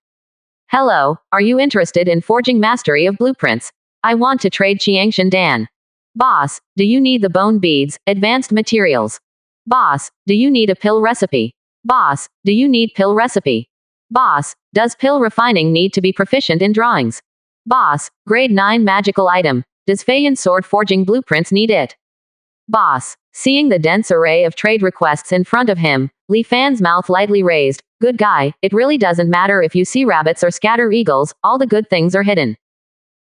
Hello, are you interested in forging mastery of blueprints? I want to trade Qiangshan Dan. Boss, do you need the bone beads, advanced materials? Boss, do you need a pill recipe? Boss, do you need pill recipe? Boss, does pill refining need to be proficient in drawings? Boss, grade 9 magical item. Does Feiyan sword forging blueprints need it? Boss, seeing the dense array of trade requests in front of him, Li Fan's mouth lightly raised. Good guy, it really doesn't matter if you see rabbits or scatter eagles, all the good things are hidden.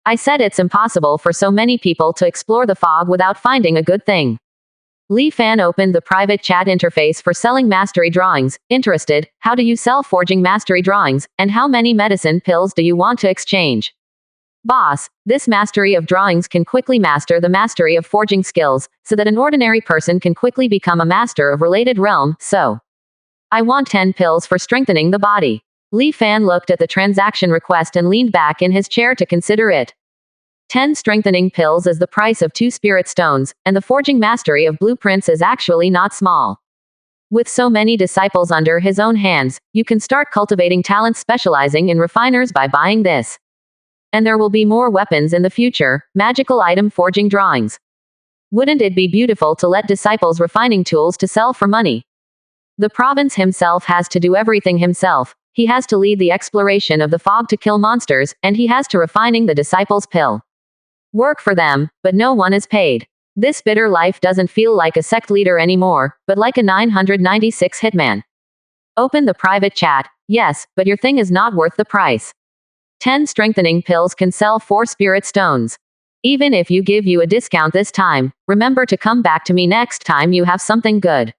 I said it's impossible for so many people to explore the fog without finding a good thing. Li Fan opened the private chat interface for selling mastery drawings. Interested, how do you sell forging mastery drawings, and how many medicine pills do you want to exchange? Boss, this mastery of drawings can quickly master the mastery of forging skills, so that an ordinary person can quickly become a master of related realm, so. I want 10 pills for strengthening the body. Li Fan looked at the transaction request and leaned back in his chair to consider it. 10 strengthening pills is the price of 2 spirit stones, and the forging mastery of blueprints is actually not small. With so many disciples under his own hands, you can start cultivating talents specializing in refiners by buying this. And there will be more weapons in the future, magical item forging drawings. Wouldn't it be beautiful to let disciples refining tools to sell for money? The province himself has to do everything himself. He has to lead the exploration of the fog to kill monsters, and he has to refining the disciples' pill. Work for them, but no one is paid. This bitter life doesn't feel like a sect leader anymore, but like a 996 hitman. Open the private chat. Yes, but your thing is not worth the price. 10 strengthening pills can sell 4 spirit stones. Even if you give you a discount this time, remember to come back to me next time you have something good.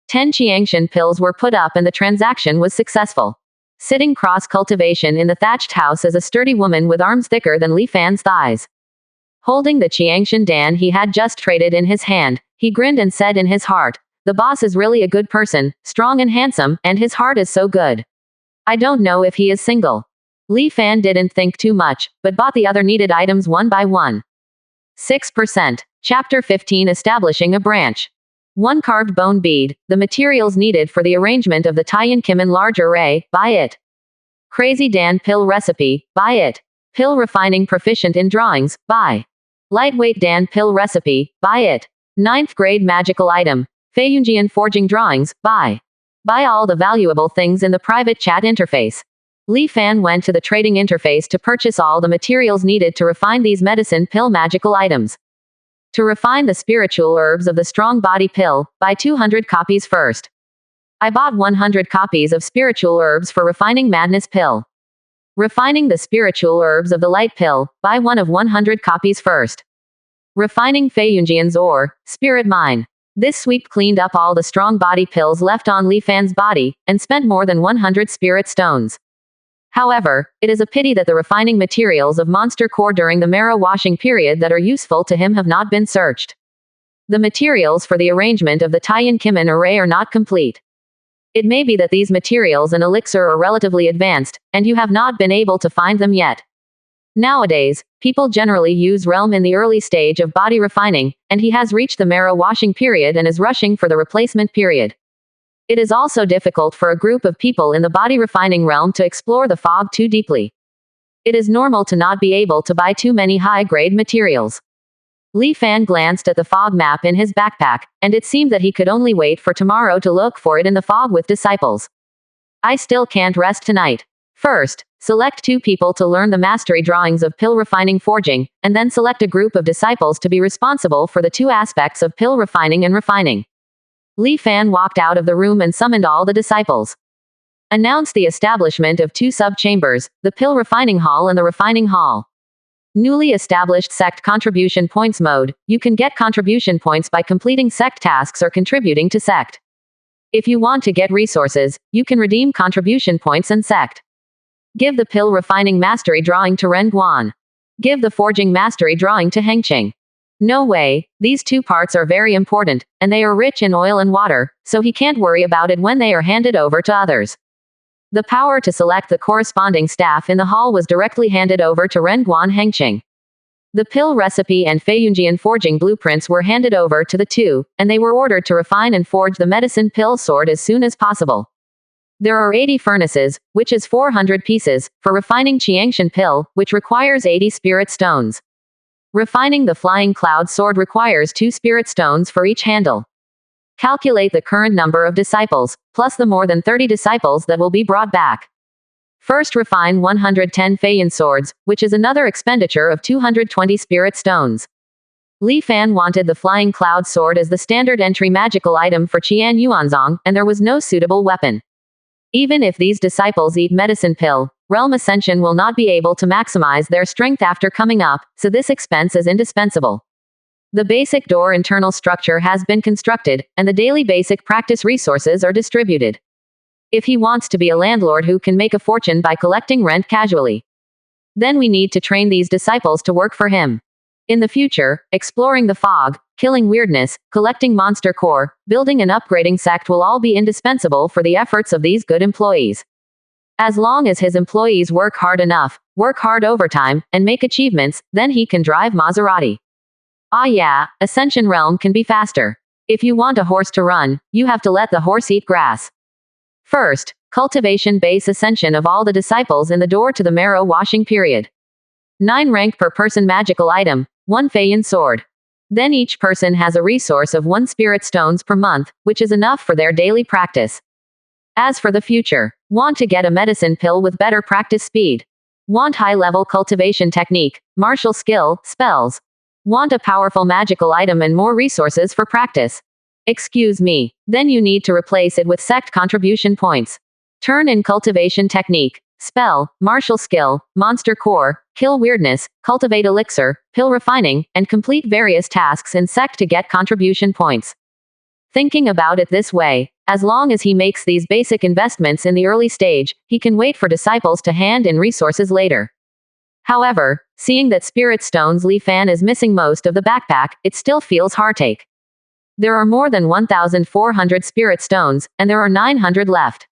10 Qiangshan pills were put up and the transaction was successful. Sitting cross-cultivation in the thatched house is a sturdy woman with arms thicker than Li Fan's thighs. Holding the Qiangshan Dan he had just traded in his hand, he grinned and said in his heart, the boss is really a good person, strong and handsome, and his heart is so good. I don't know if he is single. Li Fan didn't think too much, but bought the other needed items one by one. 6%. Chapter 15 Establishing a branch. 1 carved bone bead, the materials needed for the arrangement of the Taiyan Kimin large array, buy it. Crazy Dan pill recipe, buy it. Pill refining proficient in drawings, buy. Lightweight Dan pill recipe, buy it. 9th grade magical item, Feiyunjian forging drawings, buy. Buy all the valuable things in the private chat interface. Li Fan went to the trading interface to purchase all the materials needed to refine these medicine pill magical items. To refine the spiritual herbs of the strong body pill, buy 200 copies first. I bought 100 copies of spiritual herbs for refining madness pill. Refining the spiritual herbs of the light pill, buy one of 100 copies first. Refining Feiyunjian's ore, spirit mine. This sweep cleaned up all the strong body pills left on Li Fan's body, and spent more than 100 spirit stones. However, it is a pity that the refining materials of monster core during the marrow washing period that are useful to him have not been searched. The materials for the arrangement of the Taiyan Kimin array are not complete. It may be that these materials and elixir are relatively advanced, and you have not been able to find them yet. Nowadays, people generally use realm in the early stage of body refining, and he has reached the marrow washing period and is rushing for the replacement period. It is also difficult for a group of people in the body refining realm to explore the fog too deeply. It is normal to not be able to buy too many high-grade materials. Li Fan glanced at the fog map in his backpack, and it seemed that he could only wait for tomorrow to look for it in the fog with disciples. I still can't rest tonight. First, select 2 people to learn the mastery drawings of pill refining forging, and then select a group of disciples to be responsible for the 2 aspects of pill refining and refining. Li Fan walked out of the room and summoned all the disciples. Announced the establishment of 2 sub-chambers, the pill refining hall and the refining hall. Newly established Sect contribution points mode. You can get contribution points by completing Sect tasks or contributing to Sect. If you want to get resources, you can redeem contribution points and Sect. Give the pill refining mastery drawing to Ren Guan. Give the forging mastery drawing to Hengqing. No way, these 2 parts are very important, and they are rich in oil and water, so he can't worry about it when they are handed over to others. The power to select the corresponding staff in the hall was directly handed over to Ren Guan Hengqing. The pill recipe and Feiyunjian forging blueprints were handed over to the 2, and they were ordered to refine and forge the medicine pill sword as soon as possible. There are 80 furnaces, which is 400 pieces, for refining Qiangshan pill, which requires 80 spirit stones. Refining the flying cloud sword requires 2 spirit stones for each handle. Calculate the current number of disciples, plus the more than 30 disciples that will be brought back. First refine 110 Feiyan swords, which is another expenditure of 220 spirit stones. Li Fan wanted the flying cloud sword as the standard entry magical item for Qian Yuanzong, and there was no suitable weapon. Even if these disciples eat medicine pill, realm ascension will not be able to maximize their strength after coming up, so this expense is indispensable. The basic door internal structure has been constructed, and the daily basic practice resources are distributed. If he wants to be a landlord who can make a fortune by collecting rent casually, then we need to train these disciples to work for him. In the future, exploring the fog, killing weirdness, collecting monster core, building and upgrading Sect will all be indispensable for the efforts of these good employees. As long as his employees work hard enough, work hard overtime, and make achievements, then he can drive Maserati. Ah yeah, Ascension Realm can be faster. If you want a horse to run, you have to let the horse eat grass. First, cultivation base ascension of all the disciples in the door to the marrow washing period. 9 rank per person magical item, 1 Feiyan sword. Then each person has a resource of 1 spirit stones per month, which is enough for their daily practice. As for the future, want to get a medicine pill with better practice speed. Want high-level cultivation technique, martial skill, spells. Want a powerful magical item and more resources for practice. Excuse me. Then you need to replace it with Sect contribution points. Turn in cultivation technique, spell, martial skill, monster core, kill weirdness, cultivate elixir, pill refining, and complete various tasks in Sect to get contribution points. Thinking about it this way, as long as he makes these basic investments in the early stage, he can wait for disciples to hand in resources later. However, seeing that spirit stones Li Fan is missing most of the backpack, it still feels heartache. There are more than 1,400 spirit stones, and there are 900 left.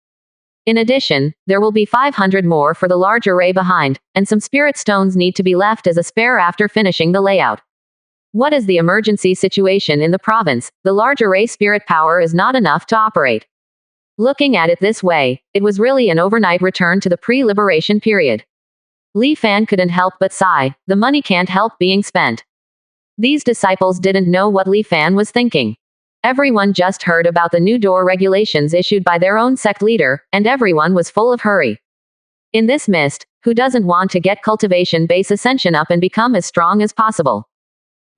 In addition, there will be 500 more for the large array behind, and some spirit stones need to be left as a spare after finishing the layout. What is the emergency situation in the province? The large array spirit power is not enough to operate. Looking at it this way, it was really an overnight return to the pre-liberation period. Li Fan couldn't help but sigh. The money can't help being spent. These disciples didn't know what Li Fan was thinking. Everyone just heard about the new door regulations issued by their own sect leader, and everyone was full of hurry. In this mist, who doesn't want to get cultivation base ascension up and become as strong as possible?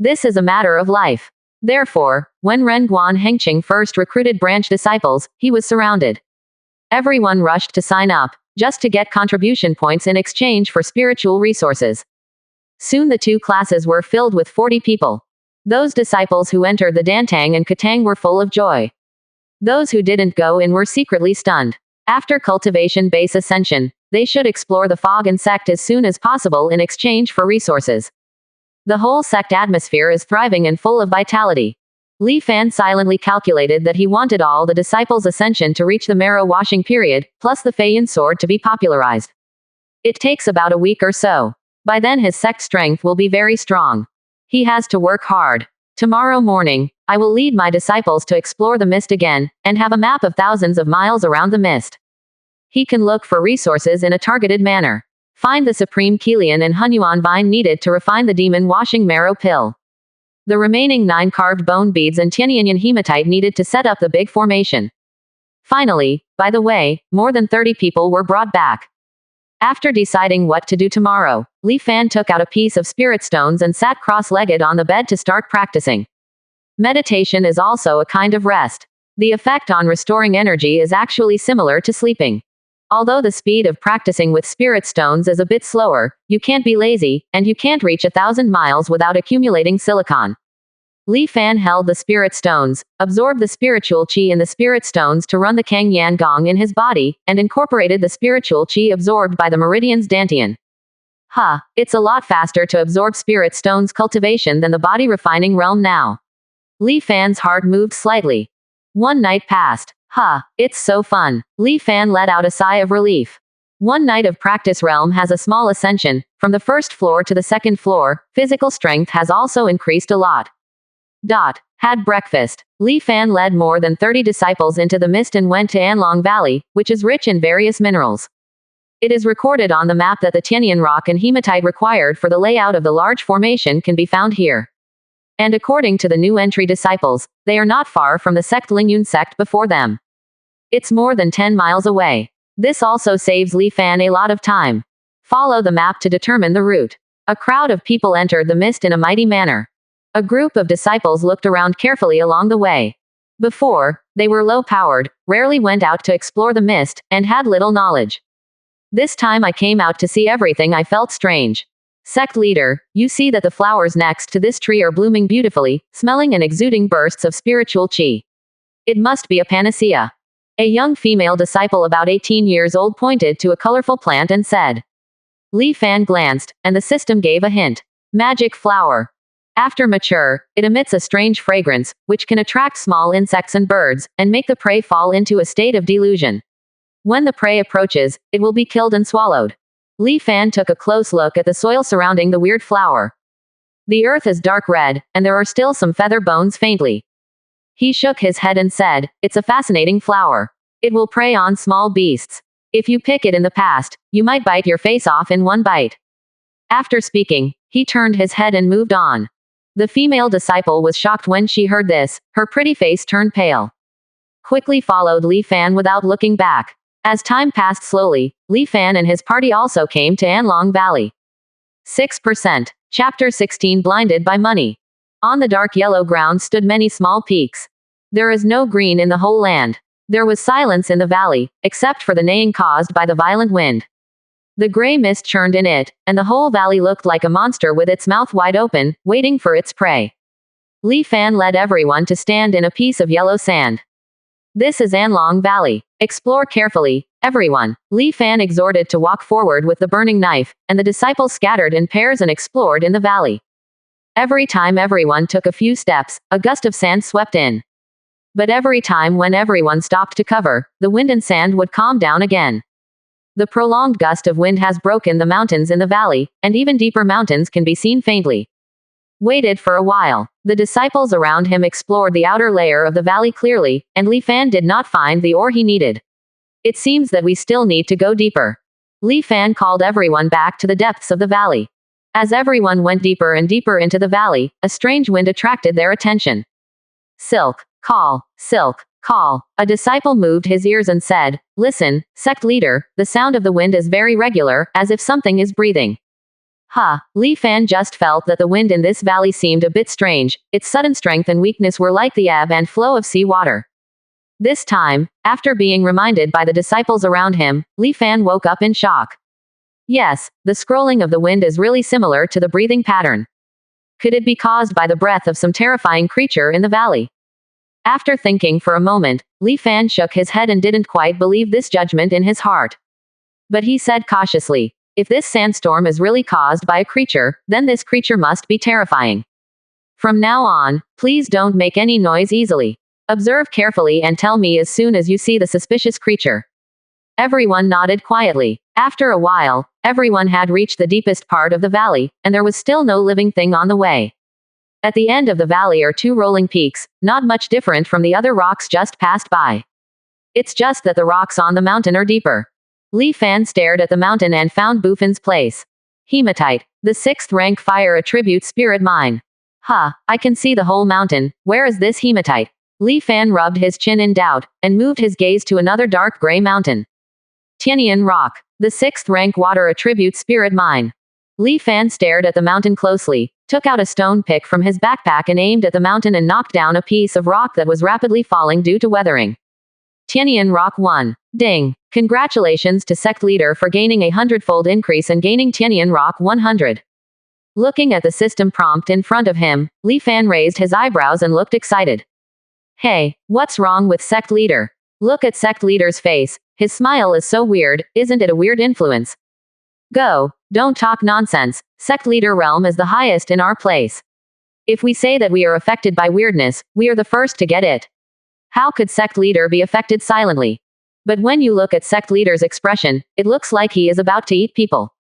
This is a matter of life. Therefore, when Ren Guan Hengqing first recruited branch disciples, he was surrounded. Everyone rushed to sign up, just to get contribution points in exchange for spiritual resources. Soon the 2 classes were filled with 40 people. Those disciples who entered the Dantang and Katang were full of joy. Those who didn't go in were secretly stunned. After cultivation base ascension, they should explore the fog and Sect as soon as possible in exchange for resources. The whole Sect atmosphere is thriving and full of vitality. Li Fan silently calculated that he wanted all the disciples' ascension to reach the marrow washing period, plus the Feiyan sword to be popularized. It takes about a week or so. By then his Sect strength will be very strong. He has to work hard. Tomorrow morning, I will lead my disciples to explore the mist again, and have a map of thousands of miles around the mist. He can look for resources in a targeted manner. Find the supreme Kilian and Hunyuan vine needed to refine the demon washing marrow pill. The remaining 9 carved bone beads and Tianyanyan hematite needed to set up the big formation. Finally, by the way, more than 30 people were brought back. After deciding what to do tomorrow, Li Fan took out a piece of spirit stones and sat cross-legged on the bed to start practicing. Meditation is also a kind of rest. The effect on restoring energy is actually similar to sleeping. Although the speed of practicing with spirit stones is a bit slower, you can't be lazy, and you can't reach 1,000 miles without accumulating silicon. Li Fan held the spirit stones, absorbed the spiritual qi in the spirit stones to run the Kang Yan Gong in his body, and incorporated the spiritual qi absorbed by the meridians Dantian. It's a lot faster to absorb spirit stones cultivation than the body refining realm now. Li Fan's heart moved slightly. One night passed. It's so fun. Li Fan let out a sigh of relief. One night of practice realm has a small ascension. From the first floor to the second floor, physical strength has also increased a lot. Had breakfast. Li Fan led more than 30 disciples into the mist and went to Anlong Valley, which is rich in various minerals. It is recorded on the map that the Tianyan rock and hematite required for the layout of the large formation can be found here. And according to the new entry disciples, they are not far from the Sect Lingyun sect before them. It's more than 10 miles away. This also saves Li Fan a lot of time. Follow the map to determine the route. A crowd of people entered the mist in a mighty manner. A group of disciples looked around carefully along the way. Before, they were low-powered, rarely went out to explore the mist, and had little knowledge. This time I came out to see everything. I felt strange. Sect leader, you see that the flowers next to this tree are blooming beautifully, smelling and exuding bursts of spiritual qi. It must be a panacea. A young female disciple about 18 years old pointed to a colorful plant and said. Li Fan glanced, and the system gave a hint. Magic flower. After mature, it emits a strange fragrance, which can attract small insects and birds, and make the prey fall into a state of delusion. When the prey approaches, it will be killed and swallowed. Li Fan took a close look at the soil surrounding the weird flower. The earth is dark red, and there are still some feather bones faintly. He shook his head and said, it's a fascinating flower. It will prey on small beasts. If you pick it in the past, you might bite your face off in one bite. After speaking, he turned his head and moved on. The female disciple was shocked when she heard this. Her pretty face turned pale. Quickly followed Li Fan without looking back. As time passed slowly, Li Fan and his party also came to Anlong Valley. 6%. Chapter 16 Blinded by Money. On the dark yellow ground stood many small peaks. There is no green in the whole land. There was silence in the valley, except for the neighing caused by the violent wind. The gray mist churned in it, and the whole valley looked like a monster with its mouth wide open, waiting for its prey. Li Fan led everyone to stand in a piece of yellow sand. This is Anlong Valley. Explore carefully, everyone. Li Fan exhorted to walk forward with the burning knife, and the disciples scattered in pairs and explored in the valley. Every time everyone took a few steps, a gust of sand swept in. But every time when everyone stopped to cover, the wind and sand would calm down again. The prolonged gust of wind has broken the mountains in the valley, and even deeper mountains can be seen faintly. Waited for a while. The disciples around him explored the outer layer of the valley clearly, and Li Fan did not find the ore he needed. It seems that we still need to go deeper. Li Fan called everyone back to the depths of the valley. As everyone went deeper and deeper into the valley, a strange wind attracted their attention. Silk, call, silk, call. A disciple moved his ears and said, listen, sect leader, the sound of the wind is very regular, as if something is breathing. Li Fan just felt that the wind in this valley seemed a bit strange. Its sudden strength and weakness were like the ebb and flow of sea water. This time, after being reminded by the disciples around him, Li Fan woke up in shock. Yes, the scrolling of the wind is really similar to the breathing pattern. Could it be caused by the breath of some terrifying creature in the valley? After thinking for a moment, Li Fan shook his head and didn't quite believe this judgment in his heart. But he said cautiously, if this sandstorm is really caused by a creature, then this creature must be terrifying. From now on, please don't make any noise easily. Observe carefully and tell me as soon as you see the suspicious creature. Everyone nodded quietly. After a while, everyone had reached the deepest part of the valley, and there was still no living thing on the way. At the end of the valley are two rolling peaks, not much different from the other rocks just passed by. It's just that the rocks on the mountain are deeper. Li Fan stared at the mountain and found Bufin's place. Hematite, the 6th rank fire attribute spirit mine. I can see the whole mountain. Where is this hematite? Li Fan rubbed his chin in doubt, and moved his gaze to another dark gray mountain. Tianyan Rock, the 6th rank water attribute spirit mine. Li Fan stared at the mountain closely, took out a stone pick from his backpack and aimed at the mountain and knocked down a piece of rock that was rapidly falling due to weathering. Tianyan Rock 1. Ding. Congratulations to Sect Leader for gaining a 100-fold increase and gaining Tianyan Rock 100. Looking at the system prompt in front of him, Li Fan raised his eyebrows and looked excited. Hey, what's wrong with Sect Leader? Look at Sect Leader's face. His smile is so weird, isn't it a weird influence? Go, don't talk nonsense. Sect Leader realm is the highest in our place. If we say that we are affected by weirdness, we are the first to get it. How could Sect Leader be affected silently? But when you look at Sect Leader's expression, it looks like he is about to eat people.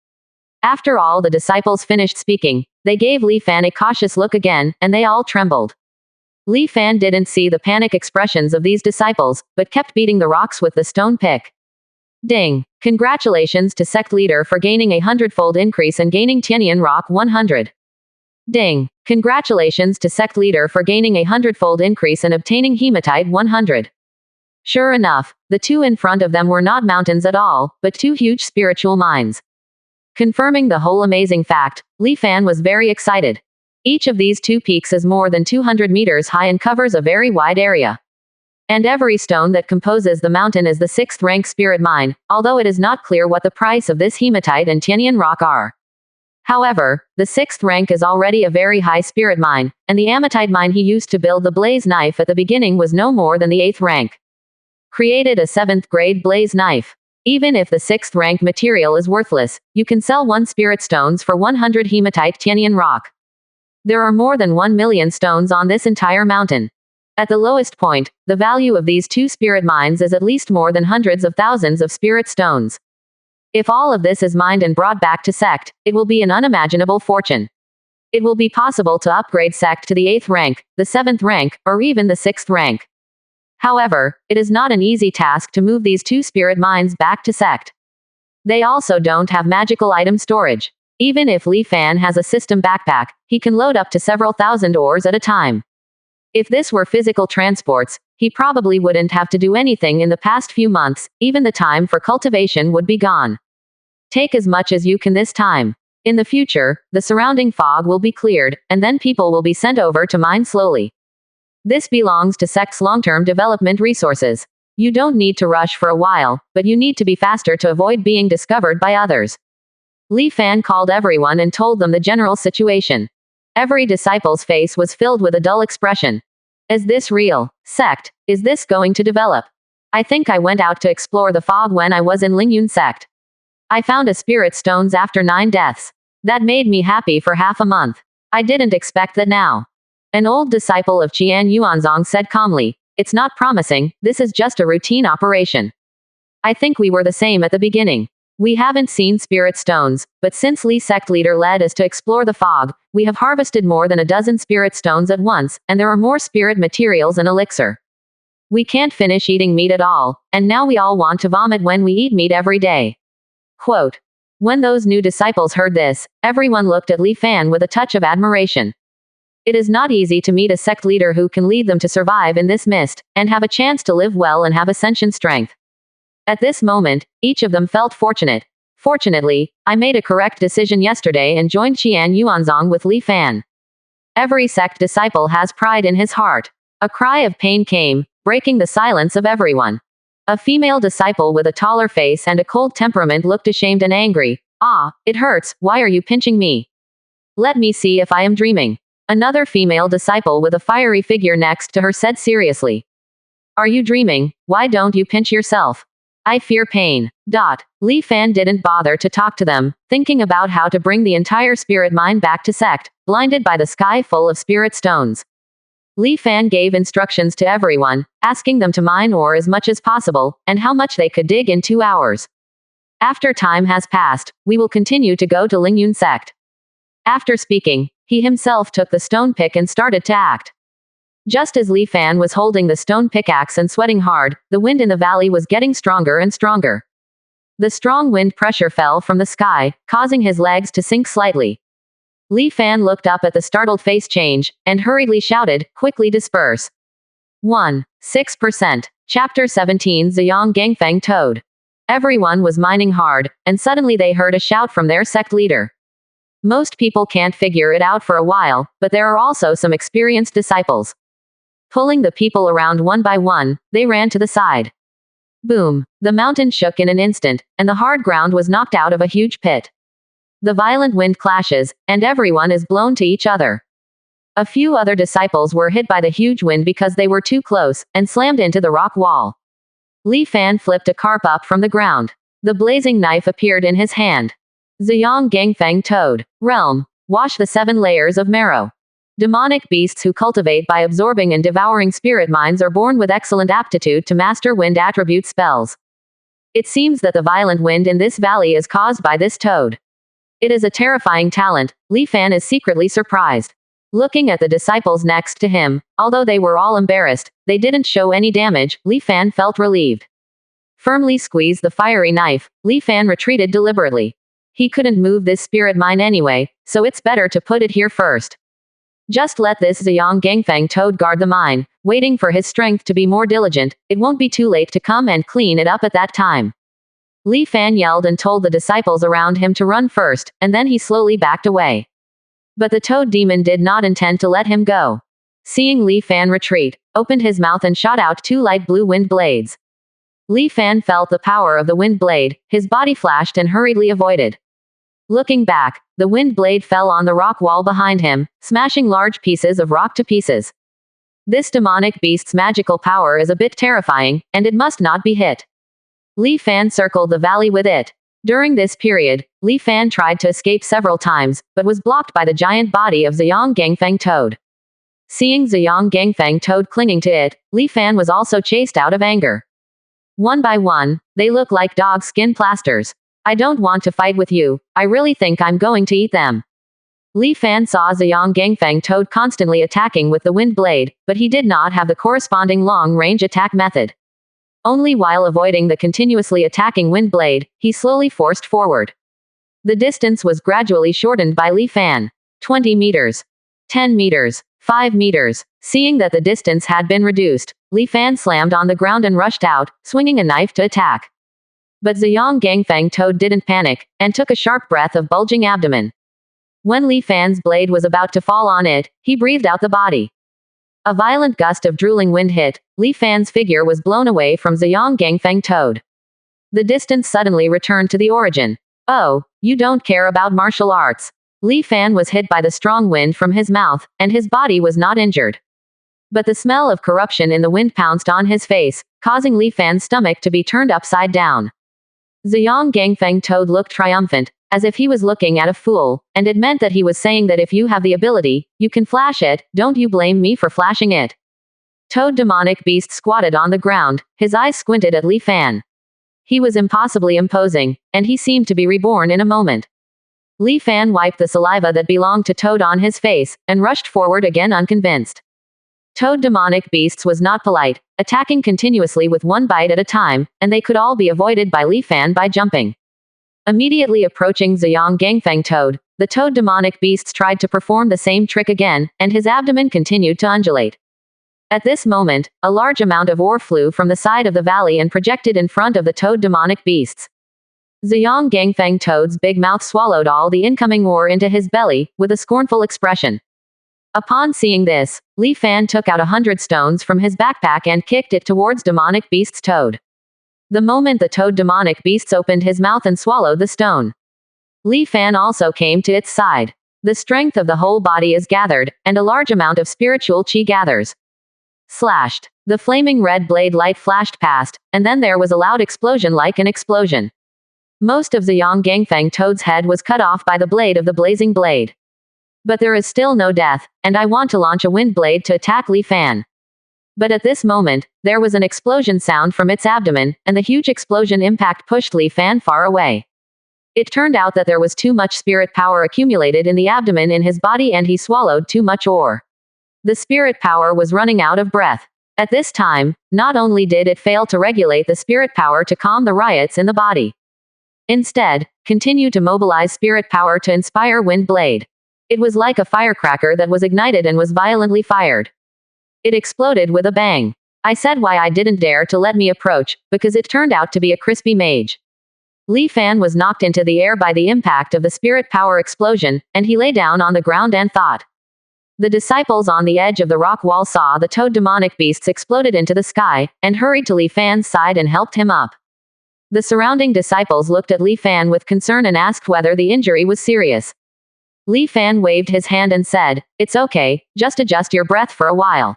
After all the disciples finished speaking, they gave Li Fan a cautious look again, and they all trembled. Li Fan didn't see the panic expressions of these disciples, but kept beating the rocks with the stone pick. Ding! Congratulations to Sect leader for gaining a hundredfold increase and gaining Tianyan Rock 100. Ding! Congratulations to Sect leader for gaining a hundredfold increase and obtaining Hematite 100. Sure enough, the two in front of them were not mountains at all, but two huge spiritual mines. Confirming the whole amazing fact, Li Fan was very excited. Each of these two peaks is more than 200 meters high and covers a very wide area. And every stone that composes the mountain is the 6th rank spirit mine, although it is not clear what the price of this hematite and Tianyan rock are. However, the 6th rank is already a very high spirit mine, and the ametite mine he used to build the blaze knife at the beginning was no more than the 8th rank. Created a 7th grade blaze knife. Even if the 6th rank material is worthless, you can sell 1 spirit stones for 100 hematite Tianyan rock. There are more than 1 million stones on this entire mountain. At the lowest point, the value of these two spirit mines is at least more than hundreds of thousands of spirit stones. If all of this is mined and brought back to Sect, it will be an unimaginable fortune. It will be possible to upgrade Sect to the 8th rank, the 7th rank, or even the 6th rank. However, it is not an easy task to move these two spirit mines back to Sect. They also don't have magical item storage. Even if Li Fan has a system backpack, he can load up to several thousand ores at a time. If this were physical transports, he probably wouldn't have to do anything in the past few months, even the time for cultivation would be gone. Take as much as you can this time. In the future, the surrounding fog will be cleared, and then people will be sent over to mine slowly. This belongs to Sect's long-term development resources. You don't need to rush for a while, but you need to be faster to avoid being discovered by others. Li Fan called everyone and told them the general situation. Every disciple's face was filled with a dull expression. Is this real? Sect, is this going to develop? I think I went out to explore the fog when I was in Lingyun Sect. I found a spirit stones after 9 deaths. That made me happy for half a month. I didn't expect that now. An old disciple of Qian Yuanzong said calmly, "It's not promising, this is just a routine operation." I think we were the same at the beginning. We haven't seen spirit stones, but since Li Sect leader led us to explore the fog, we have harvested more than a dozen spirit stones at once, and there are more spirit materials and elixir. We can't finish eating meat at all, and now we all want to vomit when we eat meat every day. Quote. When those new disciples heard this, everyone looked at Li Fan with a touch of admiration. It is not easy to meet a sect leader who can lead them to survive in this mist, and have a chance to live well and have ascension strength. At this moment, each of them felt fortunate. Fortunately, I made a correct decision yesterday and joined Qian Yuanzong with Li Fan. Every sect disciple has pride in his heart. A cry of pain came, breaking the silence of everyone. A female disciple with a taller face and a cold temperament looked ashamed and angry. "Ah, it hurts, why are you pinching me? Let me see if I am dreaming." Another female disciple with a fiery figure next to her said seriously. "Are you dreaming? Why don't you pinch yourself? I fear pain." Li Fan didn't bother to talk to them, thinking about how to bring the entire spirit mine back to Sect, blinded by the sky full of spirit stones. Li Fan gave instructions to everyone, asking them to mine ore as much as possible, and how much they could dig in 2 hours. After time has passed, we will continue to go to Lingyun Sect. After speaking, he himself took the stone pick and started to act. Just as Li Fan was holding the stone pickaxe and sweating hard, the wind in the valley was getting stronger and stronger. The strong wind pressure fell from the sky, causing his legs to sink slightly. Li Fan looked up at the startled face change, and hurriedly shouted, "Quickly disperse." 6%. Chapter 17 Ziyang Gangfeng Toad. Everyone was mining hard, and suddenly they heard a shout from their sect leader. Most people can't figure it out for a while, but there are also some experienced disciples. Pulling the people around one by one, they ran to the side. Boom! The mountain shook in an instant, and the hard ground was knocked out of a huge pit. The violent wind clashes, and everyone is blown to each other. A few other disciples were hit by the huge wind because they were too close, and slammed into the rock wall. Li Fan flipped a carp up from the ground. The blazing knife appeared in his hand. Ziyang Gangfeng Toad. Realm. Wash the 7 layers of marrow. Demonic beasts who cultivate by absorbing and devouring spirit mines are born with excellent aptitude to master wind attribute spells. It seems that the violent wind in this valley is caused by this toad. It is a terrifying talent. Li Fan is secretly surprised. Looking at the disciples next to him, although they were all embarrassed, they didn't show any damage. Li Fan felt relieved. Firmly squeezed the fiery knife, Li Fan retreated deliberately. He couldn't move this spirit mine anyway, so it's better to put it here first. Just let this Ziyang Gangfeng toad guard the mine, waiting for his strength to be more diligent. It won't be too late to come and clean it up at that time. Li Fan yelled and told the disciples around him to run first, and then he slowly backed away. But the toad demon did not intend to let him go. Seeing Li Fan retreat, opened his mouth and shot out 2 light blue wind blades. Li Fan felt the power of the wind blade, his body flashed and hurriedly avoided. Looking back, the wind blade fell on the rock wall behind him, smashing large pieces of rock to pieces. This demonic beast's magical power is a bit terrifying, and it must not be hit. Li Fan circled the valley with it. During this period, Li Fan tried to escape several times, but was blocked by the giant body of Ziyang Gangfeng Toad. Seeing Ziyang Gangfeng Toad clinging to it, Li Fan was also chased out of anger. One by one, they look like dog skin plasters. I don't want to fight with you, I really think I'm going to eat them. Li Fan saw Ziyang Gangfeng Toad constantly attacking with the wind blade, but he did not have the corresponding long-range attack method. Only while avoiding the continuously attacking wind blade, he slowly forced forward. The distance was gradually shortened by Li Fan. 20 meters. 10 meters. 5 meters. Seeing that the distance had been reduced, Li Fan slammed on the ground and rushed out, swinging a knife to attack. But Ziyang Gangfeng Toad didn't panic, and took a sharp breath of bulging abdomen. When Li Fan's blade was about to fall on it, he breathed out the body. A violent gust of drooling wind hit, Li Fan's figure was blown away from Ziyang Gangfeng Toad. The distance suddenly returned to the origin. Oh, you don't care about martial arts. Li Fan was hit by the strong wind from his mouth, and his body was not injured. But the smell of corruption in the wind pounced on his face, causing Li Fan's stomach to be turned upside down. Ziyang Gangfeng Toad looked triumphant, as if he was looking at a fool, and it meant that he was saying that if you have the ability, you can flash it, don't you blame me for flashing it. Toad demonic beast squatted on the ground, his eyes squinted at Li Fan. He was impossibly imposing, and he seemed to be reborn in a moment. Li Fan wiped the saliva that belonged to Toad on his face, and rushed forward again unconvinced. Toad demonic beasts was not polite, attacking continuously with one bite at a time, and they could all be avoided by Li Fan by jumping. Immediately approaching Ziyang Gangfeng Toad, the toad demonic beasts tried to perform the same trick again, and his abdomen continued to undulate. At this moment, a large amount of ore flew from the side of the valley and projected in front of the toad demonic beasts. Ziyang Gangfeng Toad's big mouth swallowed all the incoming ore into his belly, with a scornful expression. Upon seeing this, Li Fan took out 100 stones from his backpack and kicked it towards demonic beast's toad. The moment the toad demonic beasts opened his mouth and swallowed the stone, Li Fan also came to its side. The strength of the whole body is gathered, and a large amount of spiritual chi gathers. Slashed. The flaming red blade light flashed past, and then there was a loud explosion like an explosion. Most of Ziyang Gangfeng Toad's head was cut off by the blade of the blazing blade. But there is still no death, and I want to launch a wind blade to attack Li Fan. But at this moment, there was an explosion sound from its abdomen, and the huge explosion impact pushed Li Fan far away. It turned out that there was too much spirit power accumulated in the abdomen in his body and he swallowed too much ore. The spirit power was running out of breath. At this time, not only did it fail to regulate the spirit power to calm the riots in the body, instead, continue to mobilize spirit power to inspire wind blade. It was like a firecracker that was ignited and was violently fired. It exploded with a bang. I said why I didn't dare to let me approach, because it turned out to be a crispy mage. Li Fan was knocked into the air by the impact of the spirit power explosion, and he lay down on the ground and thought. The disciples on the edge of the rock wall saw the toad demonic beasts exploded into the sky, and hurried to Li Fan's side and helped him up. The surrounding disciples looked at Li Fan with concern and asked whether the injury was serious. Li Fan waved his hand and said, "It's okay, just adjust your breath for a while."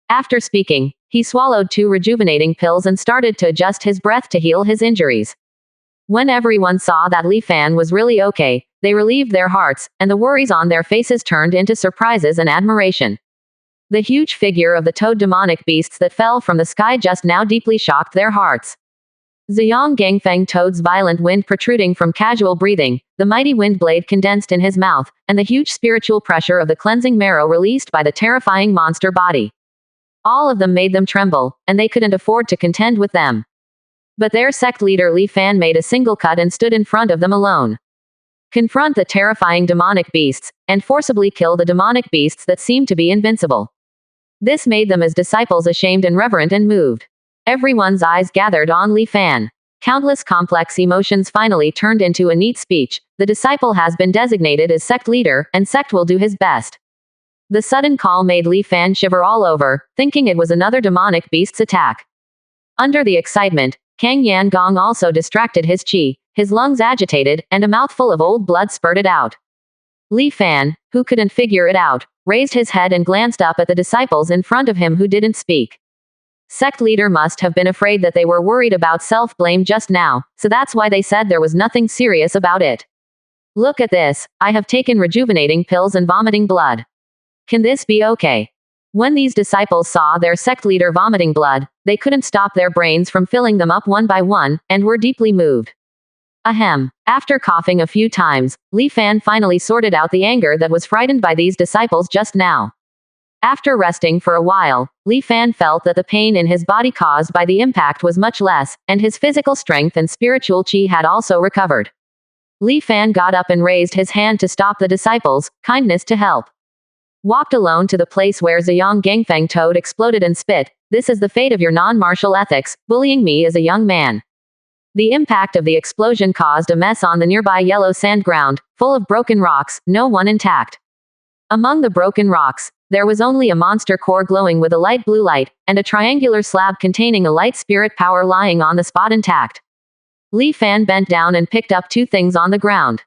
After speaking, he swallowed 2 rejuvenating pills and started to adjust his breath to heal his injuries. When everyone saw that Li Fan was really okay, they relieved their hearts, and the worries on their faces turned into surprises and admiration. The huge figure of the toad demonic beasts that fell from the sky just now deeply shocked their hearts. Ziyang Gangfeng Toad's violent wind protruding from casual breathing, the mighty wind blade condensed in his mouth, and the huge spiritual pressure of the cleansing marrow released by the terrifying monster body. All of them made them tremble, and they couldn't afford to contend with them. But their sect leader Li Fan made a single cut and stood in front of them alone. Confront the terrifying demonic beasts, and forcibly kill the demonic beasts that seemed to be invincible. This made them as disciples ashamed and reverent and moved. Everyone's eyes gathered on Li Fan. Countless complex emotions finally turned into a neat speech. The disciple has been designated as sect leader, and sect will do his best. The sudden call made Li Fan shiver all over, thinking it was another demonic beast's attack. Under the excitement, Kang Yan Gong also distracted his qi, his lungs agitated, and a mouthful of old blood spurted out. Li Fan, who couldn't figure it out, raised his head and glanced up at the disciples in front of him who didn't speak. Sect leader must have been afraid that they were worried about self-blame just now, so that's why they said there was nothing serious about it. Look at this, I have taken rejuvenating pills and vomiting blood. Can this be okay? When these disciples saw their sect leader vomiting blood, they couldn't stop their brains from filling them up one by one, and were deeply moved. Ahem. After coughing a few times, Li Fan finally sorted out the anger that was frightened by these disciples just now. After resting for a while, Li Fan felt that the pain in his body caused by the impact was much less, and his physical strength and spiritual qi had also recovered. Li Fan got up and raised his hand to stop the disciples, kindness to help. Walked alone to the place where Ziyang Gangfeng Toad exploded and spit. This is the fate of your non-martial ethics, bullying me as a young man. The impact of the explosion caused a mess on the nearby yellow sand ground, full of broken rocks, no one intact. Among the broken rocks, there was only a monster core glowing with a light blue light, and a triangular slab containing a light spirit power lying on the spot intact. Li Fan bent down and picked up two things on the ground.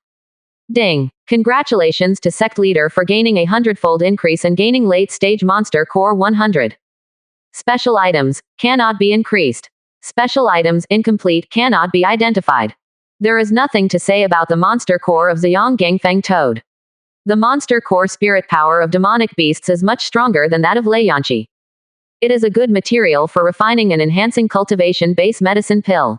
Ding! Congratulations to sect leader for gaining a 100-fold increase and gaining late-stage monster core 100. Special items, cannot be increased. Special items, incomplete, cannot be identified. There is nothing to say about the monster core of Ziyang Gangfeng Toad. The monster core spirit power of demonic beasts is much stronger than that of Leiyanqi. It is a good material for refining and enhancing cultivation-based medicine pill.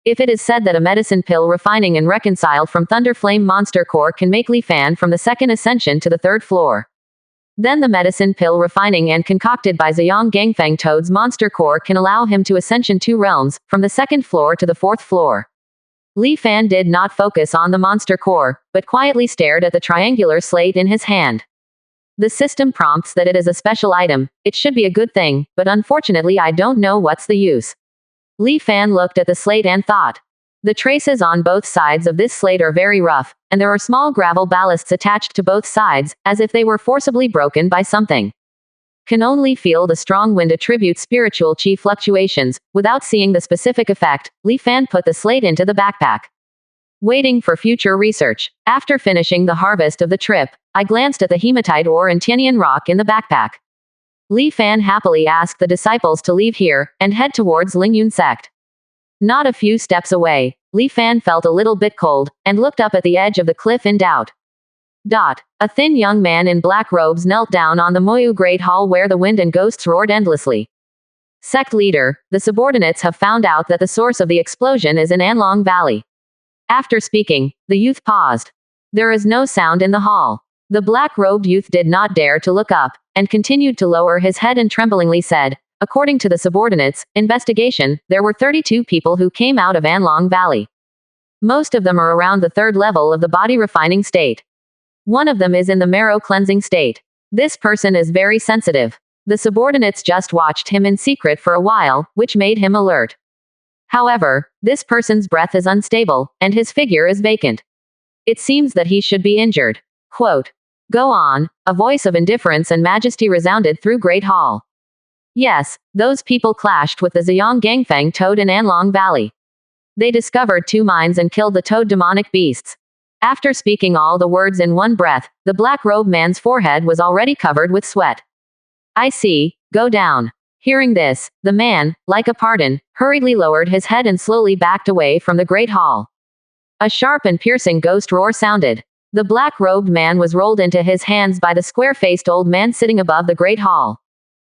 If it is said that a medicine pill refining and reconciled from Thunderflame monster core can make Li Fan from the second ascension to the third floor, then the medicine pill refining and concocted by Ziyang Gangfeng Toad's monster core can allow him to ascension 2 realms, from the second floor to the 4th floor. Li Fan did not focus on the monster core, but quietly stared at the triangular slate in his hand. The system prompts that it is a special item. It should be a good thing, but unfortunately I don't know what's the use. Li Fan looked at the slate and thought. The traces on both sides of this slate are very rough, and there are small gravel ballasts attached to both sides, as if they were forcibly broken by something. Can only feel the strong wind attribute spiritual qi fluctuations. Without seeing the specific effect, Li Fan put the slate into the backpack. Waiting for future research. After finishing the harvest of the trip, I glanced at the hematite ore and Tianyan rock in the backpack. Li Fan happily asked the disciples to leave here, and head towards Lingyun Sect. Not a few steps away, Li Fan felt a little bit cold, and looked up at the edge of the cliff in doubt. A thin young man in black robes knelt down on the Moyu Great Hall where the wind and ghosts roared endlessly. Sect leader, the subordinates have found out that the source of the explosion is in Anlong Valley. After speaking, the youth paused. There is no sound in the hall. The black-robed youth did not dare to look up, and continued to lower his head and tremblingly said, according to the subordinates' investigation, there were 32 people who came out of Anlong Valley. Most of them are around the 3rd level of the body refining state. One of them is in the marrow cleansing state. This person is very sensitive. The subordinates just watched him in secret for a while, which made him alert. However, this person's breath is unstable, and his figure is vacant. It seems that he should be injured. Quote. Go on, a voice of indifference and majesty resounded through Great Hall. Yes, those people clashed with the Ziyang Gangfeng Toad in Anlong Valley. They discovered 2 mines and killed the toad demonic beasts. After speaking all the words in one breath, the black-robed man's forehead was already covered with sweat. I see, go down. Hearing this, the man, like a pardon, hurriedly lowered his head and slowly backed away from the great hall. A sharp and piercing ghost roar sounded. The black-robed man was rolled into his hands by the square-faced old man sitting above the great hall.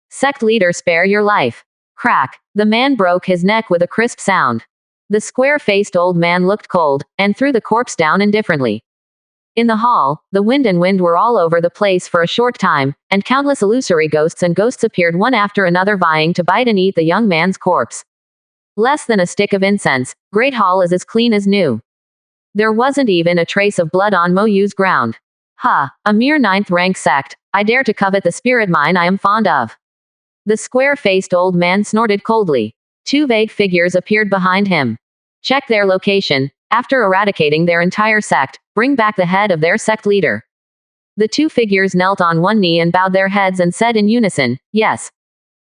Sect leader, spare your life. Crack. The man broke his neck with a crisp sound. The square-faced old man looked cold, and threw the corpse down indifferently. In the hall, the wind were all over the place for a short time, and countless illusory ghosts and ghosts appeared one after another vying to bite and eat the young man's corpse. Less than a stick of incense, Great Hall is as clean as new. There wasn't even a trace of blood on Moyu's ground. A mere 9th rank sect, I dare to covet the spirit mine I am fond of. The square-faced old man snorted coldly. 2 vague figures appeared behind him. Check their location. After eradicating their entire sect, bring back the head of their sect leader. The 2 figures knelt on one knee and bowed their heads and said in unison, yes.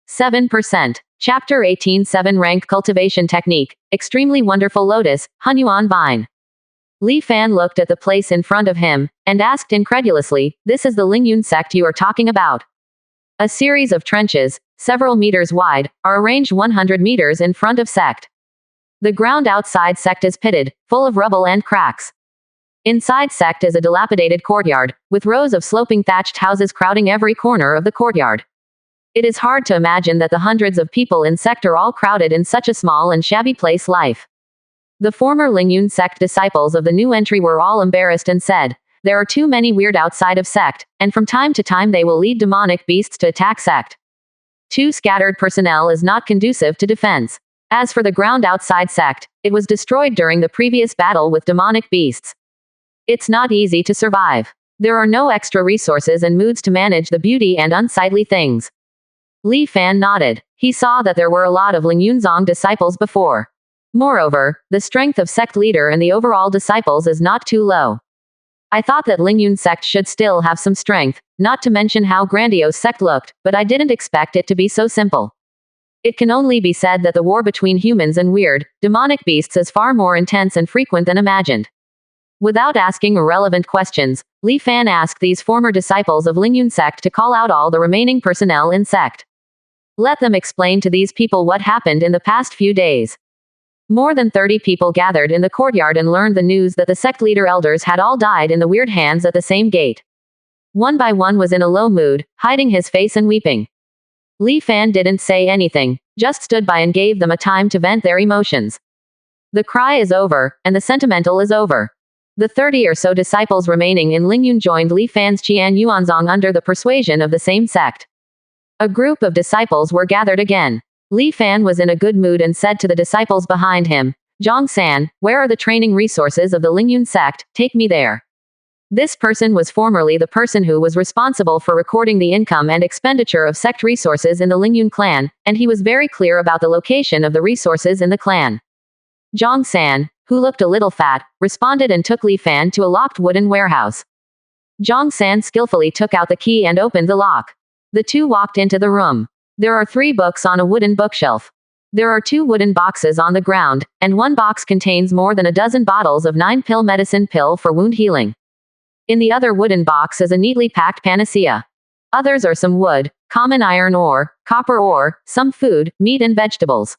7%. Chapter 18 7 Rank Cultivation Technique, Extremely Wonderful Lotus, Hunyuan Vine. Li Fan looked at the place in front of him, and asked incredulously, this is the Lingyun sect you are talking about? A series of trenches, several meters wide, are arranged 100 meters in front of sect. The ground outside sect is pitted, full of rubble and cracks. Inside sect is a dilapidated courtyard, with rows of sloping thatched houses crowding every corner of the courtyard. It is hard to imagine that the hundreds of people in sect are all crowded in such a small and shabby place life. The former Lingyun sect disciples of the new entry were all embarrassed and said, there are too many weird outside of sect, and from time to time they will lead demonic beasts to attack sect. 2 scattered personnel is not conducive to defense. As for the ground outside sect, it was destroyed during the previous battle with demonic beasts. It's not easy to survive. There are no extra resources and moods to manage the beauty and unsightly things. Li Fan nodded. He saw that there were a lot of Lingyunzong disciples before. Moreover, the strength of sect leader and the overall disciples is not too low. I thought that Lingyun sect should still have some strength, not to mention how grandiose sect looked, but I didn't expect it to be so simple. It can only be said that the war between humans and weird, demonic beasts is far more intense and frequent than imagined. Without asking irrelevant questions, Li Fan asked these former disciples of Lingyun sect to call out all the remaining personnel in sect. Let them explain to these people what happened in the past few days. More than 30 people gathered in the courtyard and learned the news that the sect leader elders had all died in the weird hands at the same gate. One by one was in a low mood, hiding his face and weeping. Li Fan didn't say anything, just stood by and gave them a time to vent their emotions. The cry is over, and the sentimental is over. The 30 or so disciples remaining in Lingyun joined Li Fan's Qian Yuanzong under the persuasion of the same sect. A group of disciples were gathered again. Li Fan was in a good mood and said to the disciples behind him, Zhong-san, where are the training resources of the Lingyun sect? Take me there. This person was formerly the person who was responsible for recording the income and expenditure of sect resources in the Lingyun clan, and he was very clear about the location of the resources in the clan. Zhong-san, who looked a little fat, responded and took Li Fan to a locked wooden warehouse. Zhong-san skillfully took out the key and opened the lock. The two walked into the room. There are 3 books on a wooden bookshelf. There are 2 wooden boxes on the ground, and one box contains more than a dozen bottles of 9-pill medicine pill for wound healing. In the other wooden box is a neatly packed panacea. Others are some wood, common iron ore, copper ore, some food, meat and vegetables.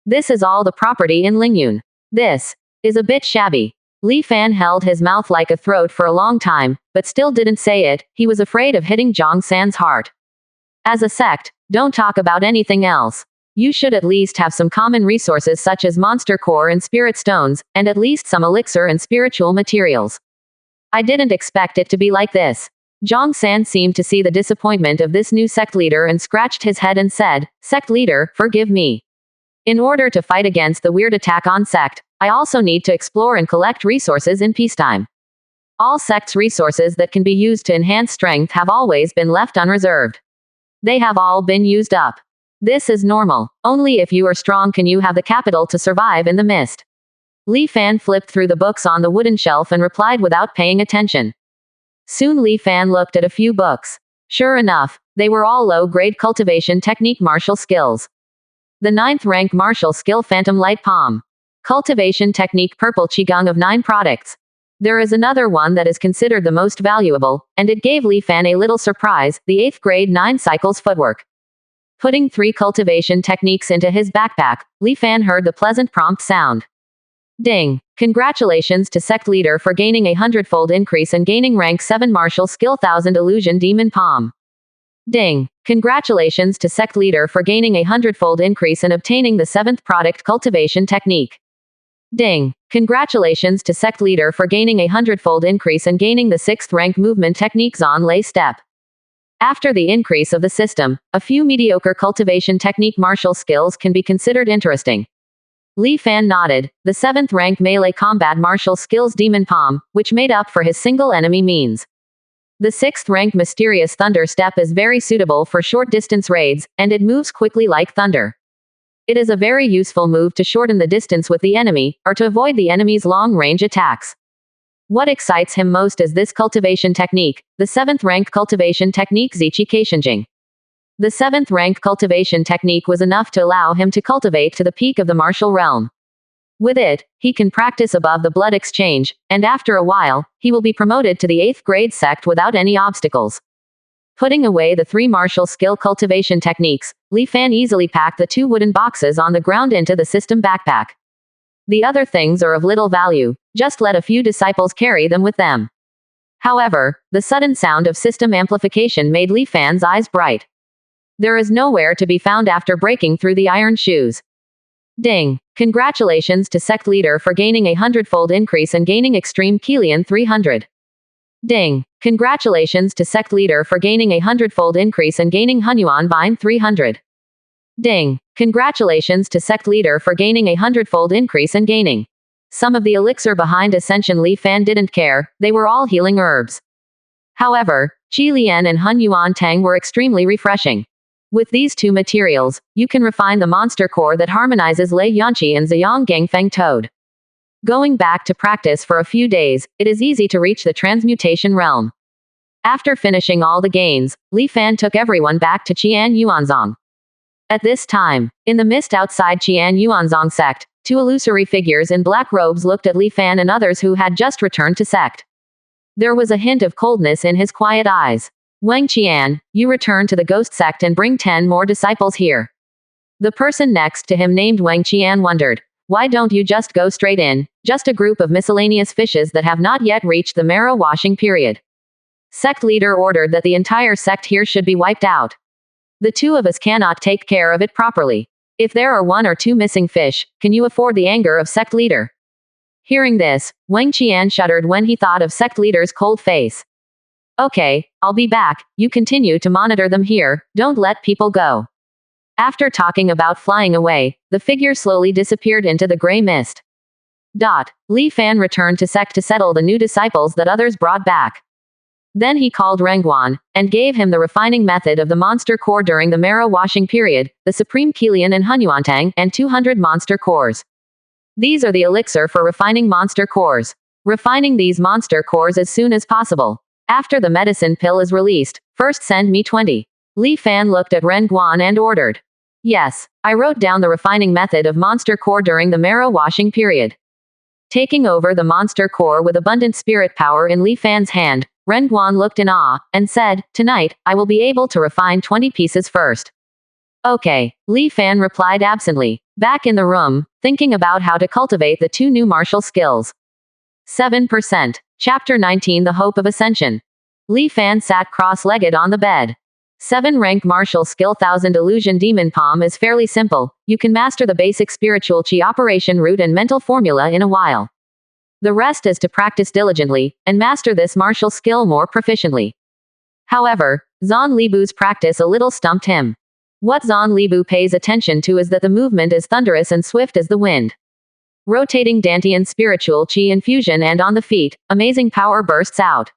This is all the property in Lingyun. This is a bit shabby. Li Fan held his mouth like a throat for a long time, but still didn't say it. He was afraid of hitting Zhong-san's heart. As a sect, don't talk about anything else. You should at least have some common resources such as monster core and spirit stones, and at least some elixir and spiritual materials. I didn't expect it to be like this. Zhong-san seemed to see the disappointment of this new sect leader and scratched his head and said, Sect leader, forgive me. In order to fight against the weird attack on sect, I also need to explore and collect resources in peacetime. All sect's resources that can be used to enhance strength have always been left unreserved. They have all been used up. This is normal. Only if you are strong can you have the capital to survive in the mist. Li Fan flipped through the books on the wooden shelf and replied without paying attention. Soon Li Fan looked at a few books. Sure enough, they were all low-grade cultivation technique martial skills. The 9th rank martial skill Phantom Light Palm. Cultivation technique Purple Qigong of 9 products. There is another one that is considered the most valuable, and it gave Li Fan a little surprise, the 8th grade 9 cycles footwork. Putting 3 cultivation techniques into his backpack, Li Fan heard the pleasant prompt sound. Ding! Congratulations to sect leader for gaining a 100-fold increase and gaining rank 7 martial skill 1000 illusion demon palm. Ding! Congratulations to sect leader for gaining a 100-fold increase and obtaining the 7th product cultivation technique. Ding! Congratulations to Sect leader for gaining a hundredfold increase and gaining the 6th rank movement technique Zon-Lei step. After the increase of the system, a few mediocre cultivation technique martial skills can be considered interesting. Li Fan nodded. The 7th rank melee combat martial skills Demon Palm, which made up for his single enemy means. The 6th rank mysterious thunder step is very suitable for short distance raids, and it moves quickly like thunder. It is a very useful move to shorten the distance with the enemy, or to avoid the enemy's long-range attacks. What excites him most is this cultivation technique, the 7th rank cultivation technique Zichi Keishinjing. The 7th rank cultivation technique was enough to allow him to cultivate to the peak of the martial realm. With it, he can practice above the blood exchange, and after a while, he will be promoted to the 8th grade sect without any obstacles. Putting away the 3 martial skill cultivation techniques, Li Fan easily packed the 2 wooden boxes on the ground into the system backpack. The other things are of little value, just let a few disciples carry them with them. However, the sudden sound of system amplification made Li Fan's eyes bright. There is nowhere to be found after breaking through the iron shoes. Ding! Congratulations to Sect leader for gaining a hundredfold increase and gaining Extreme Kilian 300. Ding! Congratulations to Sect leader for gaining a hundredfold increase and gaining Hunyuan Vine 300. Ding! Congratulations to Sect leader for gaining a hundredfold increase and gaining some of the elixir behind Ascension. Li Fan didn't care, they were all healing herbs. However, Qi Lian and Hunyuan Tang were extremely refreshing. With these 2 materials, you can refine the monster core that harmonizes Lei Yanqi and Ziyang Gangfeng Toad. Going back to practice for a few days, it is easy to reach the transmutation realm. After finishing all the gains, Li Fan took everyone back to Qian Yuanzong. At this time, in the mist outside Qian Yuanzong sect, 2 illusory figures in black robes looked at Li Fan and others who had just returned to sect. There was a hint of coldness in his quiet eyes. Wang Qian, you return to the ghost sect and bring 10 more disciples here. The person next to him named Wang Qian wondered, why don't you just go straight in, just a group of miscellaneous fishes that have not yet reached the marrow washing period. Sect leader ordered that the entire sect here should be wiped out. The 2 of us cannot take care of it properly. If there are 1 or 2 missing fish, can you afford the anger of sect leader? Hearing this, Wang Qian shuddered when he thought of sect leader's cold face. Okay, I'll be back, you continue to monitor them here, don't let people go. After talking about flying away, the figure slowly disappeared into the gray mist. Li Fan returned to sect to settle the new disciples that others brought back. Then he called Rengguan, and gave him the refining method of the monster core during the marrow washing period, the Supreme Kilian and Hunyuantang, and 200 monster cores. These are the elixir for refining monster cores. Refining these monster cores as soon as possible. After the medicine pill is released, first send me 20. Li Fan looked at Rengguan and ordered. Yes, I wrote down the refining method of monster core during the marrow washing period. Taking over the monster core with abundant spirit power in Li Fan's hand, Rengguan looked in awe, and said, tonight, I will be able to refine 20 pieces first. Okay, Li Fan replied absently, back in the room, thinking about how to cultivate the 2 new martial skills. 7%. Chapter 19 The Hope of Ascension. Li Fan sat cross-legged on the bed. 7 rank martial skill 1000 illusion demon palm is fairly simple, you can master the basic spiritual chi operation root and mental formula in a while. The rest is to practice diligently, and master this martial skill more proficiently. However, Zon Libu's practice a little stumped him. What Zon Libu pays attention to is that the movement is thunderous and swift as the wind. Rotating Dantian spiritual chi infusion and on the feet, amazing power bursts out.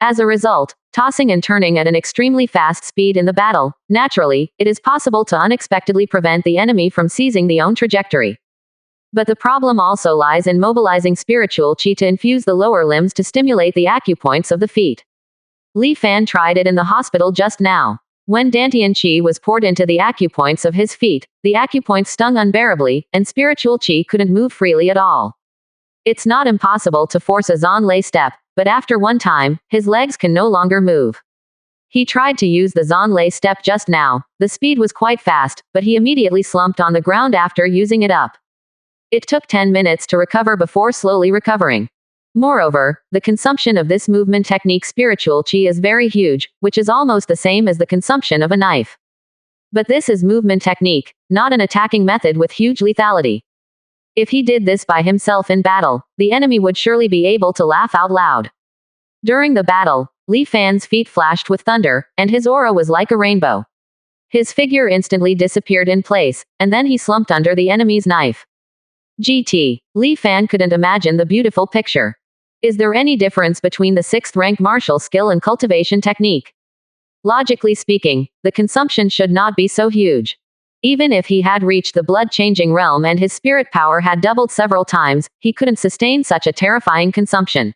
As a result, tossing and turning at an extremely fast speed in the battle, naturally, it is possible to unexpectedly prevent the enemy from seizing the own trajectory. But the problem also lies in mobilizing spiritual chi to infuse the lower limbs to stimulate the acupoints of the feet. Li Fan tried it in the hospital just now. When Dantian chi was poured into the acupoints of his feet, the acupoints stung unbearably, and spiritual chi couldn't move freely at all. It's not impossible to force a Zon-Lei step, but after one time, his legs can no longer move. He tried to use the Zon-Lei step just now, the speed was quite fast, but he immediately slumped on the ground after using it up. It took 10 minutes to recover before slowly recovering. Moreover, the consumption of this movement technique spiritual chi is very huge, which is almost the same as the consumption of a knife. But this is movement technique, not an attacking method with huge lethality. If he did this by himself in battle, the enemy would surely be able to laugh out loud. During the battle, Li Fan's feet flashed with thunder, and his aura was like a rainbow. His figure instantly disappeared in place, and then he slumped under the enemy's knife. GT. Li Fan couldn't imagine the beautiful picture. Is there any difference between the 6th rank martial skill and cultivation technique? Logically speaking, the consumption should not be so huge. Even if he had reached the blood-changing realm and his spirit power had doubled several times, he couldn't sustain such a terrifying consumption.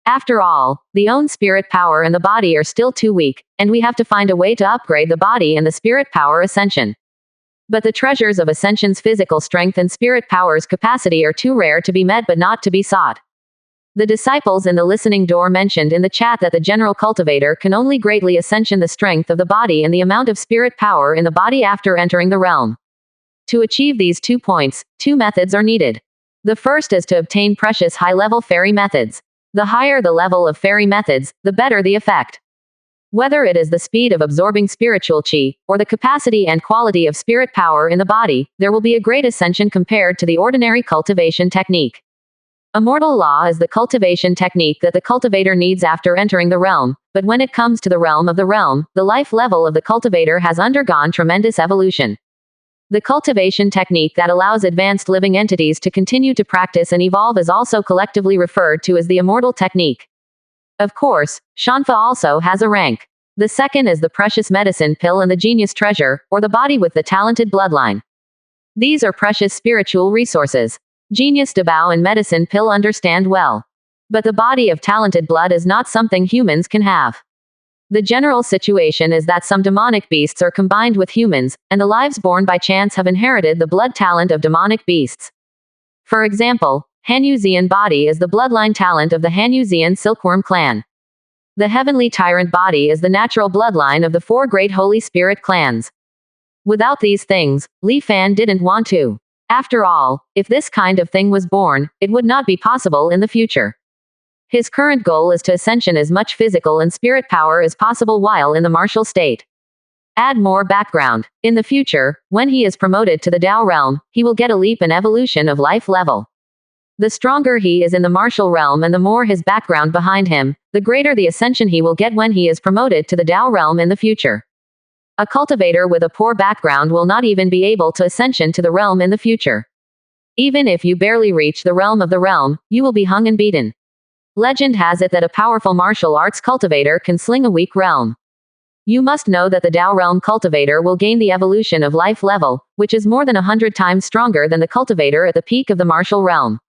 After all, the own spirit power and the body are still too weak, and we have to find a way to upgrade the body and the spirit power ascension. But the treasures of ascension's physical strength and spirit power's capacity are too rare to be met but not to be sought. The disciples in the listening door mentioned in the chat that the general cultivator can only greatly ascension the strength of the body and the amount of spirit power in the body after entering the realm. To achieve these 2 points, 2 methods are needed. The first is to obtain precious high-level fairy methods. The higher the level of fairy methods, the better the effect. Whether it is the speed of absorbing spiritual chi, or the capacity and quality of spirit power in the body, there will be a great ascension compared to the ordinary cultivation technique. Immortal Law is the cultivation technique that the cultivator needs after entering the realm, but when it comes to the realm, the life level of the cultivator has undergone tremendous evolution. The cultivation technique that allows advanced living entities to continue to practice and evolve is also collectively referred to as the immortal technique. Of course, Shanfa also has a rank. The second is the precious medicine pill and the genius treasure, or the body with the talented bloodline. These are precious spiritual resources. Genius Dabao and medicine pill understand well. But the body of talented blood is not something humans can have. The general situation is that some demonic beasts are combined with humans, and the lives born by chance have inherited the blood talent of demonic beasts. For example, Hanyuzian body is the bloodline talent of the Hanyuzian silkworm clan. The heavenly tyrant body is the natural bloodline of the 4 great holy spirit clans. Without these things, Li Fan didn't want to. After all, if this kind of thing was born, it would not be possible in the future. His current goal is to ascension as much physical and spirit power as possible while in the martial state. Add more background. In the future, when he is promoted to the Tao realm, he will get a leap in evolution of life level. The stronger he is in the martial realm and the more his background behind him, the greater the ascension he will get when he is promoted to the Tao realm in the future. A cultivator with a poor background will not even be able to ascension to the realm in the future. Even if you barely reach the realm, you will be hung and beaten. Legend has it that a powerful martial arts cultivator can sling a weak realm. You must know that the Tao realm cultivator will gain the evolution of life level, which is more than 100 times stronger than the cultivator at the peak of the martial realm.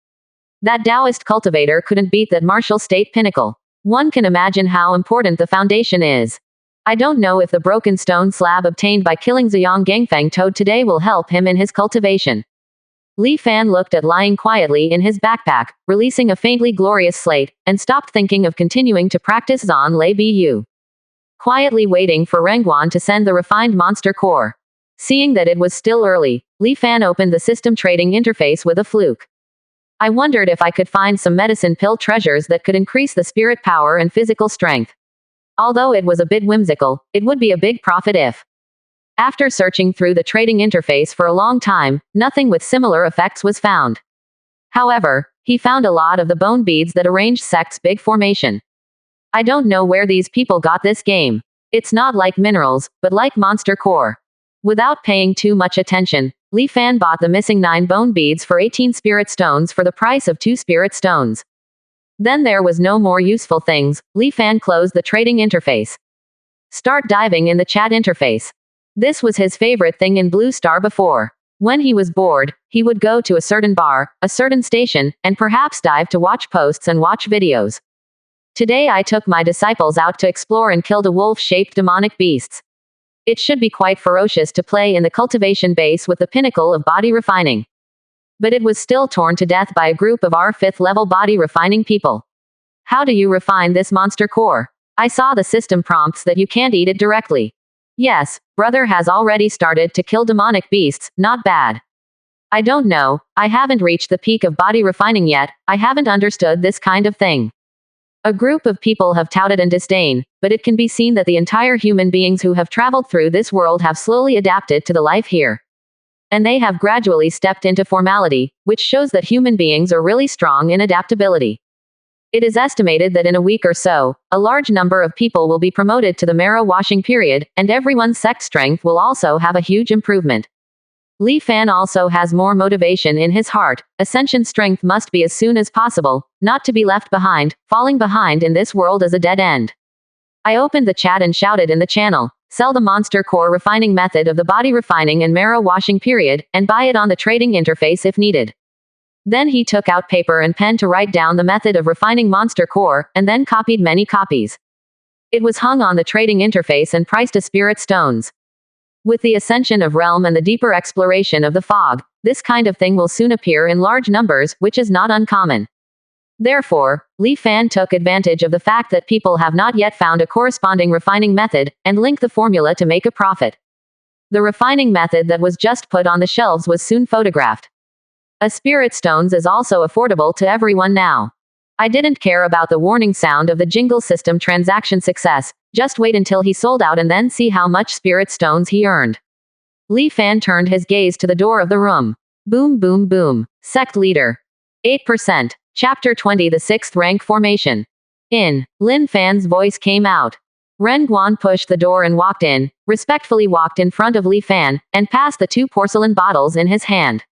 That Taoist cultivator couldn't beat that martial state pinnacle. One can imagine how important the foundation is. I don't know if the broken stone slab obtained by killing Ziyang Gangfeng Toad today will help him in his cultivation. Li Fan looked at lying quietly in his backpack, releasing a faintly glorious slate, and stopped thinking of continuing to practice Zan Lei Bu. Quietly waiting for Rengguan to send the refined monster core. Seeing that it was still early, Li Fan opened the system trading interface with a fluke. I wondered if I could find some medicine pill treasures that could increase the spirit power and physical strength. Although it was a bit whimsical, it would be a big profit if. After searching through the trading interface for a long time, nothing with similar effects was found. However, he found a lot of the bone beads that arranged Sect's big formation. I don't know where these people got this game. It's not like minerals, but like monster core. Without paying too much attention, Li Fan bought the missing 9 bone beads for 18 spirit stones for the price of 2 spirit stones. Then there was no more useful things. Li Fan closed the trading interface. Start diving in the chat interface. This was his favorite thing in Blue Star before. When he was bored, he would go to a certain bar, a certain station, and perhaps dive to watch posts and watch videos. Today I took my disciples out to explore and killed a wolf-shaped demonic beasts. It should be quite ferocious to play in the cultivation base with the pinnacle of body refining. But it was still torn to death by a group of our 5th level body refining people. How do you refine this monster core? I saw the system prompts that you can't eat it directly. Yes, brother has already started to kill demonic beasts, not bad. I don't know, I haven't reached the peak of body refining yet, I haven't understood this kind of thing. A group of people have touted and disdain, but it can be seen that the entire human beings who have traveled through this world have slowly adapted to the life here. And they have gradually stepped into formality, which shows that human beings are really strong in adaptability. It is estimated that in a week or so, a large number of people will be promoted to the marrow washing period, and everyone's sect strength will also have a huge improvement. Li Fan also has more motivation in his heart. Ascension strength must be as soon as possible, not to be left behind. Falling behind in this world is a dead end. I opened the chat and shouted in the channel, sell the monster core refining method of the body refining and marrow washing period, and buy it on the trading interface if needed. Then he took out paper and pen to write down the method of refining monster core, and then copied many copies. It was hung on the trading interface and priced as spirit stones. With the ascension of realm and the deeper exploration of the fog, this kind of thing will soon appear in large numbers, which is not uncommon. Therefore, Li Fan took advantage of the fact that people have not yet found a corresponding refining method, and linked the formula to make a profit. The refining method that was just put on the shelves was soon photographed. A spirit stones is also affordable to everyone now. I didn't care about the warning sound of the jingle system transaction success, just wait until he sold out and then see how much spirit stones he earned. Li Fan turned his gaze to the door of the room. Boom boom boom. Sect leader. 8%. Chapter 20 The 6th rank formation. In. Lin Fan's voice came out. Ren Guan pushed the door and walked in, respectfully walked in front of Li Fan, and passed the 2 porcelain bottles in his hand.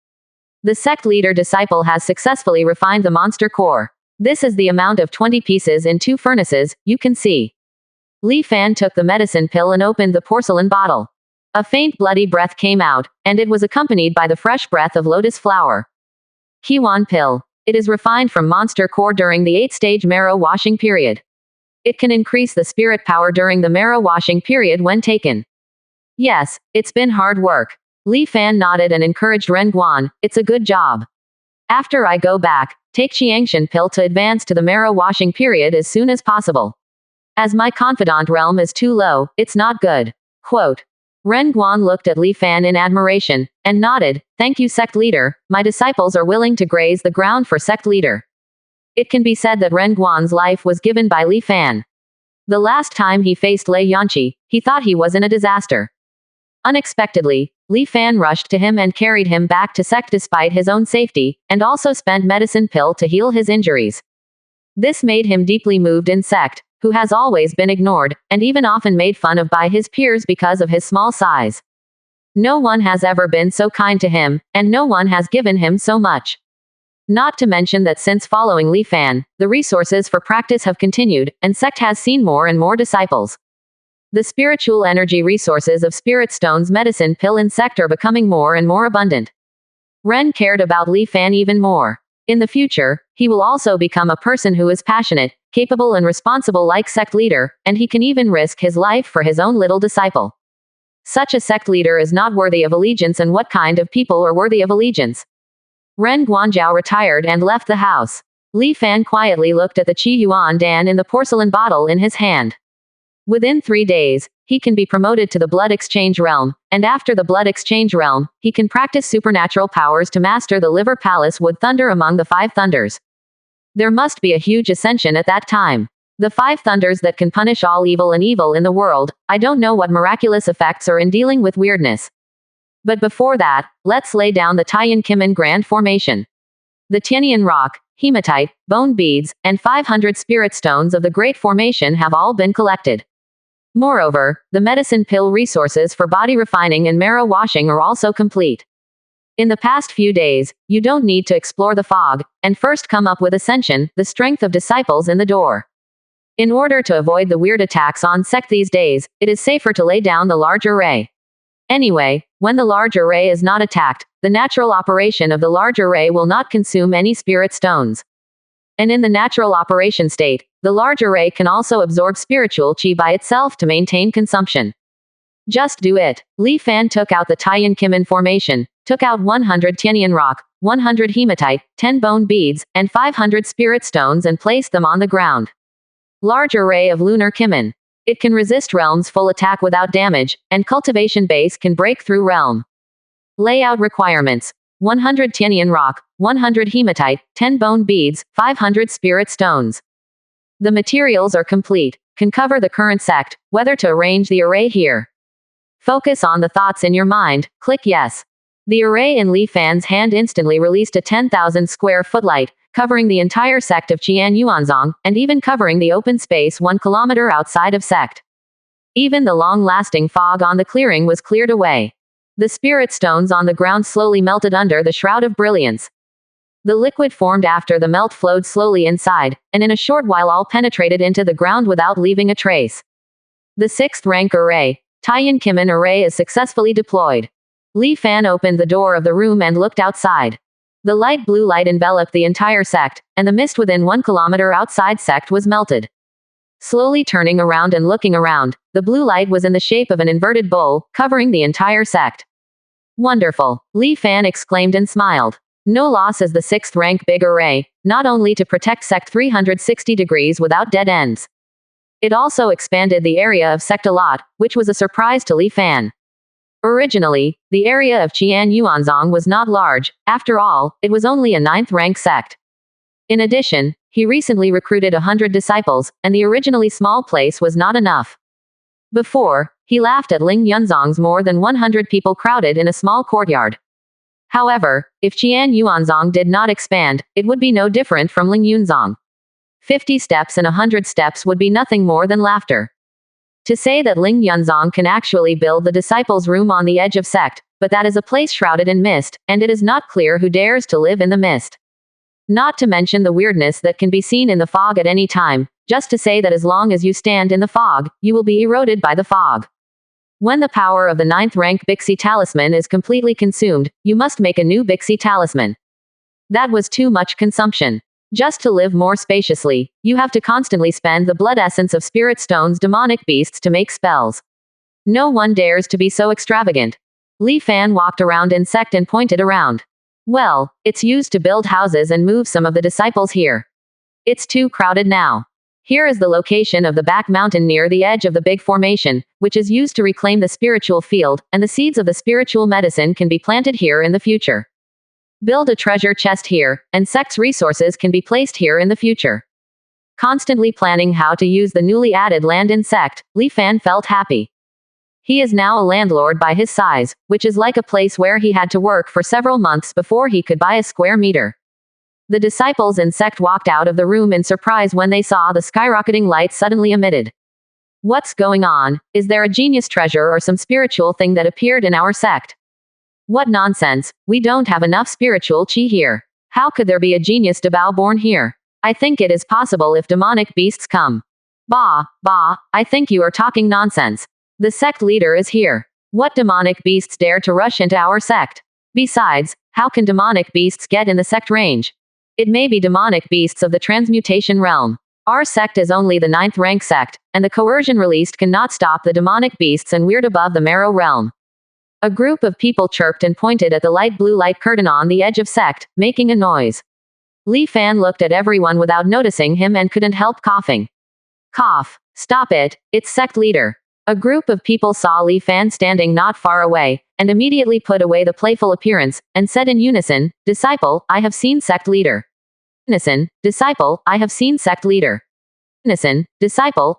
The sect leader disciple has successfully refined the monster core. This is the amount of 20 pieces in 2 furnaces, you can see. Li Fan took the medicine pill and opened the porcelain bottle. A faint bloody breath came out, and it was accompanied by the fresh breath of lotus flower. Kiwan pill. It is refined from monster core during the 8-stage marrow washing period. It can increase the spirit power during the marrow washing period when taken. Yes, it's been hard work. Li Fan nodded and encouraged Ren Guan, it's a good job. After I go back, take Qiangshan pill to advance to the marrow washing period as soon as possible. As my confidant realm is too low, it's not good. Quote. Ren Guan looked at Li Fan in admiration, and nodded, thank you sect leader, my disciples are willing to graze the ground for sect leader. It can be said that Ren Guan's life was given by Li Fan. The last time he faced Lei Yanqi, he thought he was in a disaster. Unexpectedly, Li Fan rushed to him and carried him back to Sect despite his own safety, and also spent medicine pill to heal his injuries. This made him deeply moved in Sect, who has always been ignored, and even often made fun of by his peers because of his small size. No one has ever been so kind to him, and no one has given him so much. Not to mention that since following Li Fan, the resources for practice have continued, and Sect has seen more and more disciples. The spiritual energy resources of Spirit Stone's medicine pill in Sect are becoming more and more abundant. Ren cared about Li Fan even more. In the future, he will also become a person who is passionate, capable and responsible like Sect leader, and he can even risk his life for his own little disciple. Such a Sect leader is not worthy of allegiance, and what kind of people are worthy of allegiance? Ren Guanzhao retired and left the house. Li Fan quietly looked at the Qi Yuan Dan in the porcelain bottle in his hand. Within 3 days, he can be promoted to the Blood Exchange realm, and after the Blood Exchange realm, he can practice supernatural powers to master the Liver Palace Wood Thunder among the 5 thunders. There must be a huge ascension at that time. The 5 thunders that can punish all evil and evil in the world. I don't know what miraculous effects are in dealing with weirdness. But before that, let's lay down the Taiyan Kimen Grand Formation. The Tianian Rock, Hematite, Bone Beads, and 500 Spirit Stones of the Great Formation have all been collected. Moreover, the medicine pill resources for body refining and marrow washing are also complete. In the past few days, you don't need to explore the fog, and first come up with Ascension, the strength of disciples in the door. In order to avoid the weird attacks on Sect these days, it is safer to lay down the large array. Anyway, when the large array is not attacked, the natural operation of the large array will not consume any spirit stones. And in the natural operation state, the large array can also absorb spiritual qi by itself to maintain consumption. Just do it. Li Fan took out the Taiyan Kimen formation, took out 100 Tianian rock, 100 hematite, 10 bone beads, and 500 spirit stones and placed them on the ground. Large array of lunar Kimen. It can resist realm's full attack without damage, and cultivation base can break through realm. Layout requirements. 100 Tianian rock, 100 hematite, 10 bone beads, 500 spirit stones. The materials are complete. Can cover the current sect, whether to arrange the array here. Focus on the thoughts in your mind, click yes. The array in Li Fan's hand instantly released a 10,000 square foot light, covering the entire sect of Qian Yuanzong, and even covering the open space 1 kilometer outside of sect. Even the long-lasting fog on the clearing was cleared away. The spirit stones on the ground slowly melted under the shroud of brilliance. The liquid formed after the melt flowed slowly inside, and in a short while all penetrated into the ground without leaving a trace. The 6th rank array, Taiyan Kimen array, is successfully deployed. Li Fan opened the door of the room and looked outside. The light blue light enveloped the entire sect, and the mist within 1 kilometer outside sect was melted. Slowly turning around and looking around, the blue light was in the shape of an inverted bowl, covering the entire sect. Wonderful! Li Fan exclaimed and smiled. No loss as the 6th rank big array, not only to protect sect 360 degrees without dead ends. It also expanded the area of sect a lot, which was a surprise to Li Fan. Originally, the area of Qian Yuanzong was not large. After all, it was only a 9th rank sect. In addition, he recently recruited 100 disciples, and the originally small place was not enough. Before, he laughed at Ling Yunzong's more than 100 people crowded in a small courtyard. However, if Qian Yuanzong did not expand, it would be no different from Ling Yunzong. 50 steps and 100 steps would be nothing more than laughter. To say that Ling Yunzong can actually build the disciples' room on the edge of sect, but that is a place shrouded in mist, and it is not clear who dares to live in the mist. Not to mention the weirdness that can be seen in the fog at any time, just to say that as long as you stand in the fog, you will be eroded by the fog. When the power of the 9th rank Bixi talisman is completely consumed, you must make a new Bixi talisman. That was too much consumption. Just to live more spaciously, you have to constantly spend the blood essence of spirit stones demonic beasts to make spells. No one dares to be so extravagant. Li Fan walked around in sect and pointed around. Well, it's used to build houses and move some of the disciples here. It's too crowded now. Here is the location of the back mountain near the edge of the big formation, which is used to reclaim the spiritual field, and the seeds of the spiritual medicine can be planted here in the future. Build a treasure chest here, and sect's resources can be placed here in the future. Constantly planning how to use the newly added land in sect, Li Fan felt happy. He is now a landlord by his size, which is like a place where he had to work for several months before he could buy a square meter. The disciples in sect walked out of the room in surprise when they saw the skyrocketing light suddenly emitted. What's going on? Is there a genius treasure or some spiritual thing that appeared in our sect? What nonsense, we don't have enough spiritual chi here. How could there be a genius Dabao born here? I think it is possible if demonic beasts come. Bah, I think you are talking nonsense. The sect leader is here. What demonic beasts dare to rush into our sect? Besides, how can demonic beasts get in the sect range? It may be demonic beasts of the transmutation realm. Our sect is only the 9th rank sect, and the coercion released cannot stop the demonic beasts and weird above the marrow realm. A group of people chirped and pointed at the light blue light curtain on the edge of sect, making a noise. Li Fan looked at everyone without noticing him and couldn't help coughing. Cough. Stop it, it's sect leader. A group of people saw Li Fan standing not far away, and immediately put away the playful appearance, and said in unison, "Disciple, I have seen sect leader." Unison, "Disciple, I have seen sect leader." Unison, "Disciple,